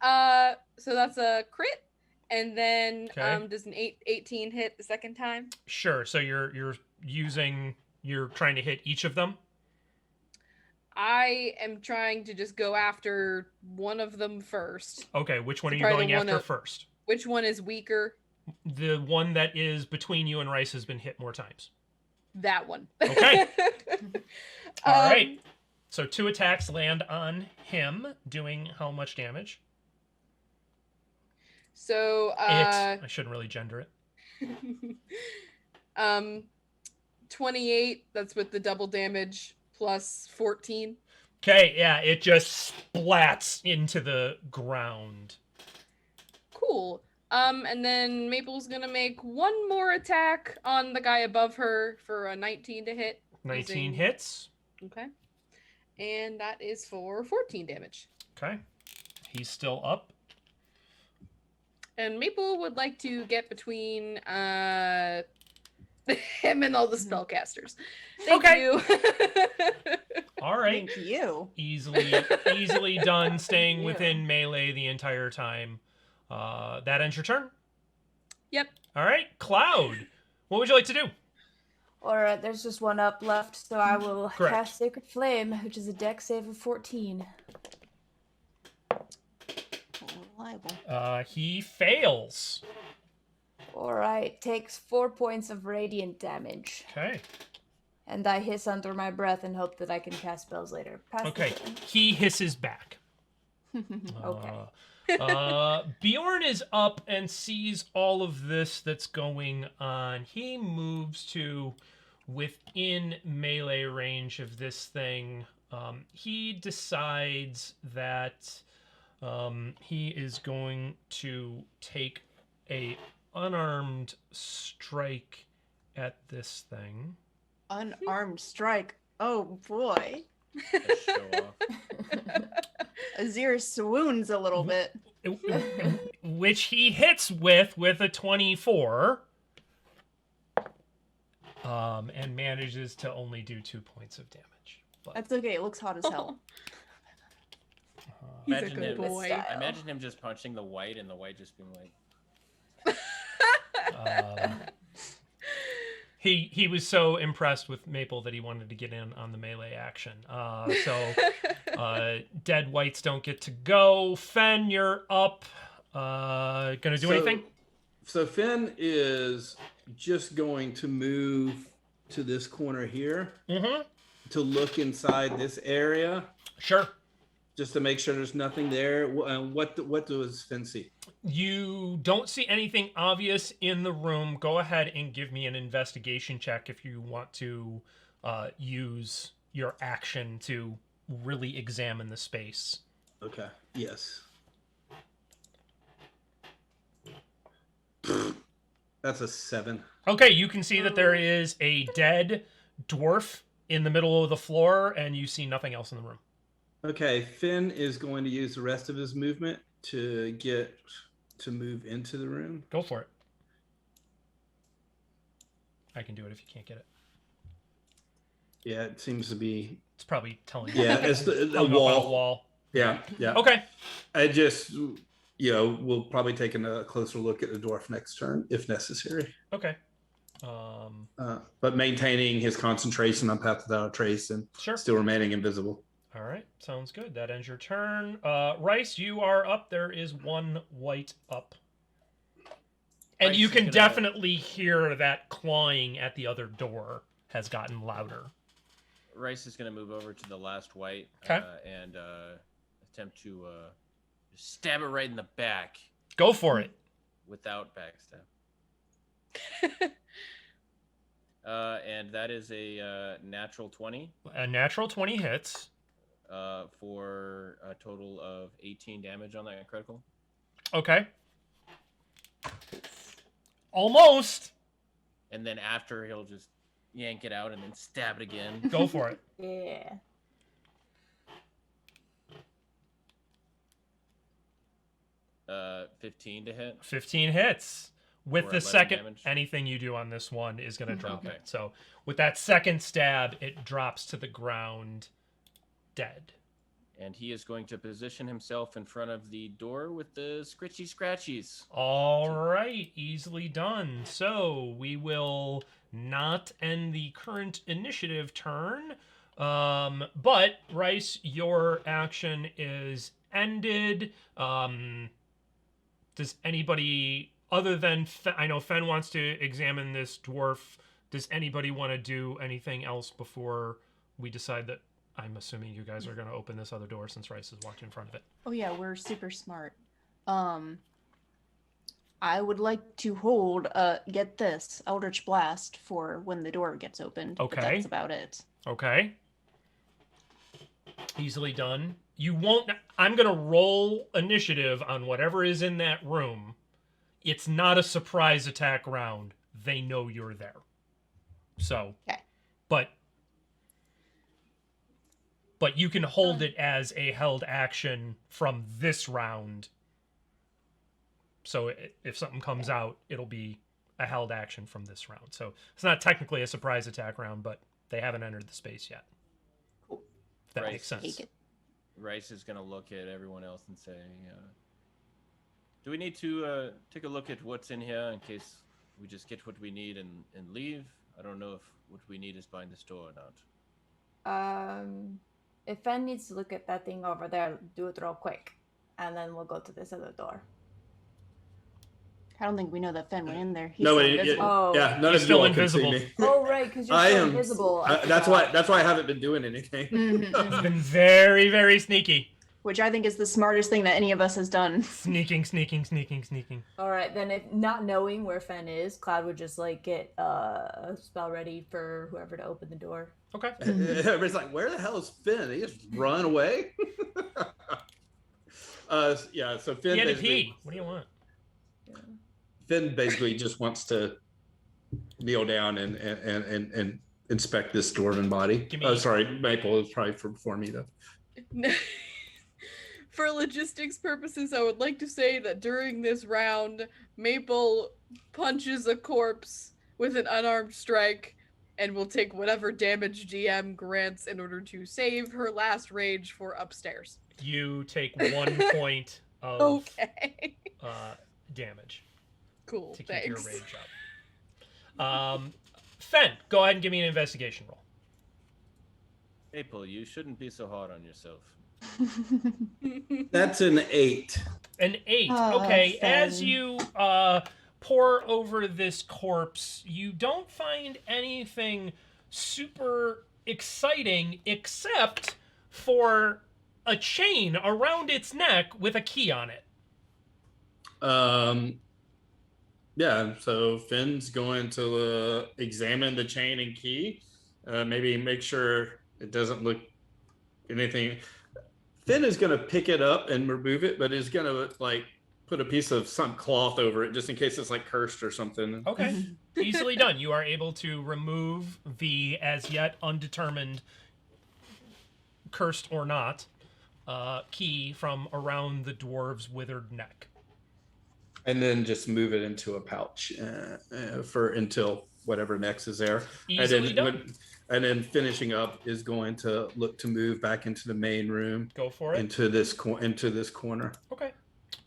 So that's a crit. And then Okay. does an 18 hit the second time? Sure. So you're trying to hit each of them? I am trying to just go after one of them first. Okay, which one are you Probably going the one after that- first? Which one is weaker? The one that is between you and Rhys has been hit more times. That one. Okay. All right. Um, So 2 attacks land on him, doing how much damage? So I shouldn't really gender it. 28, that's with the double damage, plus 14. Okay, yeah, it just splats into the ground. Cool. And then Maple's gonna make one more attack on the guy above her for a 19 to hit. 19 using- hits. Okay. And that is for 14 damage. Okay. He's still up. And Maple would like to get between him and all the spellcasters. Thank Okay. you. All right. Thank you. Easily done, staying Yeah. within melee the entire time. That ends your turn. Yep. All right, Cloud. What would you like to do? Alright, there's just one up left, so I will Correct. cast Sacred Flame, which is a dex save of 14. Reliable. He fails. Alright, takes 4 points of radiant damage. Okay. And I hiss under my breath and hope that I can cast spells later. Pass the Okay. turn. He hisses back. Okay. Bjorn is up and sees all of this that's going on. He moves to within melee range of this thing. He decides that he is going to take a unarmed strike at this thing. Unarmed strike. Oh boy. Just show off. Ahzyris swoons a little bit. Which he hits with a 24. And manages to only do 2 points of damage. But, That's okay. It looks hot as hell. He's a Imagine good him, boy. I imagine him just punching the white and the white just being like, he was so impressed with Maple that he wanted to get in on the melee action. So dead whites don't get to go. Fenn, you're up. Gonna do anything? So Fenn is just going to move to this corner here Mm-hmm. to look inside this area, Sure. just to make sure there's nothing there. What does Fenn see? You don't see anything obvious in the room. Go ahead and give me an investigation check if you want to use your action to really examine the space. Okay. Yes. That's a 7. Okay, you can see that there is a dead dwarf in the middle of the floor, and you see nothing else in the room. Okay, Finn is going to use the rest of his movement to move into the room. Go for it. I can do it if you can't get it. Yeah, it seems to be. It's probably telling you. Yeah, it's the Hung up on a wall. wall. Yeah, yeah. Okay. I just, we'll probably take a closer look at the dwarf next turn if necessary. Okay. But maintaining his concentration on Path Without a Trace and Sure. still remaining invisible. All right. Sounds good. That ends your turn. Rhys, you are up. There is one white up. And Rhys you is can gonna- definitely hear that clawing at the other door has gotten louder. Rhys is going to move over to the last white Okay. and attempt to stab it right in the back Go for it. without backstab. And that is a natural 20 A natural 20 hits. for a total of 18 damage on that critical. Okay. Almost. And then after, he'll just yank it out and then stab it again. Go for it. Yeah. Uh, 15 to hit. 15 hits. With For the 11 second, damage. anything you do on this one is going to drop Okay. it. So with that second stab, it drops to the ground dead. And he is going to position himself in front of the door with the scritchy scratchies. All right, easily done. So we will not end the current initiative turn. But Rhys, your action is ended. Does anybody other than I know Fenn wants to examine this dwarf? Does anybody want to do anything else before we decide that? I'm assuming you guys are going to open this other door since Rhys is walked in front of it. Oh yeah, we're super smart. I would like to hold get this Eldritch Blast for when the door gets opened. Okay. But that's about it. Okay. Easily done. You won't. I'm going to roll initiative on whatever is in that room. It's not a surprise attack round. They know you're there. So. Okay. But you can hold it as a held action from this round. So if something comes out, it'll be a held action from this round. So it's not technically a surprise attack round, but they haven't entered the space yet. Cool. If that Right. makes sense. Take it. Rhys is going to look at everyone else and say, do we need to take a look at what's in here in case we just get what we need and leave? I don't know if what we need is behind this door or not. If Fenn needs to look at that thing over there, do it real quick, and then we'll go to this other door. I don't think we know that Fenn went in there. He's Nobody, still invisible. Oh. yeah, none He's of you still all can see invisible. me. Oh, right, because you're I still am- invisible. I That's forgot. why I haven't been doing anything. Mhm. Been very, very sneaky. Which I think is the smartest thing that any of us has done. Sneaking. All right, then if not knowing where Fenn is, Cloud would just like get a spell ready for whoever to open the door. Okay. Everybody's like, "Where the hell is Finn? He just run away." Yeah. So Finn He had to basically, pee. What do you want? Finn basically just wants to kneel down and inspect this dwarven body. Give me- Oh, sorry, Maple is probably before me though. For logistics purposes, I would like to say that during this round, Maple punches a corpse with an unarmed strike and will take whatever damage GM grants in order to save her last rage for upstairs. You take 1 point of Okay. damage Cool. to keep your Thanks. rage up. Fenn, go ahead and give me an investigation roll. Maple, you shouldn't be so hard on yourself. That's an 8. An 8. Oh, Okay, as Fenn. you pour over this corpse, you don't find anything super exciting except for a chain around its neck with a key on it. Yeah, so Finn's going to examine the chain and key, maybe make sure it doesn't look anything. Finn is going to pick it up and remove it, but is going to like put a piece of some cloth over it just in case it's like cursed or something. Okay, easily done. You are able to remove the as yet undetermined, cursed or not, key from around the dwarf's withered neck. And then just move it into a pouch for until whatever next is there. Easily and done. then, and then finishing up is going to look to move back into the main room, Go for it. into this corner. Okay.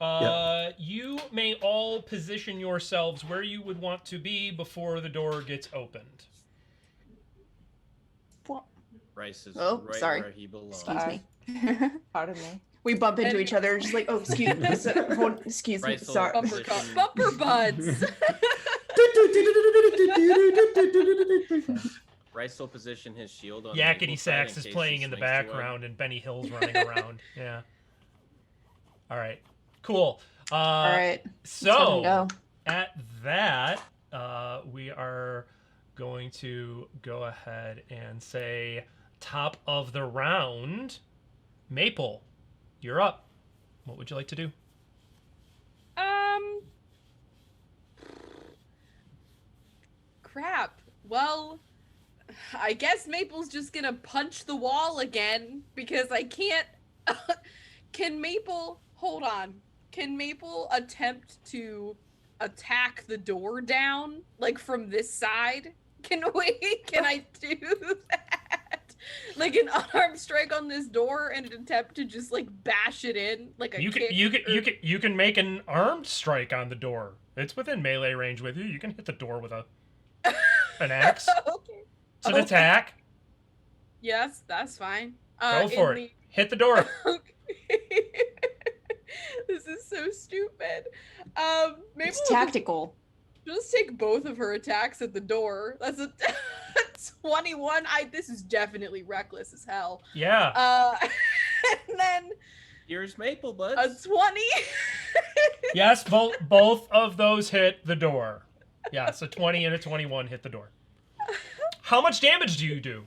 Yep. You may all position yourselves where you would want to be before the door gets opened. Rhys is Oh, right sorry. where he belongs. Excuse me. Pardon me. We bump into And- each other, just like, oh, excuse me, Right, so sorry. Bumper buds. Rhys will position his shield on Yakety Maple's side Sax in is case playing she in the swings too hard. background, and Benny Hill's running around. Yeah. All right. Cool. All right. So go. at that, we are going to go ahead and say top of the round. Maple, you're up. What would you like to do? Crap. Well, I guess Maple's just gonna punch the wall again because I can't. Can Maple hold on? Can Maple attempt to attack the door down, like from this side? Can I do that? Like an unarmed strike on this door and an attempt to just like bash it in, like a kick? You can make an armed strike on the door. It's within melee range with you. You can hit the door with an axe. Okay. It's an attack. Yes, that's fine. Go for it. Hit the door. This is so stupid. Maybe It's tactical. She'll just take both of her attacks at the door. That's a 21. This is definitely reckless as hell. Yeah. And then Here's Maple, a buds. 20. Yes, both of those hit the door. Yeah, so 20 and a 21 hit the door. How much damage do you do?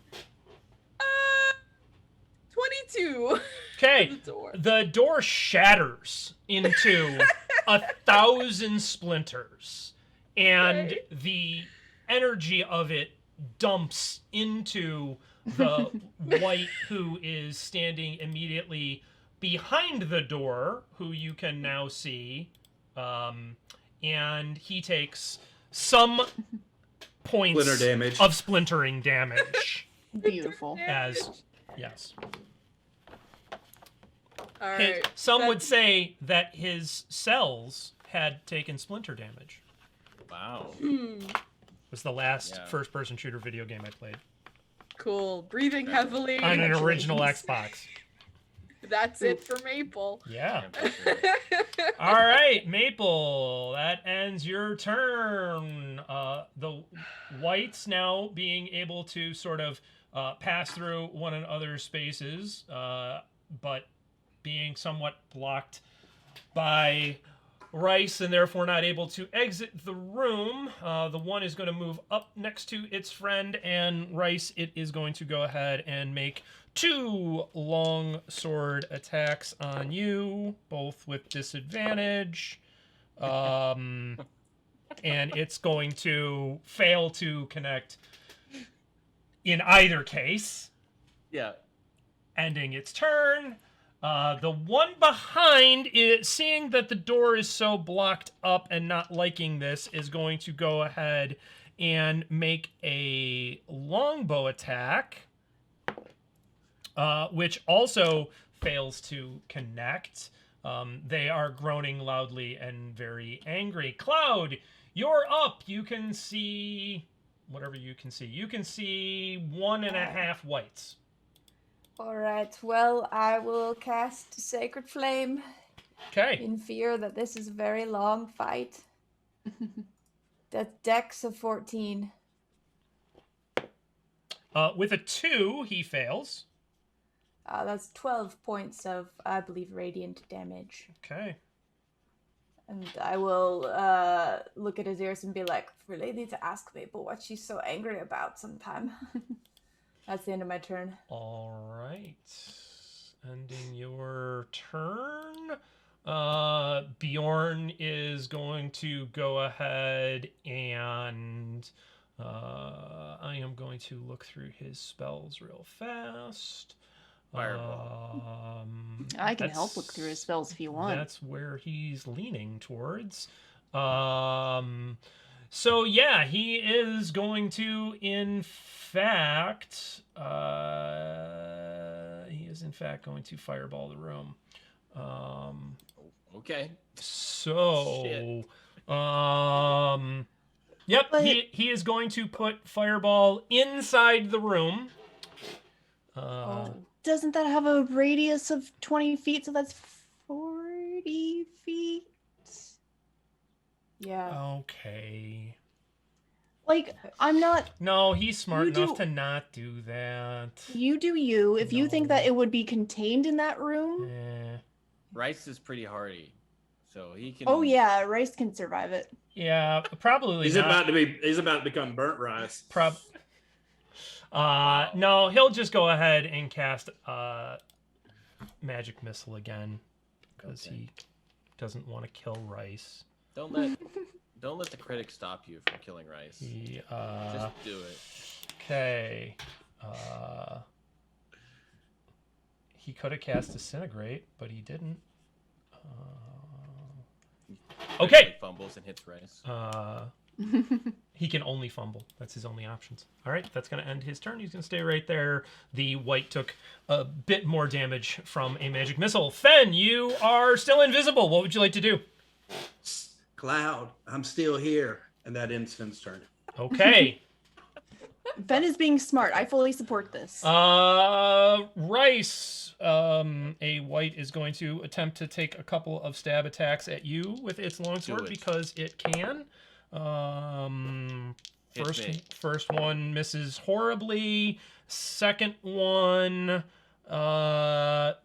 22. Okay, The door. the door shatters into 1,000 splinters, and Okay. the energy of it dumps into the wight who is standing immediately behind the door, who you can now see, and he takes some points Splinter damage. of splintering damage. Beautiful. As yes. All His- right. some would say that his cells had taken splinter damage. Wow. It was the last Yeah. first-person shooter video game I played Cool. Breathing heavily. on an original Congratulations. Xbox. That's it for Maple. Yeah. Yeah, for sure. All right, Maple. That ends your turn. The whites now being able to sort of pass through one another's spaces, but being somewhat blocked by Rhys and therefore not able to exit the room. The one is going to move up next to its friend, and Rhys, it is going to go ahead and make 2 long sword attacks on you, both with disadvantage. And it's going to fail to connect in either case, Yeah. ending its turn. The one behind it, seeing that the door is so blocked up and not liking this, is going to go ahead and make a longbow attack, which also fails to connect. They are groaning loudly and very angry. Cloud, you're up. You can see whatever you can see. You can see 1.5 whites. Alright, well, I will cast Sacred Flame Okay. in fear that this is a very long fight. That's Dex of 14. With a 2, he fails. That's 12 points of, I believe, radiant damage. Okay. And I will look at Ahzyris and be like, really need to ask Maple what she's so angry about sometime. That's the end of my turn. All right. Ending your turn. Bjorn is going to go ahead and I am going to look through his spells real fast. Fireball. I can help look through his spells if you want. That's where he's leaning towards. So yeah, he is going to, in fact, going to fireball the room. Okay. So, Shit. yep, But- he is going to put fireball inside the room. Oh. doesn't that have a radius of 20 feet? So that's 40 feet. Yeah. Okay. Like, I'm not. No, he's smart You enough do- to not do that. You do you. If you think that No. it would be contained in that room, Rhys is pretty hardy, so he can. oh yeah, Rhys can survive it. Yeah, probably He's not. He's about to become burnt rice. No, he'll just go ahead and cast magic missile again because he doesn't want to kill Rhys. Don't let the critics stop you from killing Rhys. Just do it. Okay. He could have cast Disintegrate, but he didn't. Okay. Fumbles and hits Rhys. He can only fumble. That's his only options. All right, that's going to end his turn. He's going to stay right there. The white took a bit more damage from a magic missile. Fenn, you are still invisible. What would you like to do? Cloud, I'm still here. And that ends Finn's turn. Okay. Fenn is being smart. I fully support this. Rhys, a white is going to attempt to take a couple of stab attacks at you with its longsword because it can. First one misses horribly. Second one,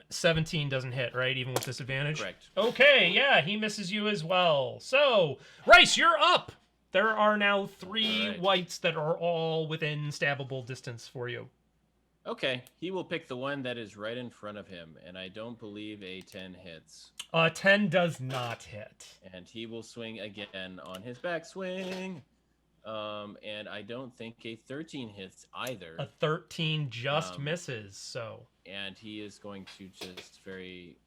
17 doesn't hit, right? Even with disadvantage? Correct. Okay, yeah, he misses you as well. So, Rhys, you're up. There are now 3 whites that are all within stabbable distance for you. Okay, he will pick the one that is right in front of him, and I don't believe a 10 hits. 10 does not hit. And he will swing again on his backswing. And I don't think a 13 hits either. A 13 just misses, so. And he is going to just very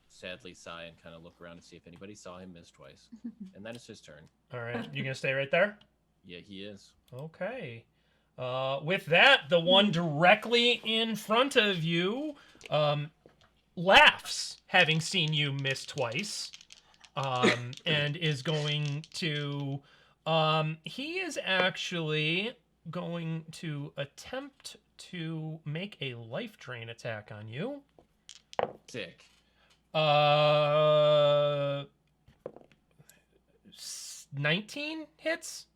sadly sigh and kind of look around to see if anybody saw him miss twice. And that is his turn. All right, you gonna stay right there? Yeah, he is. Okay. With that, the one directly in front of you laughs, having seen you miss twice, and is going to... he is actually going to attempt to make a life drain attack on you. Sick. 19 hits?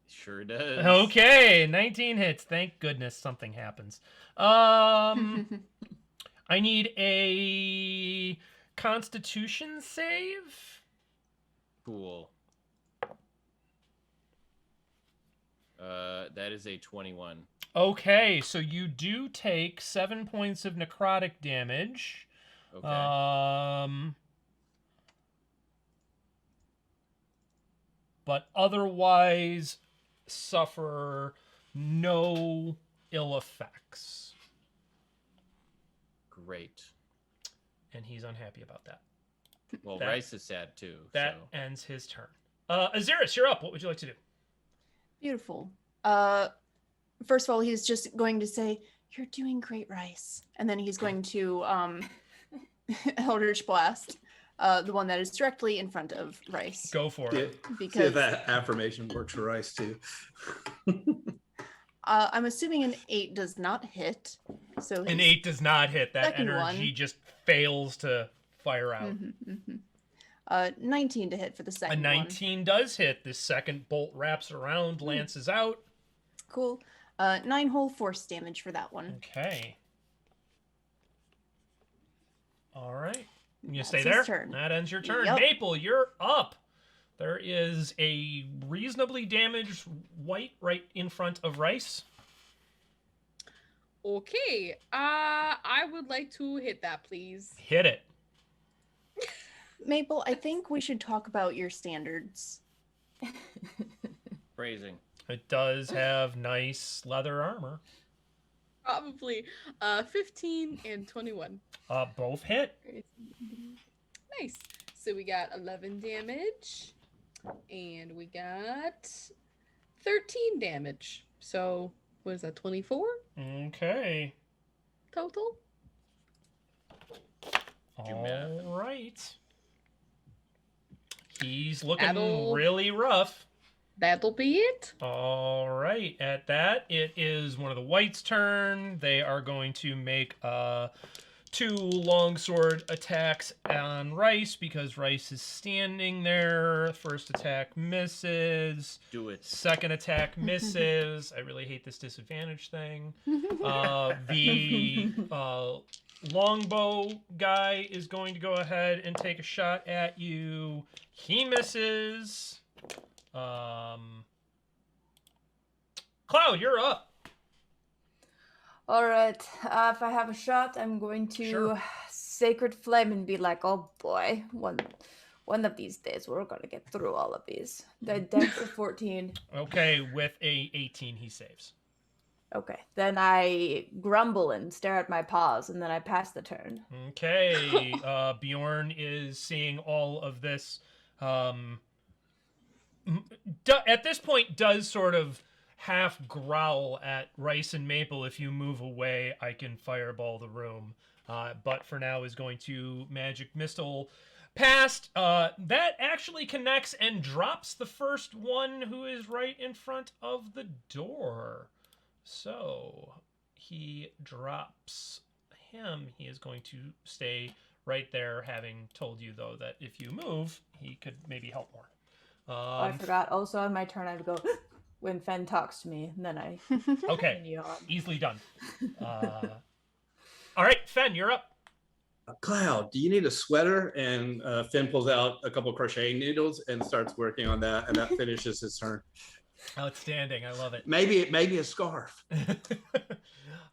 Sure does. Okay, 19 hits. Thank goodness something happens. I need a Constitution save. Cool. That is a 21. Okay, so you do take 7 points of necrotic damage. Okay. But otherwise suffer no ill effects. Great. And he's unhappy about that. Well, Rhys is sad too. That ends his turn. Ahzyris, you're up. What would you like to do? Beautiful. First of all, he's just going to say, "You're doing great, Rhys," and then he's going to Eldritch Blast, the one that is directly in front of Rhys. Go for it. Because see if that affirmation works for Rice too. I'm assuming an 8 does not hit. So an 8 does not hit. That second energy one just fails to fire out. 19 to hit for the second one. A 19 does hit. This second bolt wraps around, lances out. Cool. 9 whole force damage for that one. Okay. All right. You That's stay his there? turn. That ends your turn. Yep. Maple, you're up. There is a reasonably damaged white right in front of Rhys. Okay. I would like to hit that, please. Hit it. Maple, I think we should talk about your standards. Phrasing. It does have nice leather armor. Probably 15 and 21. Both hit. Nice. So we got 11 damage and we got 13 damage. So what is that, 24 Okay. total? All right. He's looking That'll- really rough. That'll be it. All right. At that, it is one of the whites' turn. They are going to make 2 longsword attacks on Rhys because Rhys is standing there. First attack misses. Do it. Second attack misses. I really hate this disadvantage thing. The longbow guy is going to go ahead and take a shot at you. He misses. Cloud, you're up. All right. If I have a shot, I'm going to Sure. Sacred Flame and be like, oh boy, one of these days we're gonna get through all of these. The dex of 14. Okay, with a 18, he saves. Okay. Then I grumble and stare at my paws, and then I pass the turn. Okay, Bjorn is seeing all of this. At this point, does sort of half growl at Rhys and Maple. If you move away, I can fireball the room. But for now, is going to magic missile past. That actually connects and drops the first one who is right in front of the door. So he drops him. He is going to stay right there, having told you, though, that if you move, he could maybe help more. I forgot. Also, on my turn, I would go when Fenn talks to me, and then I. Okay, yawn. easily done. All right, Fenn, you're up. Cloud, do you need a sweater? And Finn pulls out a couple crocheting needles and starts working on that, and that finishes his turn. Outstanding. I love it. Maybe a scarf.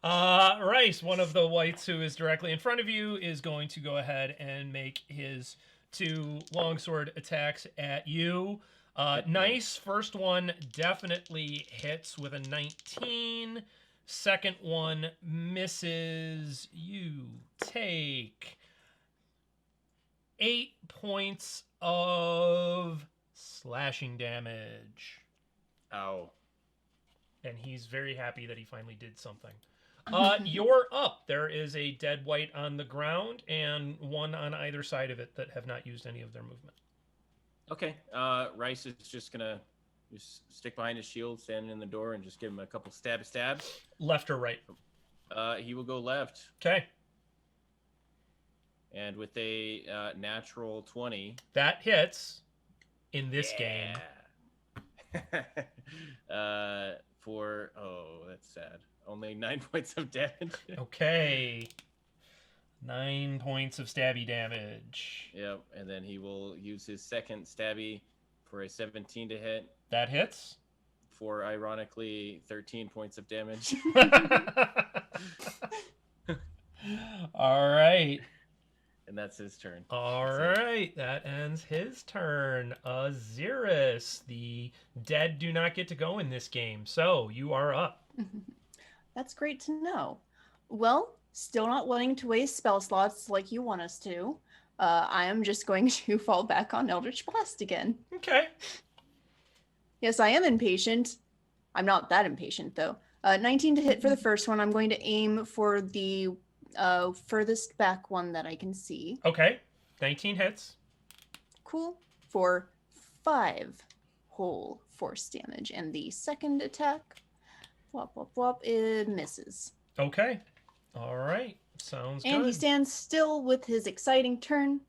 Rhys, one of the whites who is directly in front of you, is going to go ahead and make his 2 longsword attacks at you. Nice. First one definitely hits with a 19. Second one misses. You take 8 points of slashing damage. Ow. And he's very happy that he finally did something. You're up. There is a dead white on the ground and one on either side of it that have not used any of their movement. Okay. Rhys is just gonna stick behind his shield, standing in the door, and just give him a couple stabs. Left or right? He will go left. Okay. And with a natural 20. That hits in this game. That's sad. Only 9 points of damage. Okay. 9 points of stabby damage. Yep, and then he will use his second stabby for a 17 to hit. That hits. For, ironically, 13 points of damage. All right. And that's his turn. All right. That ends his turn. Ahzyris. The dead do not get to go in this game, so you are up. That's great to know. Well, still not wanting to waste spell slots like you want us to. I am just going to fall back on Eldritch Blast again. Okay. Yes, I am impatient. I'm not that impatient, though. 19 to hit for the first one. I'm going to aim for the furthest back one that I can see. Okay. 19 hits. Cool. For 5 whole force damage. And the second attack, whop, whop, whop, it misses. Okay. All right. Sounds good. And he stands still with his exciting turn,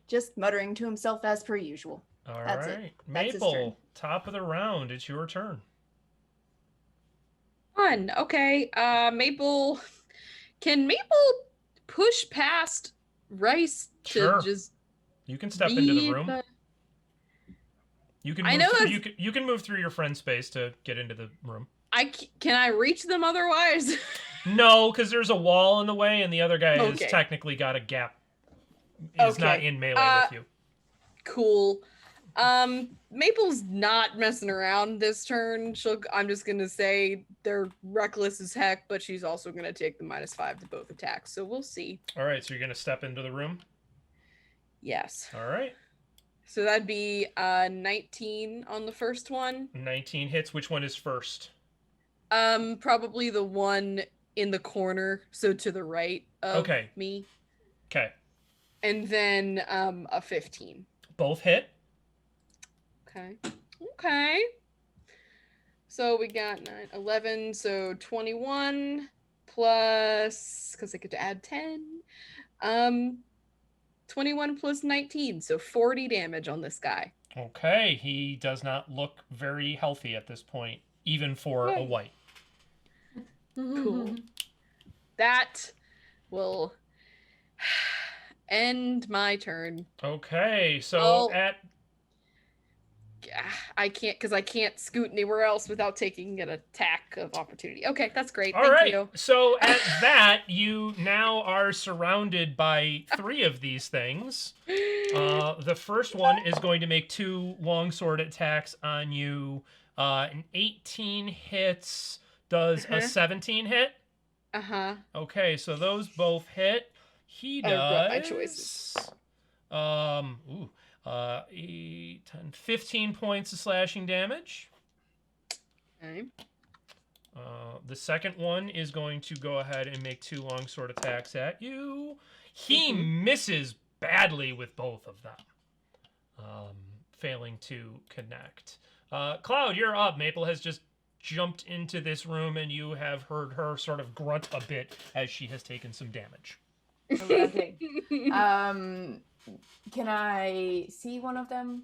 just muttering to himself as per usual. All That's right. it. That's his turn. Maple, top of the round. It's your turn. Fun. Okay. Maple. Can Maple push past Rhys to Sure. just You can step into the room. the- You can I move know through, that's- you can move through your friend space to get into the room. Can I reach them otherwise? No, because there's a wall in the way, and the other guy has Okay. technically got a gap. He's not Okay. in melee with you. Cool. Maple's not messing around this turn. I'm just gonna say they're reckless as heck, but she's also gonna take the -5 to both attacks. So we'll see. All right, so you're gonna step into the room. Yes. All right, So that'd be 19 on the first one. 19 hits. Which one is first? Probably the one in the corner, so to the right of Okay. me. Okay, And then a 15. both hit. Okay. Okay. So we got 9, 11, so 21 plus, because I get to add 10. 21 plus 19, so 40 damage on this guy. Okay, he does not look very healthy at this point, even for a Yay. white. Cool. That will end my turn. Okay, so I can't, because I can't scoot anywhere else without taking an attack of opportunity. Okay, that's great. All Thank right. you. So at that, you now are surrounded by 3 of these things. The first one is going to make 2 longsword attacks on you. An 18 hits. Does a 17 hit? Uh-huh. Okay, so those both hit. He does. I regret my choices. 8, 10, 15 points of slashing damage. Okay. The second one is going to go ahead and make 2 longsword attacks at you. He misses badly with both of them, failing to connect. Cloud, you're up. Maple has just jumped into this room, and you have heard her sort of grunt a bit as she has taken some damage. Can I see one of them?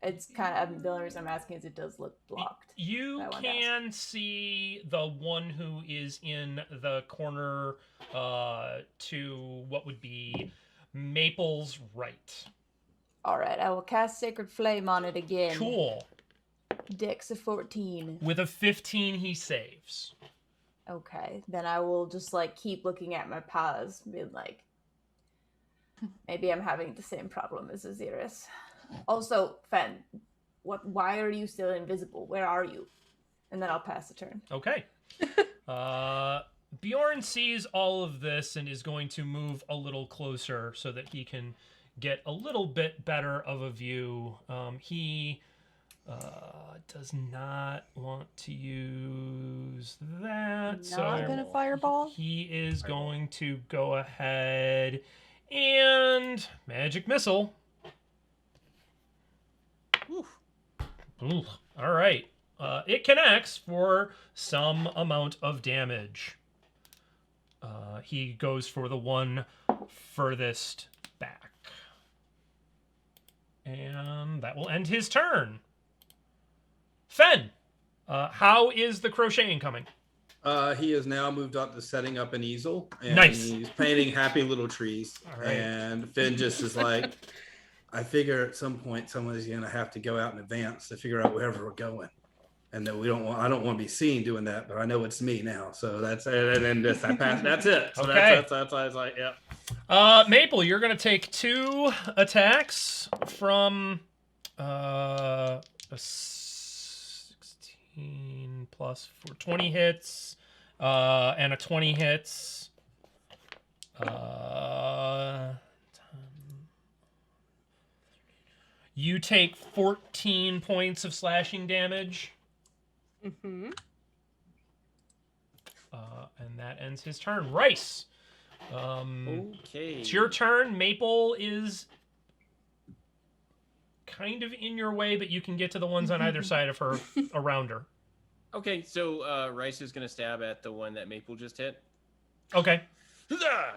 It's kind of the only reason I'm asking is it does look blocked. You can see the one who is in the corner to what would be Maple's right. All right, I will cast Sacred Flame on it again. Cool. Dex of 14. With a 15, he saves. Okay, then I will just like keep looking at my paws, being like, maybe I'm having the same problem as Ahzyris. Also, Fenn, why are you still invisible? Where are you? And then I'll pass the turn. Okay. Bjorn sees all of this and is going to move a little closer so that he can get a little bit better of a view. He does not want to use that. Not gonna fireball. He is going to go ahead and magic missile. Ooh. All right. It connects for some amount of damage. He goes for the one furthest back. And that will end his turn. Fenn, how is the crocheting coming? He has now moved up to setting up an easel. And Nice. He's painting happy little trees. All right. And Finn just is like, I figure at some point someone's going to have to go out in advance to figure out wherever we're going. And that I don't want to be seen doing that, but I know it's me now. So that's it. And then just I pass. That's it. So Okay. that's I was like, yeah. Maple, you're going to take 2 attacks from a 16 plus 4, 20 hits, and a 20 hits. 10. You take 14 points of slashing damage. Mm-hmm. And that ends his turn. Rhys. Okay. It's your turn. Maple is kind of in your way, but you can get to the ones on either side of her, around her. Okay, so Rhys is going to stab at the one that Maple just hit. Okay. No.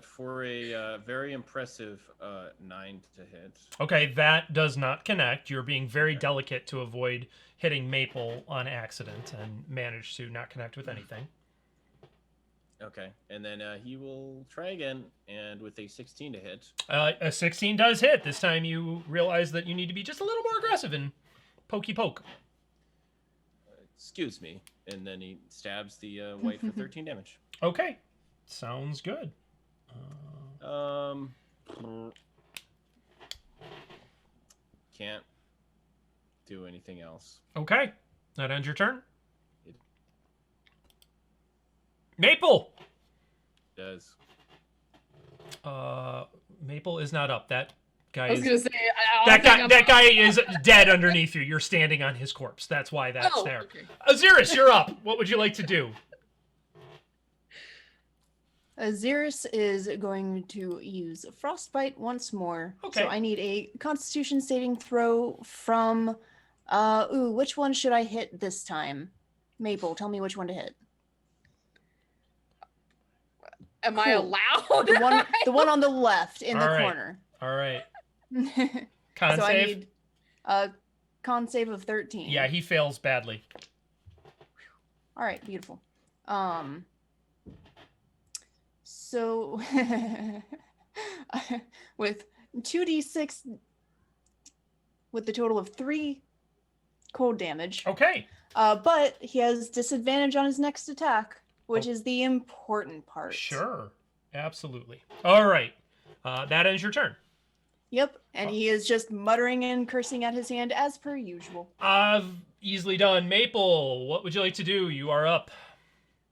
For a very impressive 9 to hit. Okay, that does not connect. You're being very delicate to avoid hitting Maple on accident and manage to not connect with anything. Okay, and then he will try again, and with a 16 to hit. A 16 does hit. This time you realize that you need to be just a little more aggressive and pokey poke. Excuse me. And then he stabs the white for 13 damage. Okay, sounds good. Can't do anything else. Okay, that ends your turn. Maple! Does. Maple is not up. That guy I was is... gonna say That guy is dead underneath you. You're standing on his corpse. That's why that's there. Okay. Ahzyris, you're up. What would you like to do? Ahzyris is going to use Frostbite once more. Okay. So I need a Constitution saving throw from. Which one should I hit this time? Maple, tell me which one to hit. Am I Cool. allowed? The one on the left in the All right. corner. All right. Con So save? I need a con save of 13. Yeah, he fails badly. All right, beautiful. So with 2d6 with the total of 3 cold damage. Okay. But he has disadvantage on his next attack, which is the important part. Sure. Absolutely. All right. That ends your turn. Yep, and he is just muttering and cursing at his hand as per usual. Easily done. Maple, what would you like to do? You are up.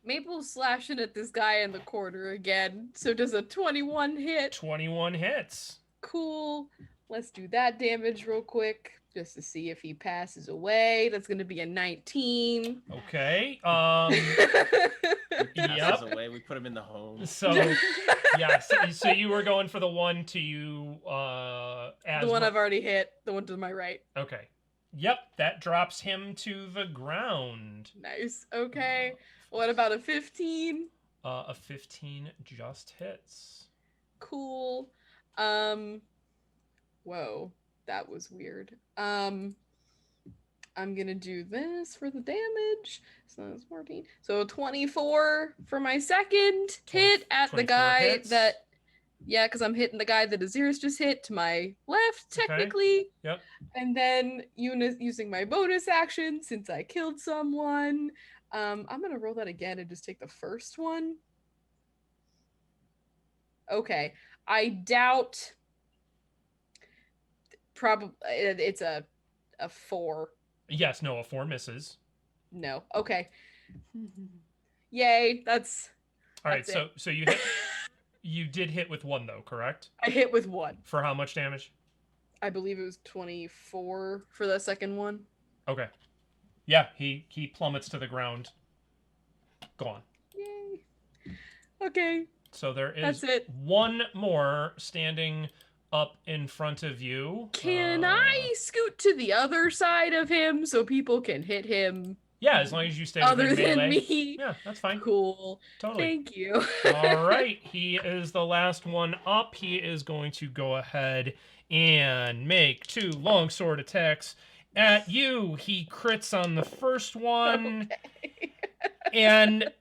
Maple's slashing at this guy in the corner again. So does a 21 hit? 21 hits. Cool. Let's do that damage real quick, just to see if he passes away. That's going to be a 19. Okay. Passes Yep. away. We put him in the home. So, yeah. So you were going for the one to you. The one I've already hit. The one to my right. Okay. Yep. That drops him to the ground. Nice. Okay. What about a 15? A 15 just hits. Cool. Whoa. That was weird. I'm gonna do this for the damage. So that's 14. So 24 for my second hit at the guy hits. that, yeah, because I'm hitting the guy that Ahzyris just hit to my left, technically. Yep. And then using my bonus action, since I killed someone, I'm gonna roll that again and just take the first one. Okay, I doubt. Probably it's a 4. Yes. No. A 4 misses. No. Okay. Yay. That's All right. That's So you hit. You did hit with 1 though, correct? I hit with 1. For how much damage? I believe it was 24 for the second one. Okay. Yeah. He plummets to the ground. Gone. Yay. Okay. So there is That's it. one more standing up in front of you. Can I scoot to the other side of him so people can hit him Yeah, as long as you stay other within than melee. me? Yeah, that's fine. Cool. Totally. Thank you. All right, he is the last one up. He is going to go ahead and make 2 longsword attacks at you. He crits on the first one Okay. and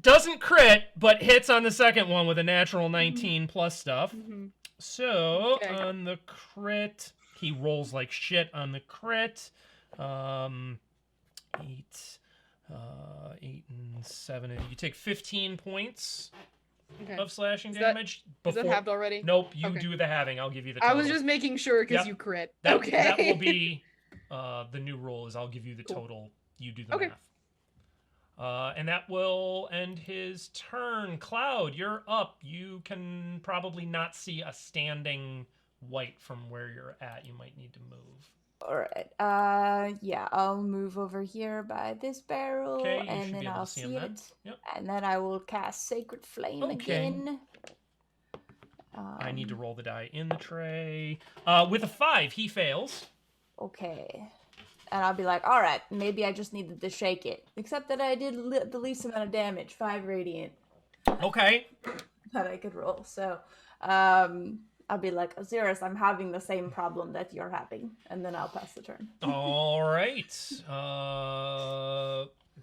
doesn't crit, but hits on the second one with a natural 19 plus stuff. Mhm. So Okay. on the crit, he rolls like shit on the crit. 8 and 7. You take 15 points Okay. of slashing Is that- damage. Is that halved already? Nope, you Okay. do the halving. I'll give you the I total. was just making sure because Yep. you crit. that, Okay. That will be the new rule is I'll give you the Cool. total. You do the Okay. math. And that will end his turn. Cloud, you're up. You can probably not see a standing wight from where you're at. You might need to move. All right. Yeah, I'll move over here by this barrel, Okay, you should and be then able to I'll see see him then. it, Yep. and then I will cast Sacred Flame Okay. again. I need to roll the die in the tray. With a 5, he fails. Okay. And I'll be like, all right, maybe I just needed to shake it. Except that I did the least amount of damage, 5 radiant, Okay. that I could roll. So, I'll be like, Ahzyris, I'm having the same problem that you're having, and then I'll pass the turn. All right.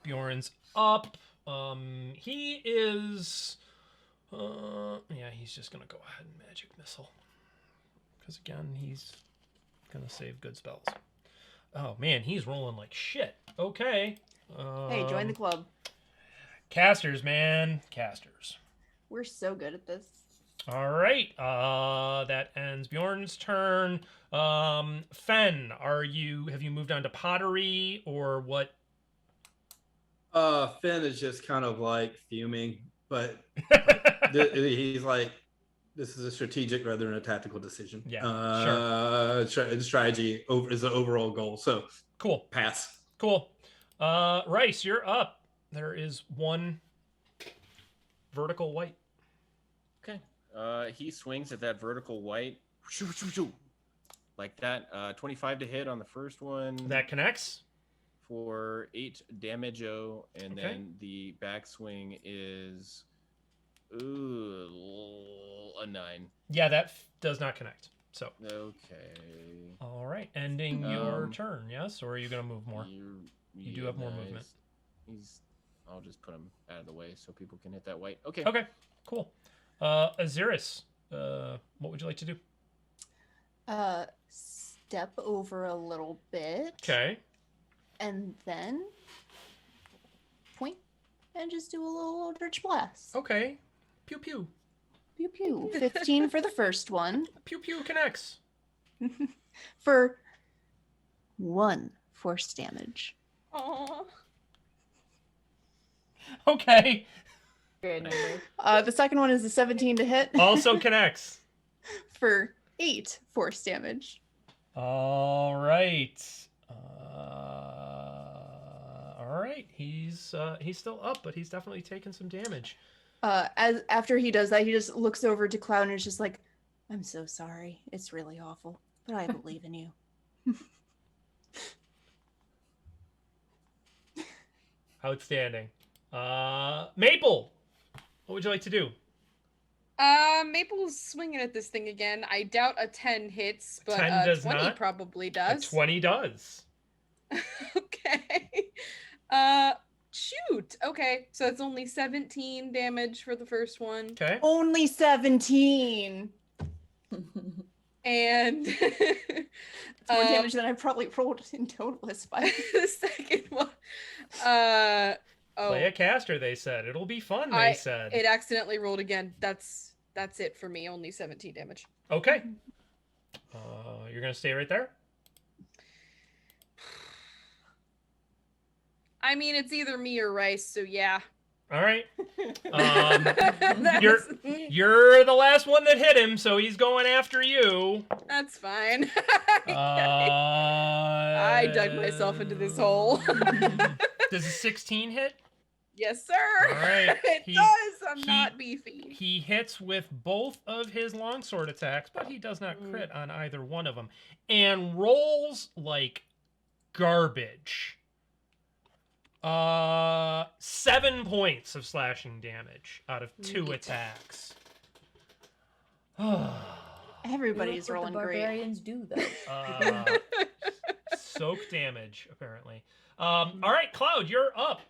Bjorn's up. He is. Yeah, he's just gonna go ahead and magic missile. Because again, he's gonna save good spells. Oh man, he's rolling like shit. Okay. Hey, join the club. Casters, man, casters. We're so good at this. All right. That ends Bjorn's turn. Fenn, have you moved on to pottery or what? Fenn is just kind of like fuming, but he's like, this is a strategic rather than a tactical decision. Yeah, Strategy is the overall goal. So Cool. pass. Cool. Rhys, you're up. There is one vertical white. Okay. He swings at that vertical white. Like that. 25 to hit on the first one. That connects. For 8 damage, and Okay. then the backswing is a 9. Yeah, that does not connect. So. Okay. All right, ending your turn, yes? Or are you going to move more? You do have more movement. I'll just put him out of the way so people can hit that white. Okay. Okay, cool. Ahzyris, what would you like to do? Step over a little bit. Okay. And then point and just do a little Eldritch Blast. Okay. Pew pew. Pew pew. 15 for the first one. Pew pew connects. For 1 force damage. Aww. Okay. Great number. The second one is a 17 to hit. Also connects. For 8 force damage. All right. All right. He's still up, but he's definitely taken some damage. After he does that, he just looks over to Cloud and is just like, "I'm so sorry. It's really awful, but I believe in you." Outstanding. Maple, what would you like to do? Maple's swinging at this thing again. I doubt a 10 hits, but 10 a does 20 not. probably A does. 20 does. Okay. Shoot. Okay, so it's only 17 damage for the first one. Okay. Only 17. And It's more damage than I probably rolled in total as 5. the second one. Play a caster, they said. It'll be fun, they said. It accidentally rolled again. That's it for me. Only 17 damage. Okay. You're going to stay right there? I mean, it's either me or Rhys, so yeah. All right. That's- You're the last one that hit him, so he's going after you. That's fine. I dug myself into this hole. Does a 16 hit? Yes, sir. All right. It does. I'm not beefy. He hits with both of his longsword attacks, but he does not crit on either one of them. And rolls like garbage. 7 points of slashing damage out of 2 attacks. Everybody's Look what rolling the great. barbarians do, though. Soak damage, apparently. All right, Cloud, you're up.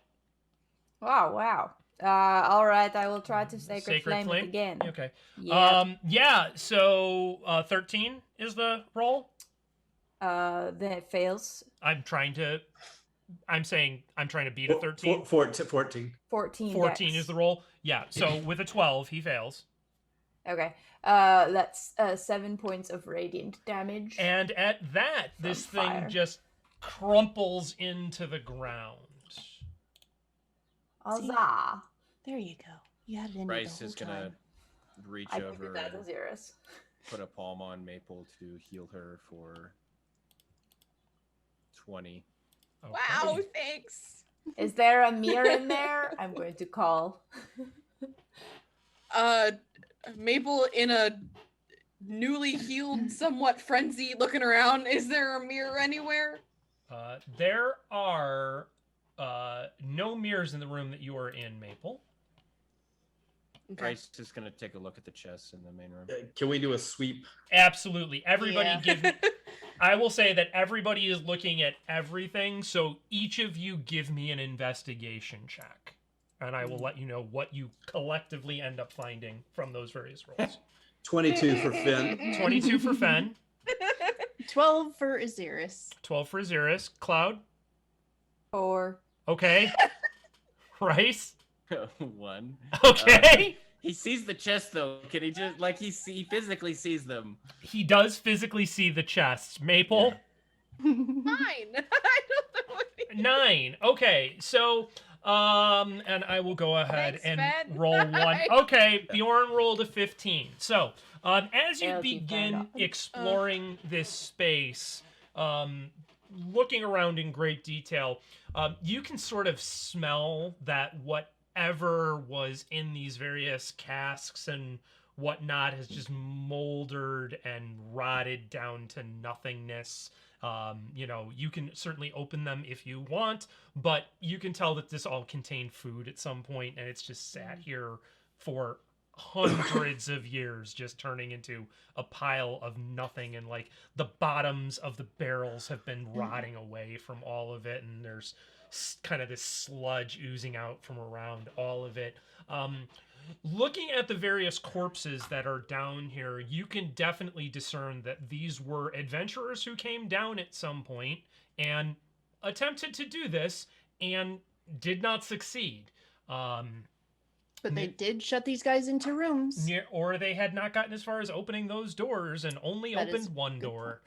Wow. All right, I will try to Sacred Flame it again. Okay. Yeah. So 13 is the roll. Then it fails. I'm trying to beat a 13. 14. 14 14 dex. is the roll. Yeah, so with a 12, he fails. Okay. That's 7 points of radiant damage. And at that, this From fire. thing just crumples into the ground. Huzzah! There you go. You had it in Rhys the whole is gonna time. reach I over figured that and Ahzyris. put a palm on Maple to heal her for 20. Okay. Wow, thanks. Is there a mirror in there? I'm going to call. Maple in a newly healed, somewhat frenzy, looking around. Is there a mirror anywhere? There are no mirrors in the room that you are in, Maple. Okay. Rhys is gonna take a look at the chests in the main room. Can we do a sweep? Absolutely. Everybody Yeah. give me... I will say that everybody is looking at everything, so each of you give me an investigation check. And I will let you know what you collectively end up finding from those various rolls. 22 for Finn. 22 for Fenn, 12 for Ahzyris. 12 for Ahzyris. Cloud? 4. Okay. Rhys? 1. Okay. He sees the chest though. Can he just he physically sees them? He does physically see the chests. Maple? Fine. I don't know what he... 9. Okay, so... and I will go ahead Thanks, and Fenn. roll 1. Okay, Bjorn rolled a 15. So, as you I'll keep begin that up. exploring this space, looking around in great detail, you can sort of smell that whatever was in these various casks and whatnot has just moldered and rotted down to nothingness. You know, you can certainly open them if you want, but you can tell that this all contained food at some point, and it's just sat here for hundreds of years, just turning into a pile of nothing. And like the bottoms of the barrels have been rotting away from all of it, and there's kind of this sludge oozing out from around all of it. Looking at the various corpses that are down here, you can definitely discern that these were adventurers who came down at some point and attempted to do this and did not succeed. But they did shut these guys into rooms. Or they had not gotten as far as opening those doors and only opened one door.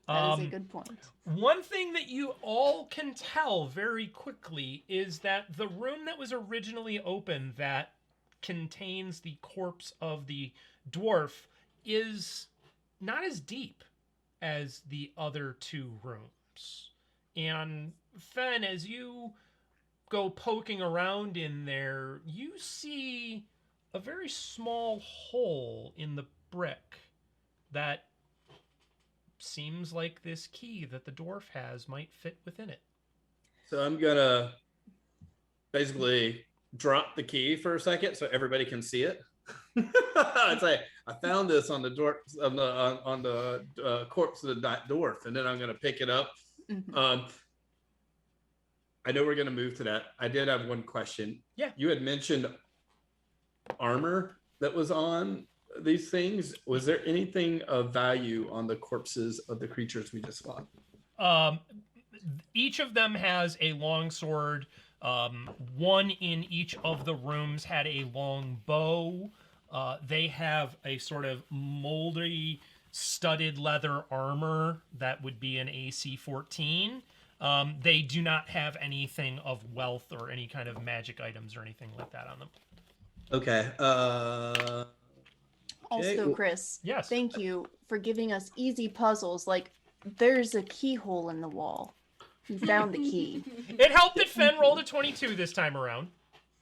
That is a good point. One thing that you all can tell very quickly is that the room that was originally open that contains the corpse of the dwarf is not as deep as the other two rooms. And Fenn, as you go poking around in there, you see a very small hole in the brick that seems like this key that the dwarf has might fit within it. So I'm gonna basically drop the key for a second so everybody can see it. I'd say I found this on the corpse of the dwarf, and then I'm gonna pick it up. Mm-hmm. I know we're gonna move to that. I did have one question. Yeah. You had mentioned armor that was on these things. Was there anything of value on the corpses of the creatures we just fought? Each of them has a long sword. One in each of the rooms had a long bow. They have a sort of moldy, studded leather armor that would be an AC 14. They do not have anything of wealth or any kind of magic items or anything like that on them. Okay. Also, Chris, yes, thank you for giving us easy puzzles. Like, there's a keyhole in the wall. You found the key. It helped that Fenn rolled a 22 this time around.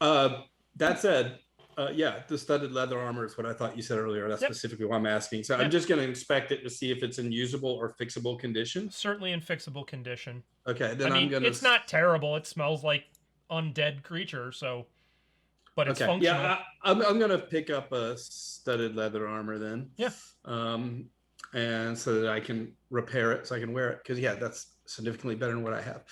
That said, yeah, the studded leather armor is what I thought you said earlier. That's specifically why I'm asking. So I'm just going to inspect it to see if it's in usable or fixable condition. Certainly in fixable condition. Okay, then I mean, I'm going to... It's not terrible. It smells like undead creature, so... But it's functional. Yeah, I'm going to pick up a studded leather armor then. Yeah. And so that I can repair it, so I can wear it. Because, yeah, that's significantly better than what I have.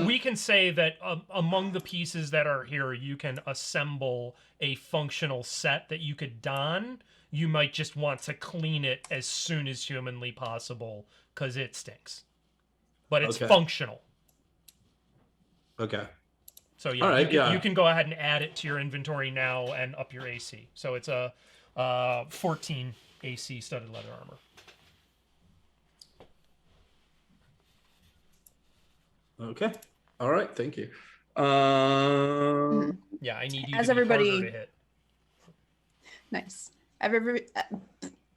We can say that among the pieces that are here, you can assemble a functional set that you could don. You might just want to clean it as soon as humanly possible because it stinks. But it's functional. Okay. So yeah, right, you can go ahead and add it to your inventory now and up your AC. So it's a 14 AC studded leather armor. Okay. All right. Thank you. Yeah, I need you as to be everybody harder to hit. Nice.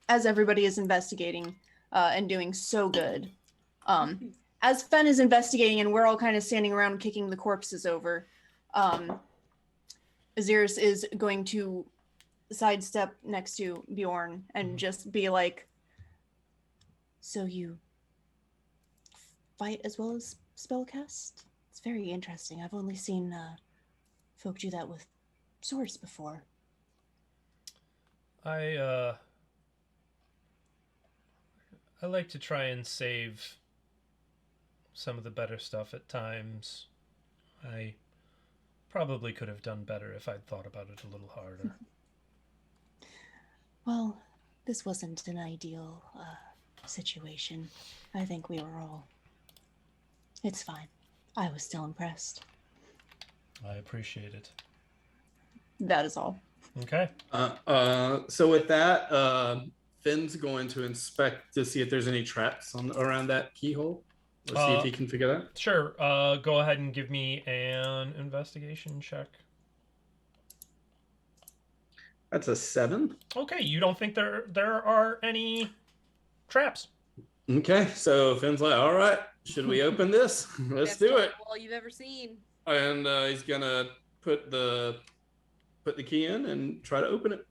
As everybody is investigating and doing so good, as Fenn is investigating and we're all kind of standing around kicking the corpses over, Ahzyris is going to sidestep next to Bjorn and just be like, "So you fight as well as spellcast? It's very interesting. I've only seen folk do that with swords before." I like to try and save some of the better stuff at times. I probably could have done better if I'd thought about it a little harder. Well, this wasn't an ideal situation. I think we were all... It's fine. I was still impressed. I appreciate it. That is all. Okay. So with that, Finn's going to inspect to see if there's any traps around that keyhole. Let's see if he can figure that. Sure. Go ahead and give me an investigation check. That's a 7. Okay, you don't think there are any traps? Okay, so Finn's like, all right, should we open this? Let's do it. All you've ever seen. And he's gonna put the key in and try to open it.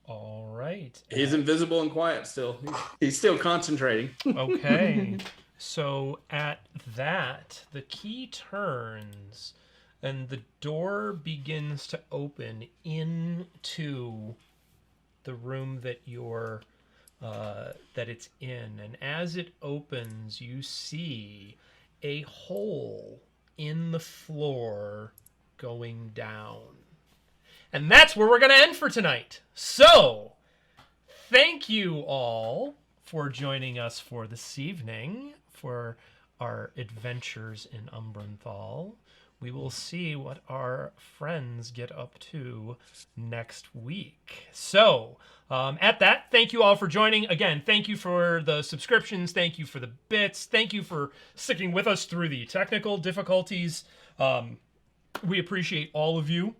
All right. He's invisible and quiet still. He's still concentrating. Okay. So at that, the key turns and the door begins to open into the room that you're that it's in. And as it opens, you see a hole in the floor going down. And that's where we're going to end for tonight. So, thank you all for joining us for this evening for our adventures in Umbranthal. We will see what our friends get up to next week. So, at that, thank you all for joining. Again, thank you for the subscriptions. Thank you for the bits. Thank you for sticking with us through the technical difficulties. We appreciate all of you.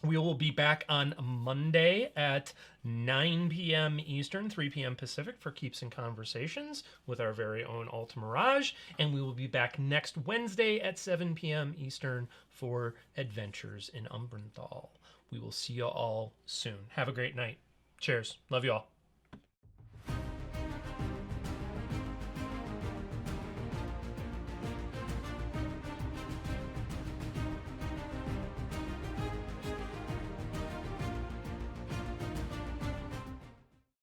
We will be back on Monday at 9 p.m. Eastern, 3 p.m. Pacific for Keeps and Conversations with our very own Altamirage. And we will be back next Wednesday at 7 p.m. Eastern for Adventures in Umbranthal. We will see you all soon. Have a great night. Cheers. Love you all.